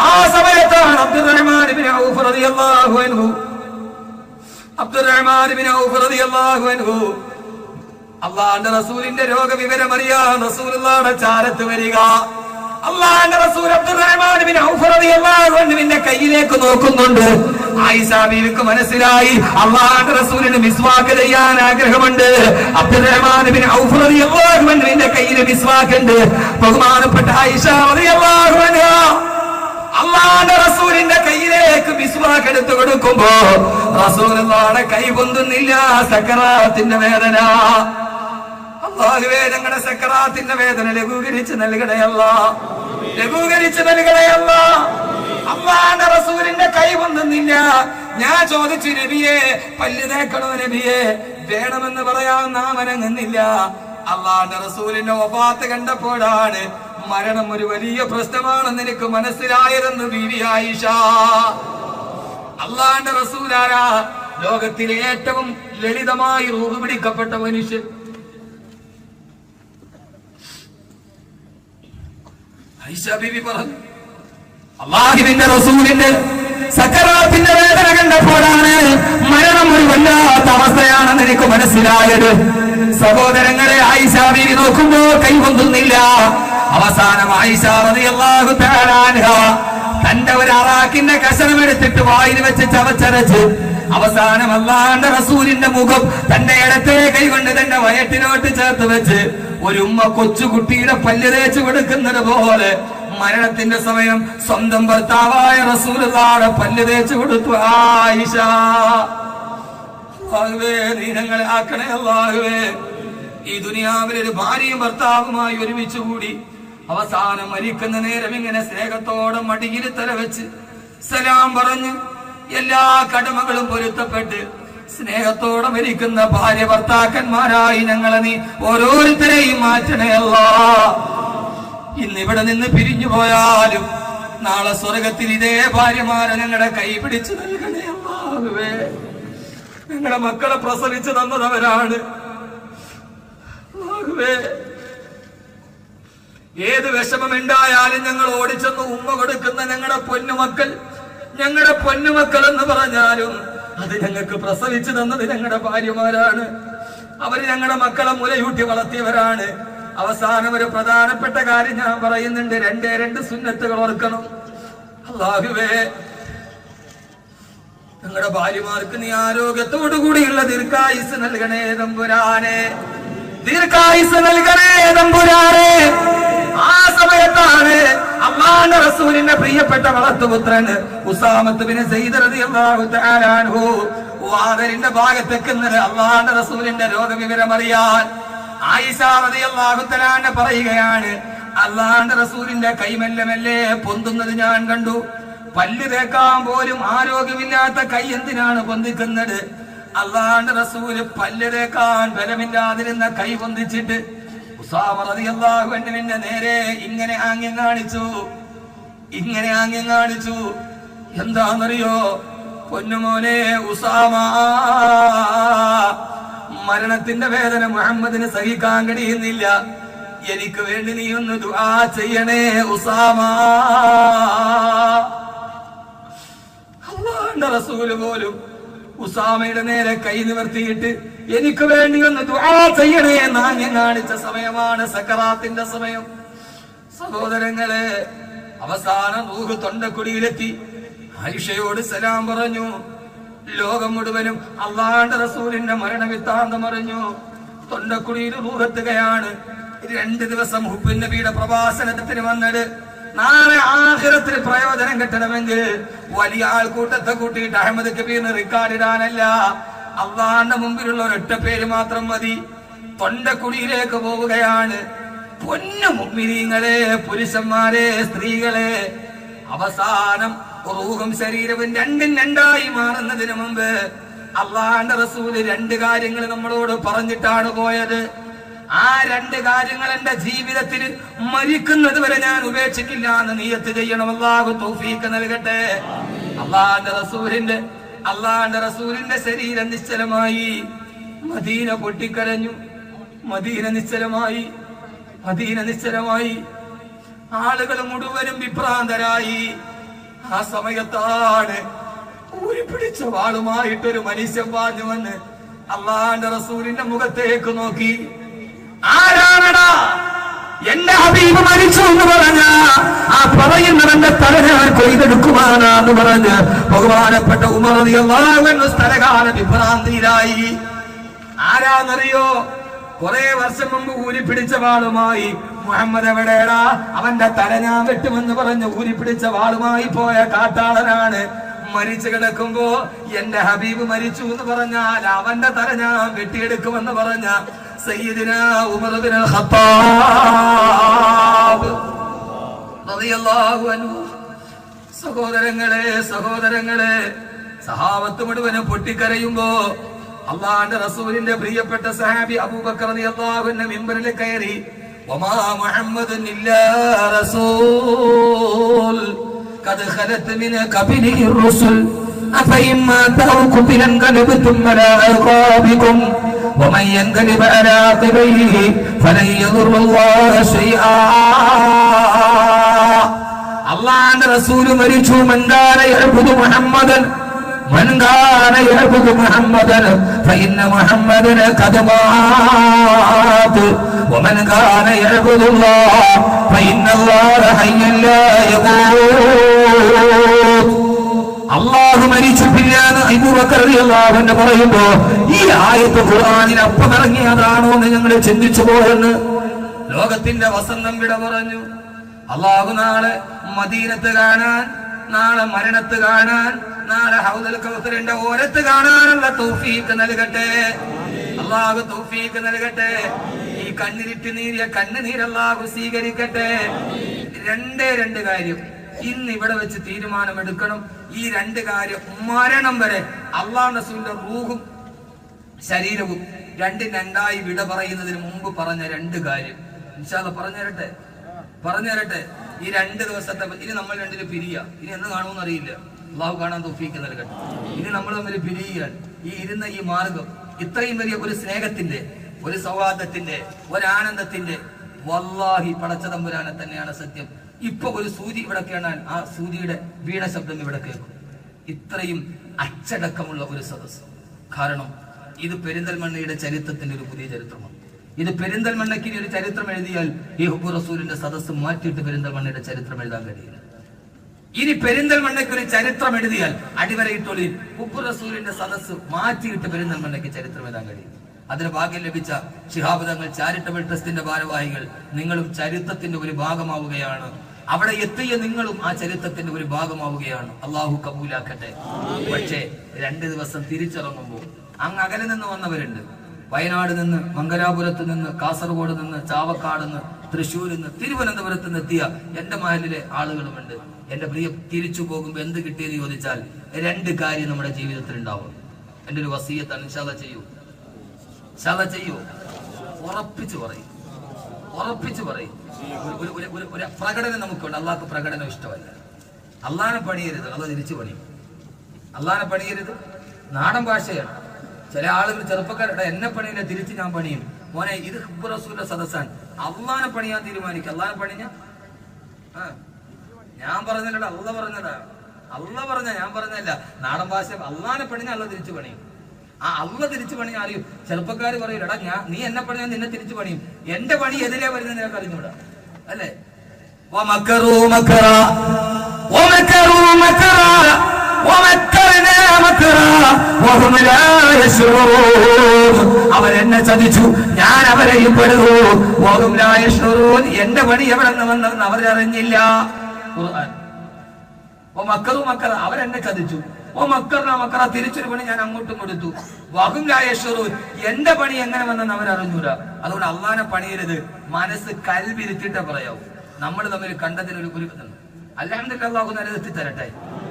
Speaker 2: ആ സമയത്താണ് അബ്ദുറഹ്മാൻ ഇബ്നു ഔഫ് റളിയല്ലാഹു അൻഹു, അബ്ദുറഹ്മാൻ ഇബ്നു ഔഫ് റളിയല്ലാഹു അൻഹു അല്ലാഹുവിന്റെ റസൂലിന്റെ രോഗവിവരം അറിയാൻ റസൂലുള്ളാഹിയുടെ ചാരത്ത് വരിക. അല്ലാഹുവിന്റെ റസൂൽ അബ്ദുറഹ്മാൻ ഇബ്നു ഔഫ് റളിയല്ലാഹു അൻഹുവിന്റെ കയ്യിലേക്ക് നോക്കുന്നുണ്ട്. ആയിഷ ബീവിക്ക് മനസ്സിലായി അല്ലാഹുവിന്റെ റസൂലിന് മിസ്വാക്ക് ചെയ്യാൻ ആഗ്രഹമുണ്ട്. അബ്ദുറഹ്മാൻ ഇബ്നു ഔഫ് റളിയല്ലാഹു അൻഹുവിന്റെ കയ്യിൽ മിസ്വാക്ക് ഉണ്ട്. ബഹുമാനപ്പെട്ട ആയിഷ റളിയല്ലാഹു അൻഹ അല്ലാഹുവിന്റെ റസൂലിന്റെ കയ്യിലേക്ക് മിസ്വാക്ക് എടുത്തു കൊടുക്കുമ്പോ റസൂലുള്ളാഹിയുടെ കൈ പൊന്തുന്നില്ല. സക്കറാത്തിന്റെ വേദന. അല്ലാഹുവേ, ഞങ്ങളുടെ സക്കറാത്തിന്റെ വേദന ലഘൂകരിച്ച് നൽകണയല്ല, ലഘൂകരിച്ച് നൽകണയല്ല. അല്ലാഹുവിന്റെ റസൂലിന്റെ കൈ പൊന്തുന്നില്ല. ഞാൻ ചോദിച്ചു, നബിയെ പല്ല് തേക്കണോ നബിയെ? വേണമെന്ന് പറയാൻ നാം അനങ്ങുന്നില്ല. അല്ലാഹുവിന്റെ റസൂലിന്റെ വഫാത്ത് കണ്ടപ്പോഴാണ് മരണം ഒരു വലിയ പ്രശ്നമാണെന്ന് എനിക്ക് മനസ്സിലായതെന്ന് ബീവി ആയിഷ. അല്ലാഹുവിന്റെ റസൂലാരാ? ലോകത്തിലെ ഏറ്റവും ലളിതമായി റൂഹ് പിടിക്കപ്പെട്ട മനുഷ്യൻ. ആയിഷ ബീവി പറഞ്ഞു, അല്ലാഹുവിന്റെ റസൂലിന്റെ സക്കറാത്തിന്റെ വേദന കണ്ടപ്പോഴാണ് മരണം ഒരു വല്ലാത്ത അവസ്ഥയാണെന്ന് എനിക്ക് മനസ്സിലായത്. സഹോദരങ്ങളെ, ആയിഷ ബീവി നോക്കുമ്പോ കൈവൊന്നുന്നില്ല. അവസാനം ആയിഷ റളിയല്ലാഹു തആല അൻഹ തന്റെ ഒരു അറാക്കിന്റെ കഷണമെടുത്തിട്ട് വായിൽ വെച്ച് ചവച്ചരച്ച് അവസാനം അല്ലാഹുവിന്റെ റസൂലിന്റെ മുഖം തന്റെ ഇടത്തെ കൈകൊണ്ട് തന്റെ വയറ്റിനോട്ട് ചേർത്ത് വെച്ച് ഒരു ഉമ്മ കൊച്ചുകുട്ടിയുടെ പല്ല് തേച്ച് കൊടുക്കുന്നത് പോലെ മരണത്തിന്റെ സമയം സ്വന്തം ഭർത്താവായ റസൂലുള്ളാഹിയുടെ പല്ല് തേച്ച് കൊടുത്തു ആയിഷ. അല്ലാഹുവേ, നീ ഞങ്ങളെ ആക്കണേ അല്ലാഹുവേ. ഈ ദുനിയാവിൽ ഒരു ഭാര്യയും ഭർത്താവുമായി ഒരുമിച്ച് കൂടി അവസാനം മരിക്കുന്ന നേരം ഇങ്ങനെ സ്നേഹത്തോടെ മടിയിൽ തല വെച്ച് സലാം പറഞ്ഞ് എല്ലാ കടമകളും പൊരുത്തപ്പെട്ട് സ്നേഹത്തോടെ മരിക്കുന്ന ഭാര്യ ഭർത്താക്കന്മാരായി ഞങ്ങളെ നീ ഓരോരുത്തരെയും മാറ്റണേ അല്ലാഹ്. ഇന്നിവിടെ നിന്ന് പിരിഞ്ഞു പോയാലും നാളെ സ്വർഗത്തിൽ ഇതേ ഭാര്യമാരെ ഞങ്ങളുടെ കൈ പിടിച്ചു നൽകണേ അല്ലാഹുവേ. ഞങ്ങളുടെ മക്കളെ പ്രസവിച്ചു തന്നതവരാണ് അല്ലാഹുവേ. ഏത് വിഷമമുണ്ടായാലും ഞങ്ങൾ ഓടിച്ചെന്ന് ഉമ്മ കൊടുക്കുന്ന ഞങ്ങളുടെ പൊന്നുമക്കൾ, ഞങ്ങളുടെ പൊന്നുമക്കൾ എന്ന് പറഞ്ഞാലും അത് ഞങ്ങൾക്ക് പ്രസവിച്ചു തന്നത് ഞങ്ങളുടെ ഭാര്യമാരാണ്. അവര് ഞങ്ങളുടെ മക്കളെ മുലയൂട്ടി വളർത്തിയവരാണ്. അവസാനം ഒരു പ്രധാനപ്പെട്ട കാര്യം ഞാൻ പറയുന്നുണ്ട്, രണ്ട് സുന്നത്തുകൾ ഓർക്കണം. അല്ലാഹുവേ, ഞങ്ങളുടെ ഭാര്യമാർക്ക് നീ ആരോഗ്യത്തോടു കൂടിയുള്ള ദീർഘായുസ് നൽകണേ തമ്പുരാനെ, ദീർഘായുസ് നൽകണേ തമ്പുരാനെ. ആ സമയത്താണ് അല്ലാഹുവിന്റെ റസൂലിന്റെ പ്രിയപ്പെട്ട വളർത്തുപുത്രൻ ഉസാമത്ത് ബിൻ സയ്യിദ് റളിയല്ലാഹു തആല അൻഹു വാതിലിന്റെ ഭാഗത്തേക്കുന്നത് അല്ലാഹുവിന്റെ റസൂലിന്റെ രോഗവിവരം അറിയാൻ ആയിഷ റളിയല്ലാഹു തആല അൻഹ പറയുകയാണ്, അല്ലാഹുവിന്റെ റസൂലിന്റെ കൈ മെല്ലെ മെല്ലെ പൊന്തുന്നത് ഞാൻ കണ്ടു. പല്ല് തേക്കാൻ പോലും ആരോഗ്യമില്ലാത്ത കൈ എന്തിനാണ് പൊന്തിക്കുന്നത്?
Speaker 1: അള്ളാന്റെ റസൂല് പല്ല് തേക്കാൻ ബലമില്ലാതിരുന്ന കൈ പൊന്തിച്ചിട്ട് ഉസാമ റളിയല്ലാഹു അൻഹുവിന്റെ നേരെ ഇങ്ങനെ ആംഗ്യം കാണിച്ചു. എന്താണെന്നറിയോ? പൊന്നുമോനെ ഉസാമ, മരണത്തിന്റെ വേദന മുഹമ്മദിന് സഹിക്കാൻ കഴിയുന്നില്ല. എനിക്ക് വേണ്ടി നീ ഒന്ന് ദുആ ചെയ്യണേ ഉസാമ. അല്ലാഹുവിന്റെ റസൂല് പോലും ഉസാമയുടെ നേരെ കൈ നിവർത്തിയിട്ട് എനിക്ക് വേണ്ടി ഒന്ന് ദുആ ചെയ്യണേ എന്ന് ആംഗ്യം കാണിച്ച സമയമാണ് സക്കറാത്തിന്റെ സമയം. സഹോദരങ്ങളെ, അവസാനം റൂഹ് തൊണ്ടക്കുടിയിലെത്തി. ആയിഷയോട് സലാം പറഞ്ഞു. ലോകം മുഴുവനും അള്ളാഹുവിന്റെ റസൂലിന്റെ മരണവിത്താന്തം അറിഞ്ഞു. തൊണ്ടക്കുടിയിൽ റൂഹെത്തുകയാണ്. 2 ദിവസം ഹുബ്ബുൻ നബിയുടെ പ്രഭാഷണത്തിന് വന്നത്. നാളെ ആഖിറത്തിന് പ്രയോജനം കിട്ടണമെങ്കിൽ വലിയ ആൾക്കൂട്ടത്തെ കൂട്ടിയിട്ട് അഹമ്മദ് കബീറിന് റിക്കാർഡിടാനല്ല, അള്ളാഹുവിന്റെ മുമ്പിലുള്ള ഒരൊറ്റ പേര് മാത്രം മതി. തൊണ്ടക്കുടിയിലേക്ക് പോവുകയാണ്. പൊന്നു മുഅ്മിനീങ്ങളെ, പുരുഷന്മാരെ, സ്ത്രീകളെ, അവസാനം റൂഹും ശരീരവും രണ്ടും രണ്ടായി മാറുന്നതിന് മുമ്പ് അള്ളാഹുവിന്റെ റസൂല് 2 കാര്യങ്ങൾ നമ്മളോട് പറഞ്ഞിട്ടാണ് പോയത്. ആ 2 കാര്യങ്ങൾ എന്റെ ജീവിതത്തിൽ മരിക്കുന്നത് വരെ ഞാൻ ഉപേക്ഷിക്കില്ല എന്ന് നിയ്യത്ത് ചെയ്യണം. അല്ലാഹു തൗഫീഖ് നൽകട്ടെ. അള്ളാഹുവിന്റെ റസൂലിന്റെ ശരീരം നിശ്ചലമായി. മദീന പൊട്ടിക്കരഞ്ഞു. മദീന നിശ്ചലമായി. ആളുകൾ മുഴുവനും വിഭ്രാന്തരായി. ആ സമയത്താണ് ഊരിപ്പിടിച്ച വാളുമായിട്ടൊരു മനുഷ്യൻ പാഞ്ഞു വന്ന് അള്ളാഹുവിന്റെ റസൂലിന്റെ മുഖത്തേക്ക് നോക്കി. ആരാണടാ? എന്റെ ഹബീബ് മരിച്ചു എന്ന് പറഞ്ഞ ആ പറയുന്നവന്റെ തല ഞാൻ കൊയ്തെടുക്കുവാനാന്ന് പറഞ്ഞ് ബഹുമാനപ്പെട്ട ഉമർ റളിയല്ലാഹു അൻഹു സ്ഥലകാല വിഭ്രാന്തിയിലായി. ആരാന്നറിയോ? കുറെ വർഷം മുമ്പ് ഊരിപ്പിടിച്ച വാളുമായി മുഹമ്മദ് എവിടെടാ? അവന്റെ തല ഞാൻ വെട്ടുമെന്ന് പറഞ്ഞ് ഊരിപ്പിടിച്ച വാളുമായി പോയ കാട്ടാളനാണ്. മരിച്ചു കിടക്കുമ്പോ എന്റെ ഹബീബ് മരിച്ചു എന്ന് പറഞ്ഞാൽ അവന്റെ തല ഞാൻ വെട്ടിയെടുക്കുമെന്ന് പറഞ്ഞ സയ്യിദുനാ ഉമർ ഇബ്നുൽ ഖത്താബ് റളിയല്ലാഹു അൻഹു. സഹോദരങ്ങളെ, സഹാബത്ത് മുഴുവനും പൊട്ടിക്കരയുമ്പോ അള്ളാഹുവിന്റെ റസൂലിന്റെ പ്രിയപ്പെട്ട സഹാബി അബൂബക്കർ റളിയല്ലാഹു അൻഹു മിമ്പറിൽ കയറി, വമാ മുഹമ്മദുൻ ഇല്ലാ റസൂൽ ഖദ് ഖലത് മിൻ ഖബലിഹി الرسل അഫഇമ്മാ തഅഖുബിൻ ഖലബതും അലാ അഖാബികും വമൻ യൻഖലിബ അലാ ഖബൈഹി ഫലൻ യദുറുല്ലാഹ ശൈആ. അള്ളാഹുവിന്റെ റസൂൽ മരിച്ചു. മൻ കാന യഅബുദു മുഹമ്മദൻ فإن محمدا قد مات ومن كان يعبد الله فإن الله حي لا يموت. അള്ളാഹു മരിച്ചിട്ടില്ല എന്ന് അബൂബക്കർ റളിയല്ലാഹു അൻഹു പറയുമ്പോ ഈ ആയത്ത് ഖുർആനിൽ അപ്പം ഇറങ്ങിയതാണോ എന്ന് ഞങ്ങൾ ചിന്തിച്ചു പോയെന്ന്. ലോകത്തിന്റെ വസന്തം വിട പറഞ്ഞു. അള്ളാഹു നാളെ മദീനത്ത് കാണാൻ, നാളെ മരണത്ത് കാണാൻ, നാളെ ഹൗദുൽ കൗസറിന്റെ ഓരത്ത് കാണാനുള്ള തൗഫീഖ് നൽകട്ടെ. അല്ലാഹു തൗഫീഖ് നൽകട്ടെ. ഈ കണ്ണിരിട്ട് നീരിയ കണ്ണുനീർ അല്ലാഹു സ്വീകരിക്കട്ടെ. 2 കാര്യം ഇന്ന് ഇവിടെ വെച്ച് തീരുമാനമെടുക്കണം. ഈ 2 കാര്യം മരണം വരെ അല്ലാഹുവിന്റെ റസൂലിന്റെ റൂഹും ശരീരവും രണ്ടായി വിട പറയുന്നതിന് മുമ്പ് പറഞ്ഞ 2 കാര്യം ഇൻഷാ അല്ലാഹ് പറഞ്ഞു തരട്ടെ. ഈ 2 ദിവസത്തെ ഇനി നമ്മൾ രണ്ടിലും പിരിയ. ഇനി എന്ന് കാണുമെന്ന് അറിയില്ല. അള്ളാഹു കാണാൻ തൗഫീഖ് നൽകട്ടെ. ഇനി നമ്മൾ തമ്മിൽ പിരിയാൻ ഈ ഇരുന്ന ഈ മാർഗം ഇത്രയും വലിയ ഒരു സ്നേഹത്തിന്റെ, ഒരു സൗഹാർദ്ദത്തിന്റെ, ഒരു ആനന്ദത്തിന്റെ, വല്ലാഹി പടച്ച തമ്പുരാനെ തന്നെയാണ് സത്യം. ഇപ്പൊ ഒരു സൂചി ഇവിടെ കേണാൻ ആ സൂചിയുടെ വീണ ശബ്ദം ഇവിടെ കേൾക്കും. ഇത്രയും അച്ചടക്കമുള്ള ഒരു സദസ്. കാരണം ഇത് പെരിന്തൽമണ്ണയുടെ ചരിത്രത്തിന്റെ ഒരു പുതിയ ചരിത്രമാണ്. ഇത് പെരിന്തൽമണ്ണയ്ക്ക് ഒരു ചരിത്രം എഴുതിയാൽ ഈ ഹുബ്ബുർ റസൂലിന്റെ സദസ്സ് മാറ്റിയിട്ട് പെരിന്തൽമണ്ണയുടെ ചരിത്രം എഴുതാൻ കഴിയില്ല. ഇനി പെരിന്തൽമണ്ണയ്ക്ക് ഒരു ചരിത്രം എഴുതിയാൽ അടിവരയിട്ടൊളി ഹുബ്ബുർ റസൂലിന്റെ സദസ്സ് മാറ്റിയിട്ട് പെരിന്തൽമണ്ണയ്ക്ക് ചരിത്രം എഴുതാൻ കഴിയും. അതിന് ഭാഗ്യം ലഭിച്ച ശിഹാബ് തങ്ങൾ ചാരിറ്റബിൾ ട്രസ്റ്റിന്റെ ഭാരവാഹികൾ, നിങ്ങളും ചരിത്രത്തിന്റെ ഒരു ഭാഗമാവുകയാണ്. അവിടെ എത്തിയ നിങ്ങളും ആ ചരിത്രത്തിന്റെ ഒരു ഭാഗമാവുകയാണ്. അള്ളാഹു കബൂലാക്കട്ടെ. പക്ഷേ 2 ദിവസം തിരിച്ചിറങ്ങുമ്പോൾ അങ്ങ് അകലെ നിന്ന് വന്നവരുണ്ട്. വയനാട് നിന്ന്, മംഗലാപുരത്ത് നിന്ന്, കാസർഗോഡ് നിന്ന്, ചാവക്കാട് നിന്ന്, തൃശ്ശൂരിൽ നിന്ന്, തിരുവനന്തപുരത്ത് നിന്ന് എത്തിയ എന്റെ മഹലിലെ ആളുകളുമുണ്ട്. എന്റെ പ്രിയ, തിരിച്ചു പോകുമ്പോൾ എന്ത് കിട്ടിയെന്ന് ചോദിച്ചാൽ 2 കാര്യം നമ്മുടെ ജീവിതത്തിൽ ഉണ്ടാവും. എന്റെ ഒരു വസിയത്താണ്. ഇൻഷാ അല്ലാഹ് ചെയ്യൂ, ഉറപ്പിച്ചു പറയും. ഒരു പ്രകടനം നമുക്കുണ്ട്. അള്ളാഹ്ക്ക് പ്രകടനം ഇഷ്ടമല്ല. അള്ളാഹനെ പണിയരുത്, അള്ളാഹ് തിരിച്ചു പണിയും. അള്ളാഹനെ പണിയരുത് നാടൻ ഭാഷയാണ്. ചില ആളുകൾ ചെറുപ്പക്കാരുടെ എന്നെ പണിയില്ല, തിരിച്ച് ഞാൻ പണിയും. മോനെ, ഇത് ഹിബ്ബ് റസൂലിന്റെ സദസ്സാണ്. അള്ളാഹനെ പണിയാൻ തീരുമാനിക്കുക. അള്ളാഹനെ പണിഞ്ഞ ഞാൻ പറഞ്ഞല്ലോ, അള്ള പറഞ്ഞ ഞാൻ പറഞ്ഞല്ല. നാടൻ ഭാഷ അള്ളാഹനെ പണിഞ്ഞ അള്ള തിരിച്ചു പണിയും. ആ അള്ള തിരിച്ചു പണിഞ്ഞ അറിയും. ചെറുപ്പക്കാർ പറയൂല, എടാ നീ എന്നെ പണിഞ്ഞാൽ നിന്നെ തിരിച്ചു പണിയും. എന്റെ പണി എതിരെ വരുന്നത് നിനക്ക് അറിഞ്ഞൂടാ അല്ലേ? അവരെന്നെ ചതിച്ചു, ഞാൻ അവരെയും പെടുന്നു. എന്റെ പണി എവിടെ നിന്ന് വന്നതെന്ന് അവരറിഞ്ഞില്ല. അവരെന്നെ ചതിച്ചു. മക്കറ തിരിച്ചൊരു പണി ഞാൻ അങ്ങോട്ടും കൊടുത്തു. വഹും ലാ യശ്ഉറൂൻ, എന്റെ പണി എങ്ങനെ വന്നെന്ന് അവരറിഞ്ഞൂടാ. അതുകൊണ്ട് അള്ളാഹനെ പണിയരുത്. മനസ്സ് കൽവിരുത്തിട്ടേ പറയാവൂ. നമ്മൾ തമ്മിൽ കണ്ടതിന് ഒരു അൽഹംദുലില്ലാഹ്, അല്ലാഹു നിലനിർത്തി തരട്ടെ.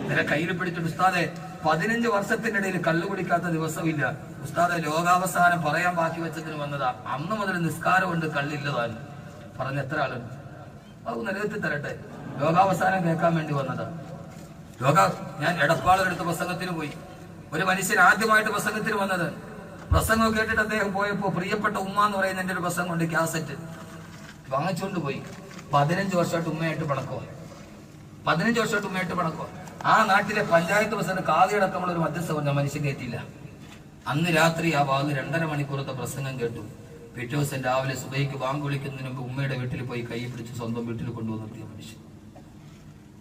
Speaker 1: നില കയ്യിൽ പിടിച്ചിട്ട് ഉസ്താദെ 15 വർഷത്തിന്റെ ഇടയിൽ കള്ളു കുടിക്കാത്ത ദിവസമില്ല. ഉസ്താദെ ലോകാവസാനം പറയാൻ ബാക്കി വെച്ചതിന് വന്നതാ. അന്ന് മുതൽ നിസ്കാരമുണ്ട്, കള്ളില്ലതാണ് പറഞ്ഞ എത്ര ആളുണ്ട്? അല്ലാഹു നിലനിർത്തി തരട്ടെ. ലോകാവസാനം കേൾക്കാൻ വേണ്ടി വന്നതാ. ഞാൻ എടപ്പാളെടുത്ത പ്രസംഗത്തിന് പോയി. ഒരു മനുഷ്യൻ ആദ്യമായിട്ട് പ്രസംഗത്തിന് വന്നത്. പ്രസംഗം കേട്ടിട്ട് അദ്ദേഹം പോയപ്പോ പ്രിയപ്പെട്ട ഉമ്മ എന്ന് പറയുന്ന എന്റെ ഒരു പ്രസംഗം ഉണ്ട്, കാസറ്റ് വാങ്ങിച്ചുകൊണ്ട് പോയി. 15 വർഷമായിട്ട് ഉമ്മയായിട്ട് പണക്കോ. ആ നാട്ടിലെ പഞ്ചായത്ത് പ്രസിഡന്റ് കാതിയടക്കമുള്ള ഒരു മധ്യസ്ഥ പറഞ്ഞ മനുഷ്യൻ കേട്ടില്ല. അന്ന് രാത്രി ആ ഭാഗത്ത് 2.5 മണിക്കൂറത്തെ പ്രസംഗം കേട്ടു. പിറ്റേ ദിവസം രാവിലെ സുബഹിക്ക് ബാങ്ക് വിളിക്കുന്നതിന് മുമ്പ് ഉമ്മയുടെ വീട്ടിൽ പോയി കൈ പിടിച്ച് സ്വന്തം വീട്ടിൽ കൊണ്ടുവന്നെത്തിയ മനുഷ്യൻ.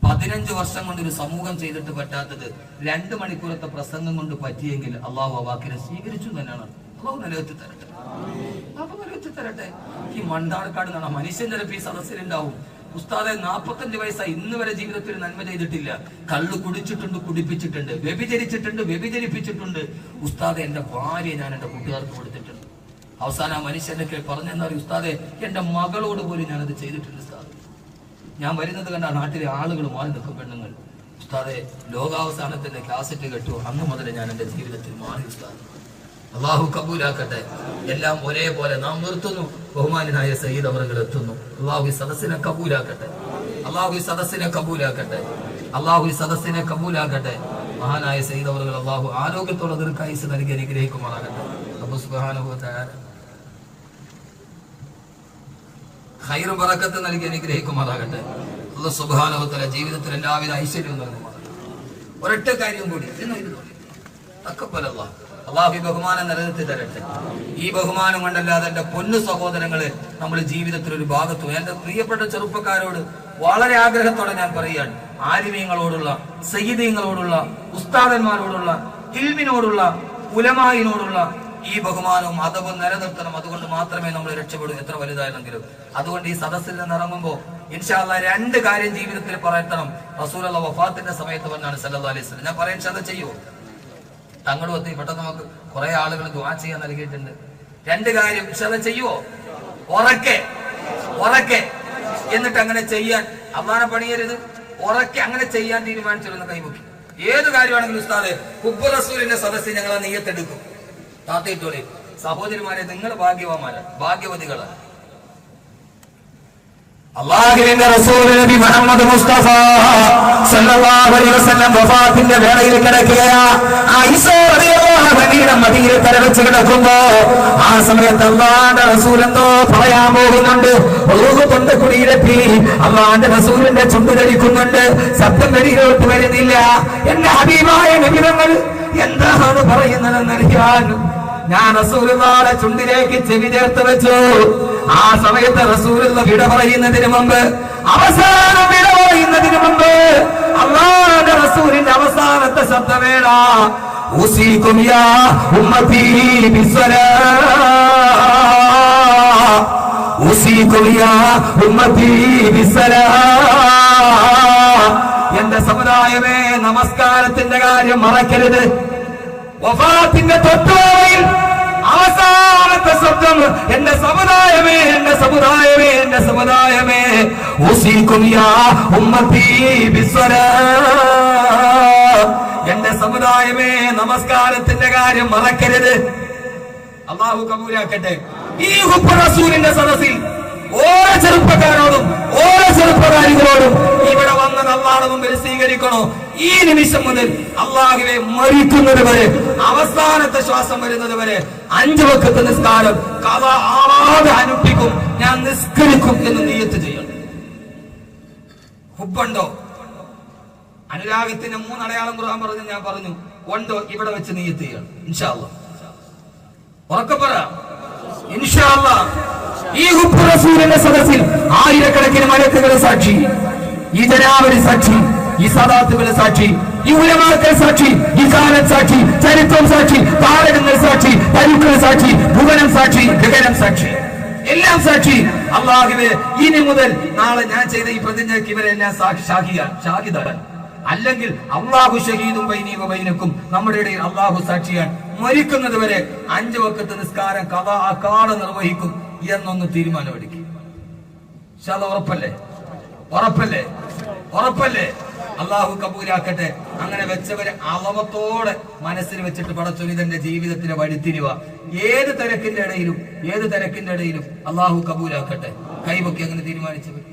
Speaker 1: 15 വർഷം കൊണ്ട് ഒരു സമൂഹം ചെയ്തിട്ട് പറ്റാത്തത് 2 മണിക്കൂറത്തെ പ്രസംഗം കൊണ്ട് പറ്റിയെങ്കിൽ അള്ളാഹു ആ വാക്കിനെ സ്വീകരിച്ചു തന്നെയാണ്. അള്ളാഹു നിലനിർത്തി തരട്ടെ. ഈ മണ്ടാർക്കാട് നടന്ന മനുഷ്യൻ ചിലപ്പോൾ ഈ സദസ്സിലുണ്ടാവും. ഉസ്താദെ 45 വയസ്സായി ഇന്ന് വരെ ജീവിതത്തിൽ നന്മ ചെയ്തിട്ടില്ല. കള്ളു കുടിച്ചിട്ടുണ്ട്, കുടിപ്പിച്ചിട്ടുണ്ട്, വ്യഭിചരിപ്പിച്ചിട്ടുണ്ട്. ഉസ്താദെ എന്റെ ഭാര്യ ഞാൻ എന്റെ കൂട്ടുകാർക്ക് കൊടുത്തിട്ടുണ്ട്. അവസാനം ആ മനുഷ്യനൊക്കെ പറഞ്ഞെന്നറിയും, ഉസ്താദെ എന്റെ മകളോട് പോലും ഞാനത് ചെയ്തിട്ടുണ്ട്. ഉസ്താദ് ഞാൻ വരുന്നത് കണ്ട നാട്ടിലെ ആളുകൾ മാറി നിൽക്കും, പെണ്ണുങ്ങൾ. ഉസ്താദെ ലോകാവസാനത്തിന്റെ കാസറ്റ് കേട്ടു, അന്ന് മുതൽ ഞാൻ എന്റെ ജീവിതത്തിൽ മാറി. ഉസ്താദ് അള്ളാഹു കബൂലാക്കട്ടെ. എല്ലാം ഒരേപോലെ നാം നിർത്തുന്നു. ബഹുമാനായ സയ്യിദ് അവറുകൾ എത്തുന്നു. അള്ളാഹു ഈ സദസ്സിനെ കബൂലാക്കട്ടെ. മഹാനായ സയ്യിദ് അവറുകൾ അള്ളാഹു ആരോഗ്യത്തോടെ ദീർഘായുസ്സ് നൽകി അനുഗ്രഹിക്കുമാറാകട്ടെ. അല്ലാഹു സുബ്ഹാനഹു വ തആല ഖൈർ ബറക്കത്ത് നൽകി അനുഗ്രഹിക്കുമാറാകട്ടെ. അല്ലാഹു സുബ്ഹാനഹു വ തആല ജീവിതത്തിൽ എല്ലാവിധ ഐശ്വര്യവും നൽകുമാറാകട്ടെ. ഒരൊറ്റ കാര്യം കൂടി അള്ളാഹു ഈ ബഹുമാനം നിലനിർത്തി തരട്ടെ. ഈ ബഹുമാനം കൊണ്ടല്ലാതെ എന്റെ പൊന്നു സഹോദരങ്ങളെ നമ്മൾ ജീവിതത്തിൽ ഒരു ഭാഗത്തും. എന്റെ പ്രിയപ്പെട്ട ചെറുപ്പക്കാരോട് വളരെ ആഗ്രഹത്തോടെ ഞാൻ പറയുകയാണ്, ആലിമീങ്ങളോടുള്ള, സയ്യിദീങ്ങളോടുള്ള, ഉസ്താദന്മാരോടുള്ള, ഇൽമിനോടുള്ള, ഉലമായിനോടുള്ള ഈ ബഹുമാനവും അദബും നിലനിർത്തണം. അതുകൊണ്ട് മാത്രമേ നമ്മൾ രക്ഷപ്പെടൂ, എത്ര വലുതായിരുന്നെങ്കിലും. അതുകൊണ്ട് ഈ സദസ്സിൽ നിന്ന് ഇറങ്ങുമ്പോ ഇൻഷാ അല്ലാഹ് 2 കാര്യം ജീവിതത്തിൽ പറയണം. റസൂലുള്ളാഹി വഫാത്തിന്റെ സമയത്ത് വന്നാണ് സല്ലല്ലാഹു അലൈഹി വസല്ലം. ഞാൻ പറയാൻ ശ്രദ്ധ ചെയ്യൂ. തങ്ങളുടെ ഒത്തി പെട്ടെന്ന് നമുക്ക് കുറെ ആളുകൾ ദുആ ചെയ്യാൻ നൽകിയിട്ടുണ്ട്. 2 കാര്യം ശ്രദ്ധ ചെയ്യുവോ? ഉറക്കെ എന്നിട്ട് അങ്ങനെ ചെയ്യാൻ അള്ളാഹനെ പണിയരുത്. ഉറക്കെ അങ്ങനെ ചെയ്യാൻ തീരുമാനിച്ചിരുന്ന കൈമുക്കി. ഏത് കാര്യമാണെങ്കിലും ഉസ്താദെ ഹിബ്ബ് റസൂലിന്റെ സദസ്സിൽ ഞങ്ങൾ ആ നിയ്യത്തെടുക്കും. താത്തയിട്ടോളി സഹോദരിമാരെ, നിങ്ങൾ ഭാഗ്യവതികളാണ്.
Speaker 2: അല്ലാഹുവിന്റെ റസൂൽ നബി മുഹമ്മദ് മുസ്തഫ സല്ലല്ലാഹു അലൈഹി വസല്ലം വഫാത്തിന്റെ വേളയിൽ കിടക്കുകയാ. ആയിഷ റളിയല്ലാഹു അൻഹ മദീനയിൽ തലവെച്ച് കിടക്കുമ്പോ ആ സമയത്ത് അല്ലാഹുവിന്റെ റസൂൽ എന്തോ പറയാൻ പോകുന്നുണ്ട്. റൂഹ് തൊണ്ടക്കുടിയിലെത്തി. അല്ലാഹുവിന്റെ റസൂലിന്റെ ചുണ്ട് ധരിക്കുന്നുണ്ട്. ശബ്ദം വെളിയിലോട്ട് വരുന്നില്ല. എന്റെ ഹബീബായ നബി തങ്ങൾ എന്താണ് പറയുന്നതെന്നറിയാൻ ഞാൻ റസൂലുള്ളാഹിയുടെ ചുണ്ടിലേക്ക് ചെവി ചേർത്ത് വെച്ചു. ആ സമയത്ത് റസൂലുള്ള വിട പറയുന്നതിന് മുമ്പ്, അവസാനം വിട പറയുന്നതിന് മുമ്പ് അല്ലാഹുവിന്റെ റസൂലിന്റെ അവസാനത്തെ ശബ്ദമേട ഉസീകും യാ ഉമ്മത്തി ബിസ്സലാം, ഉസീകും യാ ഉമ്മത്തി ബിസ്സലാം. എന്റെ സമുദായമേ, നമസ്കാരത്തിന്റെ കാര്യം മറക്കരുത്. വഫാത്തിന്റെ തൊട്ടുവരയിൽ അവസാനത്തെ ശബ്ദം എന്റെ സമുദായമേ, എന്റെ സമുദായമേ, എന്റെ സമുദായമേ, ഉസീകും യാ ഉമ്മത്തി ബിസ്സലാം. എന്റെ സമുദായമേ, നമസ്കാരത്തിന്റെ കാര്യം മറക്കരുത്. അള്ളാഹു കബൂലാക്കട്ടെ. ഈ ഹുബ്ബ് റസൂലിന്റെ സദസ്സിൽ ഓരോ ചെറുപ്പക്കാരോടും ഓരോ ചെറുപ്പക്കാരികളോടും ഇവിടെ വന്നത് അള്ളാഹുവിന്റെ മുമ്പിൽ സ്വീകരിക്കണോ. ഈ നിമിഷം മുതൽ അള്ളാഹുവെ മരിക്കുന്നത് വരെ, അവസാനത്തെ ശ്വാസം വരുന്നത് വരെ 5 വഖത്ത് നിസ്കാരം ഖളാ ആവാതെ അനുഷ്ഠിക്കും, ഞാൻ നിസ്കരിക്കും എന്ന് നിയ്യത്ത് ചെയ്യണം. ഹുബ്ബുണ്ടോ? അനുരാഗത്തിന്റെ 3 അടയാളം ഖുർആൻ പറഞ്ഞു, ഞാൻ പറഞ്ഞു. ഉണ്ടോ? ഇവിടെ വെച്ച് നിയ്യത്ത് ചെയ്യണം ഇൻഷാ അല്ലാഹ്. ഉറക്കെ പറ ഇൻഷാ അല്ലാഹ്. ഈ ഹുബ്ബ് റസൂലിന്റെ സദസ്സിൽ ആയിരക്കണക്കിന് മലക്കുകൾ സാക്ഷി, ഈ ജനാവലി സാക്ഷി, ഈ സദാത്തുകൾ സാക്ഷി, ഈ ഉലമാക്കൾ സാക്ഷി, ഈ കാലം സാക്ഷി, ചരിത്രം സാക്ഷി, താരകങ്ങൾ സാക്ഷി, തരുക്കൾ സാക്ഷി, ഭുവനം സാക്ഷി, ഗഗനം സാക്ഷി, എല്ലാം സാക്ഷി. അള്ളാഹുവേ, ഇനി മുതൽ നാളെ ഞാൻ ചെയ്ത ഈ പ്രതിജ്ഞയ്ക്ക് ഇവരെല്ലാം ഷാഹിദാൻ. അല്ലെങ്കിൽ അള്ളാഹു ഷഹീദും ബൈനീ വ ബൈനക്കും, നമ്മുടെ ഇടയിൽ അള്ളാഹു സാക്ഷിയാണ്. മരിക്കുന്നത് വരെ 5 വഖത്ത് നിസ്കാരം ഖളാ നിർവഹിക്കും എന്നൊന്ന് തീരുമാനമെടുക്കും. ഉറപ്പല്ലേ? ഉറപ്പല്ലേ? ഉറപ്പല്ലേ? അള്ളാഹു കബൂലാക്കട്ടെ. അങ്ങനെ വെച്ചവരെ അളവത്തോടെ മനസ്സിൽ വെച്ചിട്ട് പടച്ചോൻ ഇതെന്റെ ജീവിതത്തിലെ വഴിത്തിരിവ. ഏത് തിരക്കിന്റെ ഇടയിലും അള്ളാഹു കബൂലാക്കട്ടെ. കൈവക്കി അങ്ങനെ തീരുമാനിച്ചവർ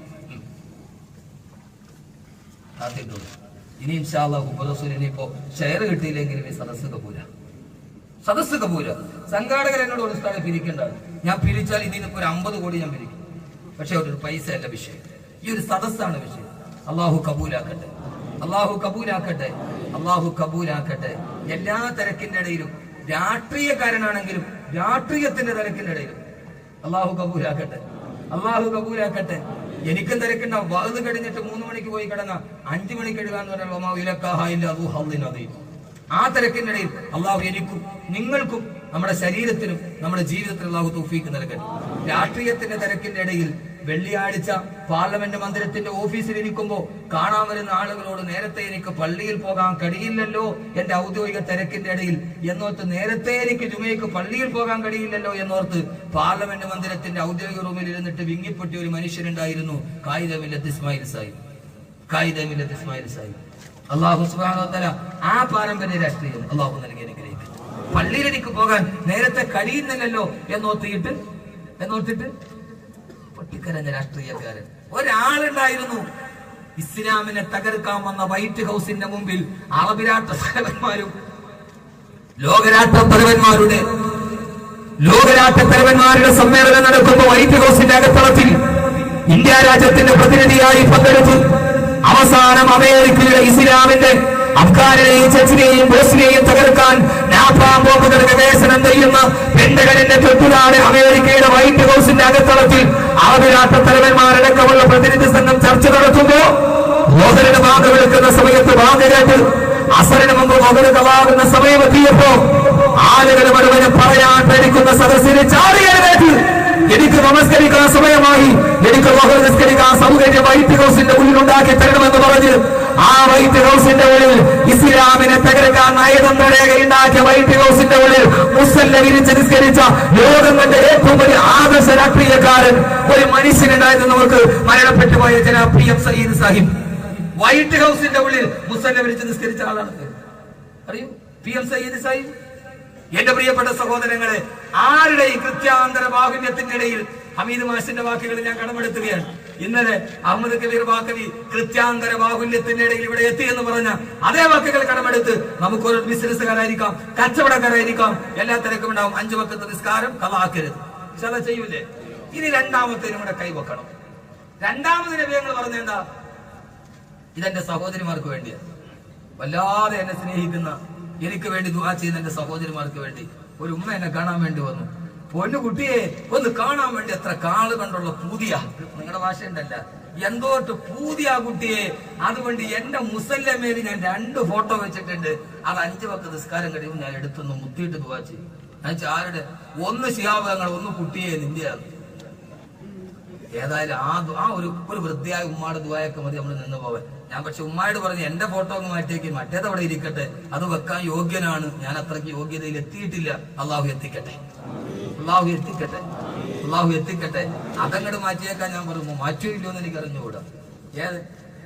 Speaker 2: ഇനി ഇൻഷാ അല്ലാഹു ഹുബ്ബ് റസൂലിനെ ഇപ്പോ ഷെയർ കിട്ടിയില്ലെങ്കിലും ഈ സദസ്സ് കബൂല. സംഘാടകർ എന്നോട് ഒരു സ്ഥലം പിരിക്കേണ്ടതാണ്. ഞാൻ പിരിച്ചാൽ ഇതിനിപ്പോ ഒരു 50 കോടി ഞാൻ പിരിക്കും. പക്ഷെ ഒരു പൈസ അല്ല വിഷയം, ഈ ഒരു സദസ്സാണ് വിഷയം. അള്ളാഹു കബൂലാക്കട്ടെ. അള്ളാഹു കബൂലാക്കട്ടെ. അള്ളാഹു കബൂലാക്കട്ടെ. എല്ലാ തിരക്കിന്റെ ഇടയിലും, രാഷ്ട്രീയക്കാരനാണെങ്കിലും രാഷ്ട്രീയത്തിന്റെ തിരക്കിന്റെ ഇടയിലും അള്ളാഹു കബൂലാക്കട്ടെ. അള്ളാഹു കബൂലാക്കട്ടെ. എനിക്കും തിരക്കുണ്ടാവും. വഅദ് കഴിഞ്ഞിട്ട് 3 മണിക്ക് പോയി കിടന്ന 5 മണിക്ക് എഴുതാന്ന് പറഞ്ഞാൽ ആ തിരക്കിന്റെ ഇടയിൽ അള്ളാഹു എനിക്കും നിങ്ങൾക്കും നമ്മുടെ ശരീരത്തിനും നമ്മുടെ ജീവിതത്തിനും അള്ളാഹു തൗഫീഖ് നൽകട്ടെ. രാഷ്ട്രീയത്തിന്റെ തിരക്കിന്റെ ഇടയിൽ വെള്ളിയാഴ്ച പാർലമെന്റ് മന്ദിരത്തിന്റെ ഓഫീസിൽ ഇരിക്കുമ്പോ കാണാൻ വരുന്ന ആളുകളോട് നേരത്തെ എനിക്ക് പള്ളിയിൽ പോകാൻ കഴിയില്ലല്ലോ എന്റെ ഔദ്യോഗിക തിരക്കിന്റെ ഇടയിൽ എന്നോർത്ത്, നേരത്തെ എനിക്ക് ജുമയ്ക്ക് പള്ളിയിൽ പോകാൻ കഴിയില്ലല്ലോ എന്നോർത്ത് പാർലമെന്റ് മന്ദിരത്തിന്റെ ഔദ്യോഗിക റൂമിൽ ഇരുന്നിട്ട് വിങ്ങിപ്പൊട്ടിയ ഒരു മനുഷ്യനുണ്ടായിരുന്നു, ഖായിദ മില്ലത്ത് ഇസ്മായിൽ സാഹിബ്. അള്ളാഹു സുബ്ഹാനഹു വ തആല ആ പാരമ്പര്യ രാഷ്ട്രീയം അള്ളാഹു നൽകി അനുഗ്രഹിക്കട്ടെ. പള്ളിയിൽ എനിക്ക് പോകാൻ നേരത്തെ കഴിയുന്നില്ലല്ലോ എന്നോർത്തിട്ട് പൊട്ടിക്കരഞ്ഞ രാഷ്ട്രീയക്കാരൻ ഒരാളുണ്ടായിരുന്നു. ഇസ്ലാമിനെ തകർക്കാൻ വന്ന വൈറ്റ് ഹൗസിന്റെ മുമ്പിൽ അറബ് രാഷ്ട്ര തലവന്മാരും ലോകരാഷ്ട്ര തലവന്മാരുടെ സമ്മേളനം നടക്കുമ്പോൾ വൈറ്റ് ഹൗസിന്റെ അകത്തളത്തിൽ ഇന്ത്യ രാജ്യത്തിന്റെ പ്രതിനിധിയായി പങ്കെടുത്തു. അവസാനം അമേരിക്കയുടെ ഇസ്ലാമിന്റെ അഫ്ഗാനിനെയും ചെച്ചിനെയും ബോസ്നിയെയും തകർക്കാൻ നാപ്പാം ബോംബുകൾ ഗവേഷണം ചെയ്യുന്ന പെന്റഗണിന്റെ തൊട്ടുതാണ് അമേരിക്കയുടെ വൈറ്റ് ഹൗസിന്റെ അകത്തളത്തിൽ അറബ് രാഷ്ട്ര തലവന്മാരടക്കമുള്ള പ്രതിനിധി സംഘം ചർച്ച നടത്തുമ്പോ മോഹനന് ബാങ്ക് വിളിക്കുന്ന സമയത്ത് ബാങ്ക് കേട്ട് അസറിന് മുമ്പ് മോഹന കവാകുന്ന സമയമെത്തിയപ്പോ ആളുകൾ മുഴുവനും പറയാൻ പേടിക്കുന്ന സദസ്സിന് ചാടിയെഴുന്നേറ്റ് എനിക്ക് നമസ്കരിക്കാൻ സമയമായി, എനിക്ക് മോഹൻ നിസ്കരിക്കാൻ സൗകര്യം വൈറ്റ് ഹൗസിന്റെ ഉള്ളിൽ ഉണ്ടാക്കി തരണമെന്ന് പറഞ്ഞ് ആ വൈറ്റ് ഹൗസിന്റെ ഉള്ളിൽ ഇസ്ലാമിനെ തകർക്കാൻ നയതന്ത്രരേഖയുണ്ടാക്കിയ വൈറ്റ് ഹൗസിന്റെ ഉള്ളിൽ മുസല്ല വിരിച്ച് നിസ്കരിച്ച ലോകം കണ്ട ഏറ്റവും വലിയ ആദർശ രാഷ്ട്രീയക്കാരൻ ഒരു മനുഷ്യനുണ്ടായത് നമുക്ക് മരണപ്പെട്ടു പോയ ജനാബ് PM സയ്യിദ് സാഹിബ് വൈറ്റ് ഹൗസിന്റെ ഉള്ളിൽ മുസല്ല വിരിച്ച് നിസ്കരിച്ച ആളാണ്. അറിയൂ PM സയ്യിദ് സാഹിബ്. എന്റെ പ്രിയപ്പെട്ട സഹോദരങ്ങളെ, ആരുടെയും കൃത്യാന്തര ബാഹുല്യത്തിന്റെ ഇടയിൽ ഹമീദ് മാഷിന്റെ വാക്കുകൾ ഞാൻ കടമെടുത്തുകയാണ്. ഇന്നലെ അഹമ്മദ് കബീർ ബാക്കവി കൃത്യാന്തര ബാഹുല്യത്തിന്റെ ഇടയിൽ ഇവിടെ എത്തി എന്ന് പറഞ്ഞ അതേ വാക്കുകൾ കടമെടുത്ത് നമുക്കൊരു ബിസിനസ്സുകാരായിരിക്കാം, കച്ചവടക്കാരായിരിക്കാം, എല്ലാ തിരക്കും ഉണ്ടാവും. 5 വഖത്ത് നിസ്കാരം കളാക്കരുത്, ചില ചെയ്യൂലേ. ഇനി രണ്ടാമത്തേനും കൂടെ കൈവെക്കണം. രണ്ടാമത് നബി ഞങ്ങൾ പറഞ്ഞ എന്താ? ഇതെന്റെ സഹോദരിമാർക്ക് വേണ്ടിയാണ്. വല്ലാതെ എന്നെ സ്നേഹിക്കുന്ന, എനിക്ക് വേണ്ടി ദുആ ചെയ്യുന്ന എന്റെ സഹോദരിമാർക്ക് വേണ്ടി ഒരു ഉമ്മ എന്നെ കാണാൻ വേണ്ടി വന്നു. പൊന്നു കുട്ടിയെ ഒന്ന് കാണാൻ വേണ്ടി എത്ര കാള് കണ്ടുള്ള പൂതിയ, നിങ്ങളുടെ ഭാഷ ഉണ്ടല്ല, എന്തോട്ട് പൂതിയ കുട്ടിയെ. അതുകൊണ്ട് എന്റെ മുസല്ലമേല് ഞാൻ 2 ഫോട്ടോ വെച്ചിട്ടുണ്ട്. അത് 5 വഖത്ത് നിസ്കാരം കഴിയുമ്പോൾ ഞാൻ എടുത്തൊന്ന് മുത്തിയിട്ട് ദുആ ചെയ്യും. ഞാൻ ആരുടെ? ഒന്ന് ശിഹാബ് തങ്ങൾ, ഒന്ന് കുട്ടിയെ നിന്റെയാണ്. ഏതായാലും ആ ഒരു വൃത്തിയായ ഉമ്മാടെ ദുആയൊക്കെ മതി നമ്മൾ നിന്ന് പോവാൻ. ഞാൻ പക്ഷെ ഉമ്മായോട് പറഞ്ഞു എന്റെ ഫോട്ടോ ഒന്ന് മാറ്റിയേക്ക്, മറ്റേത് അവിടെ ഇരിക്കട്ടെ, അത് വെക്കാൻ യോഗ്യനാണ്, ഞാൻ അത്രയ്ക്ക് യോഗ്യതയിൽ എത്തിയിട്ടില്ല. അള്ളാഹു എത്തിക്കട്ടെ, അള്ളാഹു എത്തിക്കട്ടെ, അള്ളാഹു എത്തിക്കട്ടെ. അതങ്ങോട്ട് മാറ്റിയേക്കാൻ ഞാൻ പറഞ്ഞു. മാറ്റിയില്ലോ എന്ന് എനിക്ക് അറിഞ്ഞുകൂടാ.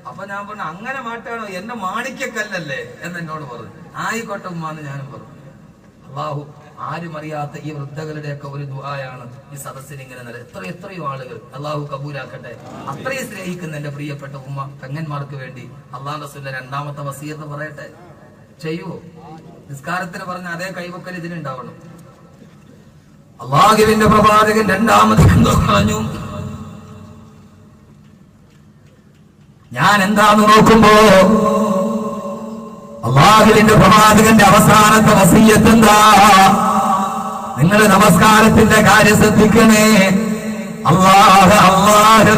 Speaker 1: അപ്പൊ ഞാൻ പറഞ്ഞു, അങ്ങനെ മാറ്റാണോ, എന്റെ മാണിക്യക്കല്ലല്ലേ എന്നോട് പറഞ്ഞു. ആയിക്കോട്ടെ ഉമ്മ എന്ന് ഞാനും പറഞ്ഞു. അള്ളാഹു ആരും അറിയാത്ത ഈ വൃദ്ധകളുടെയൊക്കെ ഒരു ദുആയാണ് ഈ സദസ്സിൽ ഇങ്ങനെ എത്രയോ ആളുകൾ അള്ളാഹു കബൂലാക്കട്ടെ. അത്രയും സ്നേഹിക്കുന്ന എന്റെ പ്രിയപ്പെട്ട ഉമ്മ പെങ്ങന്മാർക്ക് വേണ്ടി അള്ളാഹു റസൂലിന്റെ രണ്ടാമത്തെ വസിയത്ത് പറയട്ടെ. ചെയ്യുവോ? നിസ്കാരത്തിന് പറഞ്ഞ അതേ കൈവക്കൽ ഇതിനുണ്ടാവണം. അള്ളാഹുവിന്റെ പ്രവാചകൻ രണ്ടാമത് എന്തോ പറഞ്ഞു. ഞാൻ എന്താന്ന് നോക്കുമ്പോ അള്ളാഹുവിന്റെ പ്രവാചകന്റെ അവസാനത്തെ വസിയ്യത്ത് എന്താ? നിങ്ങൾ നമസ്കാരത്തിന്റെ കാര്യം ശ്രദ്ധിക്കണേ. അല്ലാഹ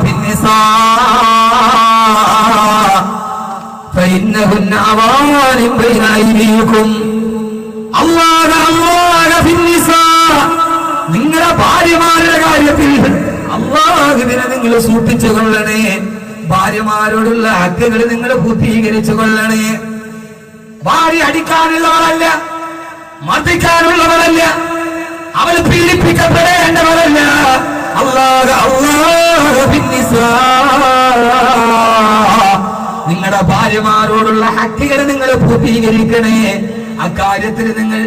Speaker 1: ബിന്നിസാ ഫഇന്നഹുന്ന അവാനിം ബൈന അയ്ദീകും. അല്ലാഹ ബിന്നിസാ, നിങ്ങളുടെ ഭാര്യമാരുടെ കാര്യത്തിൽ അല്ലാഹുവിനെ നിങ്ങൾ സൂക്ഷിച്ചു കൊള്ളണേ. ഭാര്യമാരോടുള്ള ഹക്കുകൾ നിങ്ങൾ പൂർത്തീകരിച്ചു കൊള്ളണേ. ഭാര്യ അടിക്കാനുള്ളവരല്ല, മർദ്ദിക്കാനുള്ളവരല്ല, അവൾ പീഡിപ്പിക്കപ്പെടേണ്ടവരല്ല. നിങ്ങളുടെ ഭാര്യമാരോടുള്ള ഹക്കുകൾ നിങ്ങൾ പൂർത്തീകരിക്കണേ. അക്കാര്യത്തിൽ നിങ്ങൾ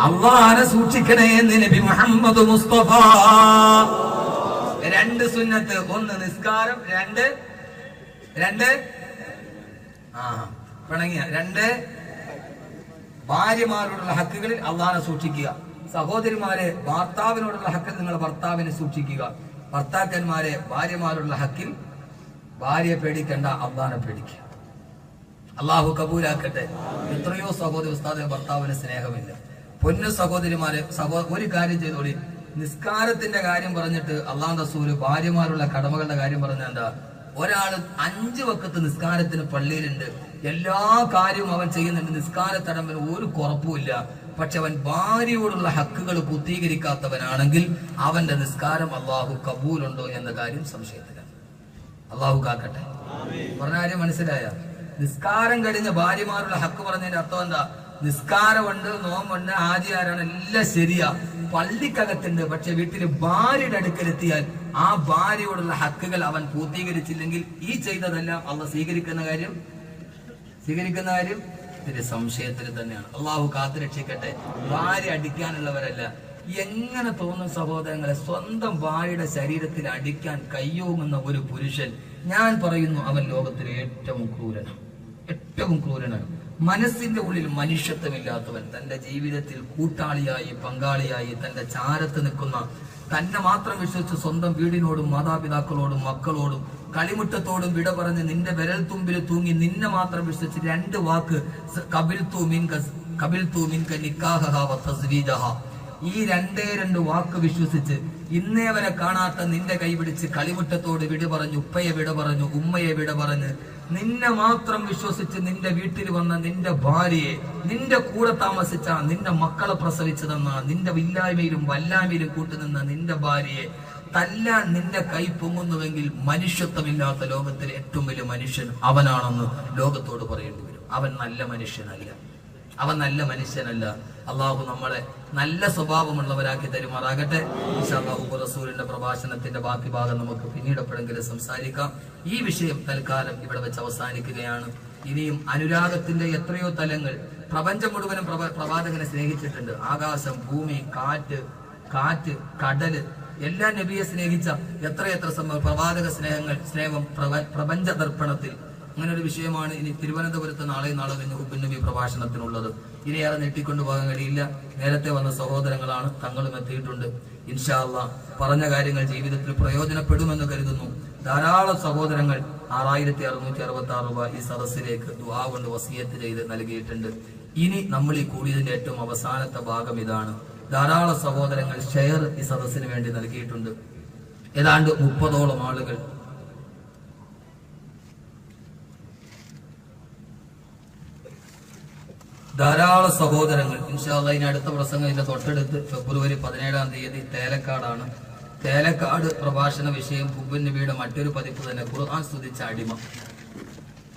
Speaker 1: അള്ളാഹനെ സൂക്ഷിക്കണേ എന്ന് നബി മുഹമ്മദ് മുസ്തഫ. രണ്ട് സുന്നത്ത്, ഒന്ന് നിസ്കാരം, രണ്ട് പിണങ്ങിയ, രണ്ട് ഭാര്യമാരോടുള്ള ഹക്കുകളിൽ അള്ളാഹനെ സൂക്ഷിക്കുക. സഹോദരിമാരെ, ഭർത്താവിനോടുള്ള ഹക്കിൽ നിങ്ങൾ ഭർത്താവിനെ സൂക്ഷിക്കുക. ഭർത്താക്കന്മാരെ, ഭാര്യമാരോടുള്ള ഹക്കിൽ ഭാര്യയെ പേടിക്കണ്ട, അള്ളാഹനെ പേടിക്കുക. അള്ളാഹു കബൂലാക്കട്ടെ. എത്രയോ സഹോദരി ഉസ്താദിന് ഭർത്താവിന് സ്നേഹമില്ല. പൊന്നു സഹോദരിമാരെ, ഒരു കാര്യം ചെയ്തോളി. നിസ്കാരത്തിന്റെ കാര്യം പറഞ്ഞിട്ട് അള്ളാഹു റസൂല് ഭാര്യമാരുള്ള കടമകളുടെ കാര്യം പറഞ്ഞ എന്താ? ഒരാള് 5 വക്കത്ത് നിസ്കാരത്തിന് പള്ളിയിലുണ്ട്, എല്ലാ കാര്യവും അവൻ ചെയ്യുന്നുണ്ട്, നിസ്കാരത്തടമ്പിന് ഒരു കുറപ്പുമില്ല. പക്ഷെ അവൻ ഭാര്യയോടുള്ള ഹക്കുകൾ പൂർത്തീകരിക്കാത്തവനാണെങ്കിൽ അവന്റെ നിസ്കാരം അള്ളാഹു കബൂലുണ്ടോ എന്ന കാര്യം സംശയത്തിലാണ്. അള്ളാഹു കാക്കട്ടെ. പറഞ്ഞ കാര്യം മനസ്സിലായ? നിസ്കാരം കഴിഞ്ഞ ഭാര്യമാരുള്ള ഹക്ക് പറഞ്ഞതിന്റെ അർത്ഥം എന്താ? നിസ്കാരമുണ്ട്, നോമ്പുണ്ട്, ആചാരാണ്, എല്ലാം ശരിയാ, പള്ളിക്കകത്തുണ്ട്. പക്ഷെ വീട്ടിൽ ഭാര്യയുടെ അടുക്കലെത്തിയാൽ ആ ഭാര്യയോടുള്ള ഹക്കുകൾ അവൻ പൂർത്തീകരിച്ചില്ലെങ്കിൽ ഈ ചെയ്തതെല്ലാം അള്ളാഹ് സ്വീകരിക്കുന്ന കാര്യം ഇതിന്റെ സംശയത്തിൽ തന്നെയാണ്. അള്ളാഹു കാത്തുരക്ഷിക്കട്ടെ. ഭാര്യ അടിക്കാനുള്ളവരല്ല. എങ്ങനെ തോന്നും സഹോദരങ്ങളെ, സ്വന്തം ഭാര്യയുടെ ശരീരത്തിൽ അടിക്കാൻ കയ്യോങ്ങുന്ന ഒരു പുരുഷൻ, ഞാൻ പറയുന്നു അവൻ ലോകത്തിലെ ഏറ്റവും ക്രൂരനാണ്. മനസ്സിന്റെ ഉള്ളിൽ മനുഷ്യത്വമില്ലാത്തവൻ, തന്റെ ജീവിതത്തിൽ കൂട്ടാളിയായി, പങ്കാളിയായി, തന്റെ ചാരത്ത് നിൽക്കുന്ന, തന്നെ മാത്രം വിശ്വസിച്ച് സ്വന്തം വീടിനോടും മാതാപിതാക്കളോടും മക്കളോടും കളിമുറ്റത്തോടും വിട പറഞ്ഞ് നിന്റെ വിരൽ തുമ്പിൽ തൂങ്ങി നിന്നെ മാത്രം വിശ്വസിച്ച് 2 വാക്ക് ഈ 2 വാക്ക് വിശ്വസിച്ച് ഇന്നേ വരെ കാണാത്ത നിന്റെ കൈപിടിച്ച് കളിമുറ്റത്തോട് വിട പറഞ്ഞു, ഉപ്പയെ വിട പറഞ്ഞു, ഉമ്മയെ വിട പറഞ്ഞ് നിന്നെ മാത്രം വിശ്വസിച്ച് നിന്റെ വീട്ടിൽ വന്ന നിന്റെ ഭാര്യയെ, നിന്റെ കൂടെ താമസിച്ച, നിന്റെ മക്കളെ പ്രസവിച്ചതെന്ന, നിന്റെ ഇല്ലായ്മയിലും വല്ലായ്മയിലും കൂട്ടുനിന്ന നിന്റെ ഭാര്യയെ തല്ലാൻ നിന്റെ കൈ പൊങ്ങുന്നുവെങ്കിൽ മനുഷ്യത്വമില്ലാത്ത ലോകത്തിലെ ഏറ്റവും വലിയ മനുഷ്യൻ അവനാണെന്ന് ലോകത്തോട് പറയേണ്ടി വരും. അവൻ നല്ല മനുഷ്യനല്ല. അള്ളാഹു നമ്മളെ നല്ല സ്വഭാവമുള്ളവരാക്കി തരുമാറാകട്ടെ. ഇൻഷാ അല്ലാഹു റസൂലിന്റെ പ്രഭാഷണത്തിന്റെ ബാക്കി ഭാഗം നമുക്ക് പിന്നീട് എപ്പോഴെങ്കിലും സംസാരിക്കാം. ഈ വിഷയം തൽക്കാലം ഇവിടെ വെച്ച് അവസാനിക്കുകയാണ്. ഇനിയും അനുരാഗത്തിന്റെ എത്രയോ തലങ്ങൾ പ്രപഞ്ചം മുഴുവനും പ്രവാചകനെ സ്നേഹിച്ചിട്ടുണ്ട്. ആകാശം, ഭൂമി, കാറ്റ്, കടല്, എല്ലാ നബിയെ സ്നേഹിച്ച എത്രയെത്ര പ്രവാചക സ്നേഹം പ്രപഞ്ച ദർപ്പണത്തിൽ. അങ്ങനെ ഒരു വിഷയമാണ് ഇനി തിരുവനന്തപുരത്ത് നാളെ കഴിഞ്ഞ് ഹുബ്ബുൻ നബി പ്രഭാഷണത്തിനുള്ളത്. ഇനിയേറെ നീട്ടിക്കൊണ്ടുപോകാൻ കഴിയില്ല. നേരത്തെ വന്ന സഹോദരങ്ങളാണ്, തങ്ങളും എത്തിയിട്ടുണ്ട്. ഇൻഷാ അല്ലാഹ് പറഞ്ഞ കാര്യങ്ങൾ ജീവിതത്തിൽ പ്രയോജനപ്പെടുമെന്ന് കരുതുന്നു. ധാരാളം സഹോദരങ്ങൾ 6666 രൂപ ഈ സദസ്സിലേക്ക് ദുആ കൊണ്ട് വസിയത്ത് ചെയ്ത് നൽകിയിട്ടുണ്ട്. ഇനി നമ്മൾ ഈ കൂടിയതിന്റെ ഏറ്റവും അവസാനത്തെ ഭാഗം ഇതാണ്. ധാരാളം സഹോദരങ്ങൾ ഷെയർ ഈ സദസ്സിന് വേണ്ടി നൽകിയിട്ടുണ്ട്. ഏതാണ്ട് 30ഓളം ആളുകൾ ധാരാളം സഹോദരങ്ങൾ. ഇൻഷാ അല്ലാഹ് ഇനി അടുത്ത പ്രസംഗം ഇതിന്റെ തൊട്ടടുത്ത് ഫെബ്രുവരി 17-ാം തീയതി തേലക്കാടാണ്. തേലക്കാട് പ്രഭാഷണ വിഷയം ഹുബ്ബുൻ നബിയുടെ മറ്റൊരു പതിപ്പ് തന്നെ, ഖുർആൻ സ്തുതിച്ച അടിമ.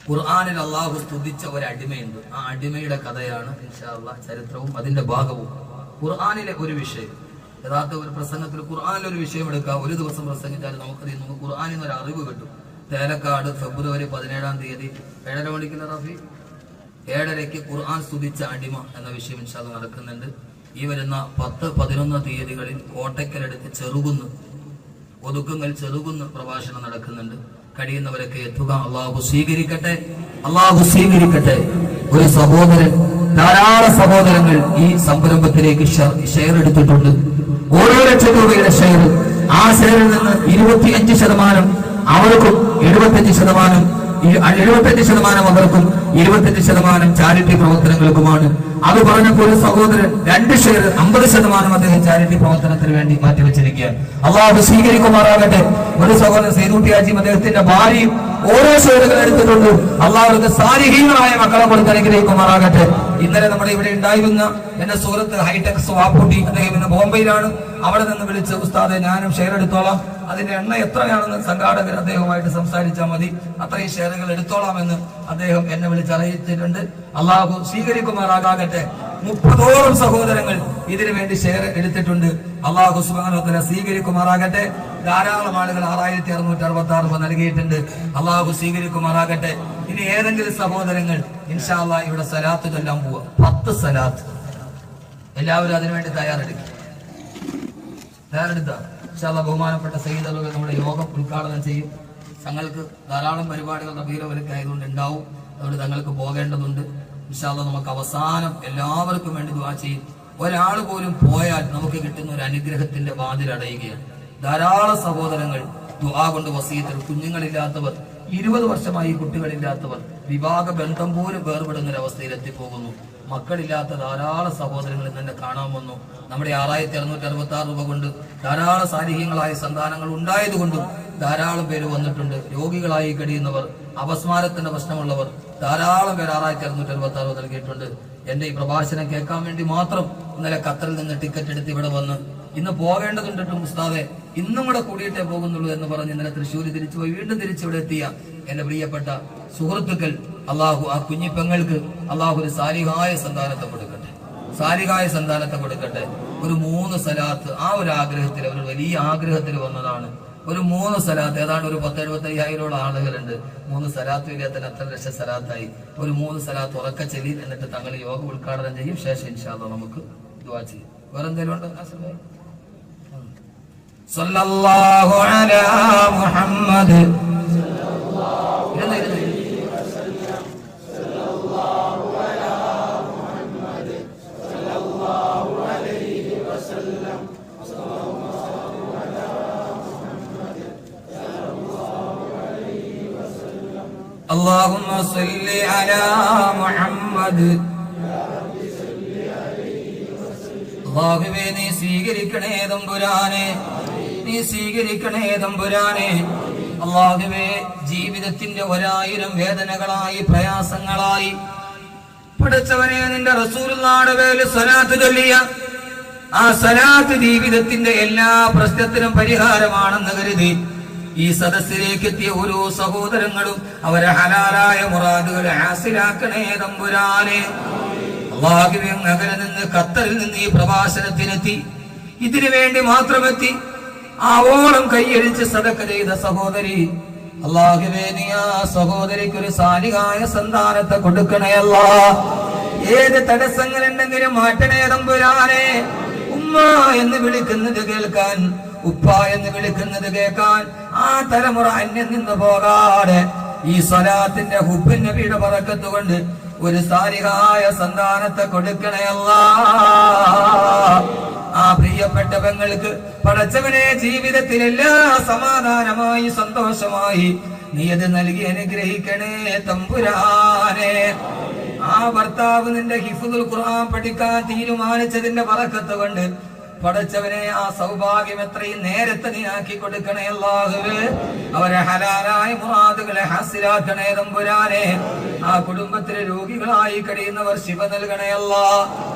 Speaker 1: ഖുർആനിൽ അള്ളാഹു സ്തുതിച്ച ഒരു അടിമയുണ്ട്. ആ അടിമയുടെ കഥയാണ് ഇൻഷാ അല്ലാഹ്, ചരിത്രവും അതിന്റെ ഭാഗവും. ഖുർആനിലെ ഒരു വിഷയം, യഥാർത്ഥ ഒരു പ്രസംഗത്തിൽ ഖുർആനിലെ ഒരു വിഷയം എടുക്കുക, ഒരു ദിവസം പ്രസംഗിച്ചാൽ നമുക്ക് ഖുർആനിൽ നിന്ന് ഒരു അറിവ് കിട്ടും. തേലക്കാട് ഫെബ്രുവരി 17-ാം തീയതി 7:30 മണിക്കുള്ള റഫി 7:30 ഖുർആൻ സ്തുതിച്ച അടിമ എന്ന വിഷയം ഇൻഷാല്ലാ നടക്കുന്നുണ്ട്. ഈ വരുന്ന 10, 11 തീയതികളിൽ കോട്ടയ്ക്കലടുത്ത് ചെറുകുന്ന് ഒതുക്കുങ്ങൽ ചെറുകുന്ന് പ്രഭാഷണം നടക്കുന്നുണ്ട്. കഴിയുന്നവരൊക്കെ എത്തുക. അള്ളാഹു സ്വീകരിക്കട്ടെ, അള്ളാഹു സ്വീകരിക്കട്ടെ. ഒരു സഹോദരൻ, ധാരാളം സഹോദരങ്ങൾ ഈ സംരംഭത്തിലേക്ക് ഷെയർ എടുത്തിട്ടുണ്ട്. ഓരോ ലക്ഷം രൂപയുടെ ഷെയർ, ആ ഷെയറിൽ നിന്ന് 25% അവർക്കും 75% അവർക്കും 25% ചാരിറ്റി പ്രവർത്തനങ്ങൾക്കുമാണ്. അത് പറഞ്ഞപ്പോൾ ഒരു സഹോദരൻ 2 ഷെയർ 50% അദ്ദേഹം ചാരിറ്റി പ്രവർത്തനത്തിന് വേണ്ടി മാറ്റിവെച്ചിരിക്കുകയാണ്. അള്ളാഹു സ്വീകരിക്കുമാറാകട്ടെ. ഒരു സഹോദരൻ സൈദൂട്ടി ഹാജിയും അദ്ദേഹത്തിന്റെ ഭാര്യയും ഓരോ ഷെയറുകൾ എടുത്തിട്ടുണ്ട്. അള്ളാഹുക്ക് സാലിഹീങ്ങളായ മക്കളെ കൊടുത്ത് അനുഗ്രഹിക്കുമാറാകട്ടെ. ഇന്നലെ നമ്മുടെ ഇവിടെ ഉണ്ടായിരുന്ന എന്റെ സുഹൃത്ത് ഹൈടെക് സ്വാപ്പുട്ടി, അദ്ദേഹം ഇന്ന് ബോംബെയിലാണ്. അവിടെ നിന്ന് വിളിച്ച് ഉസ്താദെ ഞാനും ഷെയർ എടുത്തോളാം, അതിന്റെ എണ്ണ എത്രയാണെന്ന് സംഘാടകർ അദ്ദേഹവുമായിട്ട് സംസാരിച്ചാൽ മതി, അത്രയും ഷെയറുകൾ എടുത്തോളാമെന്ന് അദ്ദേഹം എന്നെ വിളിച്ച് അറിയിച്ചിട്ടുണ്ട്. അള്ളാഹു സ്വീകരിക്കുമാറാകട്ടെ. 30ഓളം സഹോദരങ്ങൾ ഇതിനു വേണ്ടി ഷെയർ എടുത്തിട്ടുണ്ട്. അള്ളാഹു സുബ്ഹാനഹു വ തആല സ്വീകരിക്കുമാറാകട്ടെ. ധാരാളം ആളുകൾ 6666 രൂപ നൽകിയിട്ടുണ്ട്. അള്ളാഹു സ്വീകരിക്കുമാറാകട്ടെ. ഇനി ഏതെങ്കിലും സഹോദരങ്ങൾ ഇൻഷാ അല്ലാഹ് ഇവിടെ സലാത്ത് ചൊല്ലാൻ പോവുക, 10 സലാത്ത്. എല്ലാവരും അതിനുവേണ്ടി തയ്യാറെടുക്കുക. ഇൻഷാ അല്ലാഹ് ബഹുമാനപ്പെട്ട സയ്യിദ് അവറുകൾ നമ്മുടെ യോഗം ഉദ്ഘാടനം ചെയ്യും. തങ്ങൾക്ക് ധാരാളം പരിപാടികൾ റബീഉൽ ആയതുകൊണ്ട് ഉണ്ടാവും, അതുകൊണ്ട് തങ്ങൾക്ക് പോകേണ്ടതുണ്ട്. ഇൻഷാ അല്ലാഹ് നമുക്ക് അവസാനം എല്ലാവർക്കും വേണ്ടി ദുആ ചെയ്യും. ഒരാൾ പോലും പോയാൽ നമുക്ക് കിട്ടുന്ന ഒരു അനുഗ്രഹത്തിന്റെ വാതിൽ അടയുകയാണ്. ധാരാളം സഹോദരങ്ങൾ ദുആ കൊണ്ട് വസീയത്തിൽ, കുഞ്ഞുങ്ങളില്ലാത്തവർ, 20 വർഷമായി കുട്ടികളില്ലാത്തവർ, വിവാഹ ബന്ധം പോലും വേർപെടുന്ന ഒരു അവസ്ഥയിൽ എത്തിപ്പോകുന്നു. മക്കളില്ലാത്ത ധാരാളം സഹോദരങ്ങൾ ഇന്നെ കാണാൻ വന്നു. നമ്മുടെ 6666 രൂപ കൊണ്ട് ധാരാളം സാലിഹ്യങ്ങളായ സന്താനങ്ങൾ ഉണ്ടായതുകൊണ്ടും ധാരാളം പേര് വന്നിട്ടുണ്ട്. രോഗികളായി കഴിയുന്നവർ, അപസ്മാരത്തിന്റെ പ്രശ്നമുള്ളവർ, ധാരാളം പേര് 6666 നൽകിയിട്ടുണ്ട്. എന്റെ ഈ പ്രഭാഷണം കേൾക്കാൻ വേണ്ടി മാത്രം ഇന്നലെ ഖത്തറിൽ നിന്ന് ടിക്കറ്റ് എടുത്ത് ഇവിടെ വന്ന് ഇന്ന് പോകേണ്ടതുണ്ടിട്ടും ഉസ്താദെ ഇന്നും കൂടെ കൂടിയിട്ടേ പോകുന്നുള്ളൂ എന്ന് പറഞ്ഞ് ഇന്നലെ തൃശ്ശൂർ തിരിച്ചുപോയി വീണ്ടും തിരിച്ചിവിടെ എത്തിയ എന്റെ പ്രിയപ്പെട്ട സുഹൃത്തുക്കൾ, അള്ളാഹു ആ കുഞ്ഞിപ്പെങ്ങൾക്ക് അള്ളാഹു ഒരു സാലിഹായ സന്താനത്തെ കൊടുക്കട്ടെ, സാലിഹായ സന്താനത്തെ കൊടുക്കട്ടെ. ഒരു 3 സലാത്ത്, ആ ഒരു ആഗ്രഹത്തിൽ, ഒരു വലിയ ആഗ്രഹത്തിൽ വന്നതാണ്. ഒരു 3 സലാത്ത്, ഏതാണ്ട് ഒരു 10-75,000 ആളുകളുണ്ട്. 3 സലാത്ത് ഇല്ലാത്തതിന് അത്ര ലക്ഷം സലാത്തായി. ഒരു 3 സലാത്ത് ഉറക്ക ചെല്ലി, എന്നിട്ട് തങ്ങൾ യോഗ ഉദ്ഘാടനം ചെയ്യും. ശേഷം ഇൻഷാ അല്ലാഹ് നമുക്ക് ദുആ ചെയ്യും. വേറെന്തെങ്കിലും ഉണ്ടോ? സല്ലല്ലാഹു അലാ മുഹമ്മദ് اللهم صل على محمد. അല്ലാഹുവേ നീ സ്വീകരിക്കണേ തമ്പുരാനെ, നീ സ്വീകരിക്കണേ തമ്പുരാനെ. അല്ലാഹുവേ ജീവിതത്തിന്റെ 1000 വേദനകളായി, പ്രയാസങ്ങളായി പഠിച്ചവനെ നിന്റെ റസൂലുള്ളാഹിയുടെ പേരിൽ സ്വലാത്ത് ചൊല്ലിയ ആ സ്വലാത്ത് ജീവിതത്തിന്റെ എല്ലാ പ്രശ്നത്തിനും പരിഹാരമാണെന്ന് കരുതി ഈ സദസ്സിലേക്ക് എത്തിയ ഓരോ സഹോദരങ്ങളും അവരെ ഹലാലായ മുറാദുകൾ ഹാസിലാക്കണേ തമ്പുരാനെ. അല്ലാഹുവേ നഗരിൽ നിന്ന്, ഖത്തറിൽ നിന്ന് ഈ പ്രഭാഷണത്തിനെത്തി, ഇതിനു വേണ്ടി മാത്രമെത്തി ആവോളം കൈയടിച്ച് സദഖ ചെയ്ത സഹോദരി, അല്ലാഹുവേ നീ ആ സഹോദരിക്ക് ഒരു സാലിഹായ സന്താനത്തെ കൊടുക്കണേ അല്ലാഹ്. ഏത് തടസ്സങ്ങളുണ്ടെങ്കിലും മാറ്റണേ തമ്പുരാനെ. ഉമ്മ എന്ന് വിളിക്കുന്നത് കേൾക്കാൻ, ഉപ്പ എന്ന് വിളിക്കുന്നത് കേൾക്കാൻ ആ തലമുറ അന്യം നിന്ന് പോകാതെ ഈ സ്വലാത്തിന്റെ ഹുബ്ബിൻ നബിയുടെ ബറക്കത്ത് കൊണ്ട് ഒരു സാലിഹായ സന്താനത്തെ കൊടുക്കണേ അല്ലാഹ്. ആ പ്രിയപ്പെട്ട പെങ്ങൾക്ക് പടച്ചവനെ ജീവിതത്തിൽ എല്ലാ സമാധാനമായി, സന്തോഷമായി നീ അത് നൽകി അനുഗ്രഹിക്കണേ തമ്പുരാനെ. ആ ഭർത്താവ് നിന്റെ ഹിഫ്ദുൽ ഖുർആൻ പഠിക്കാൻ തീരുമാനിച്ചതിന്റെ ബറക്കത്ത് കൊണ്ട് പടച്ചവനെ ആ സൗഭാഗ്യം എത്രയും നേരത്തെ നീ ആക്കി കൊടുക്കണേ അല്ലാഹുവേ. അവരെ ഹലാലായ മുറാദുകളെ ഹാസിലാക്കണേ തമ്പുരാനെ. ആ കുടുംബത്തിലെ രോഗികളായി കഴിയുന്നവർ ശിഫ നൽകണേ അല്ലാഹ്.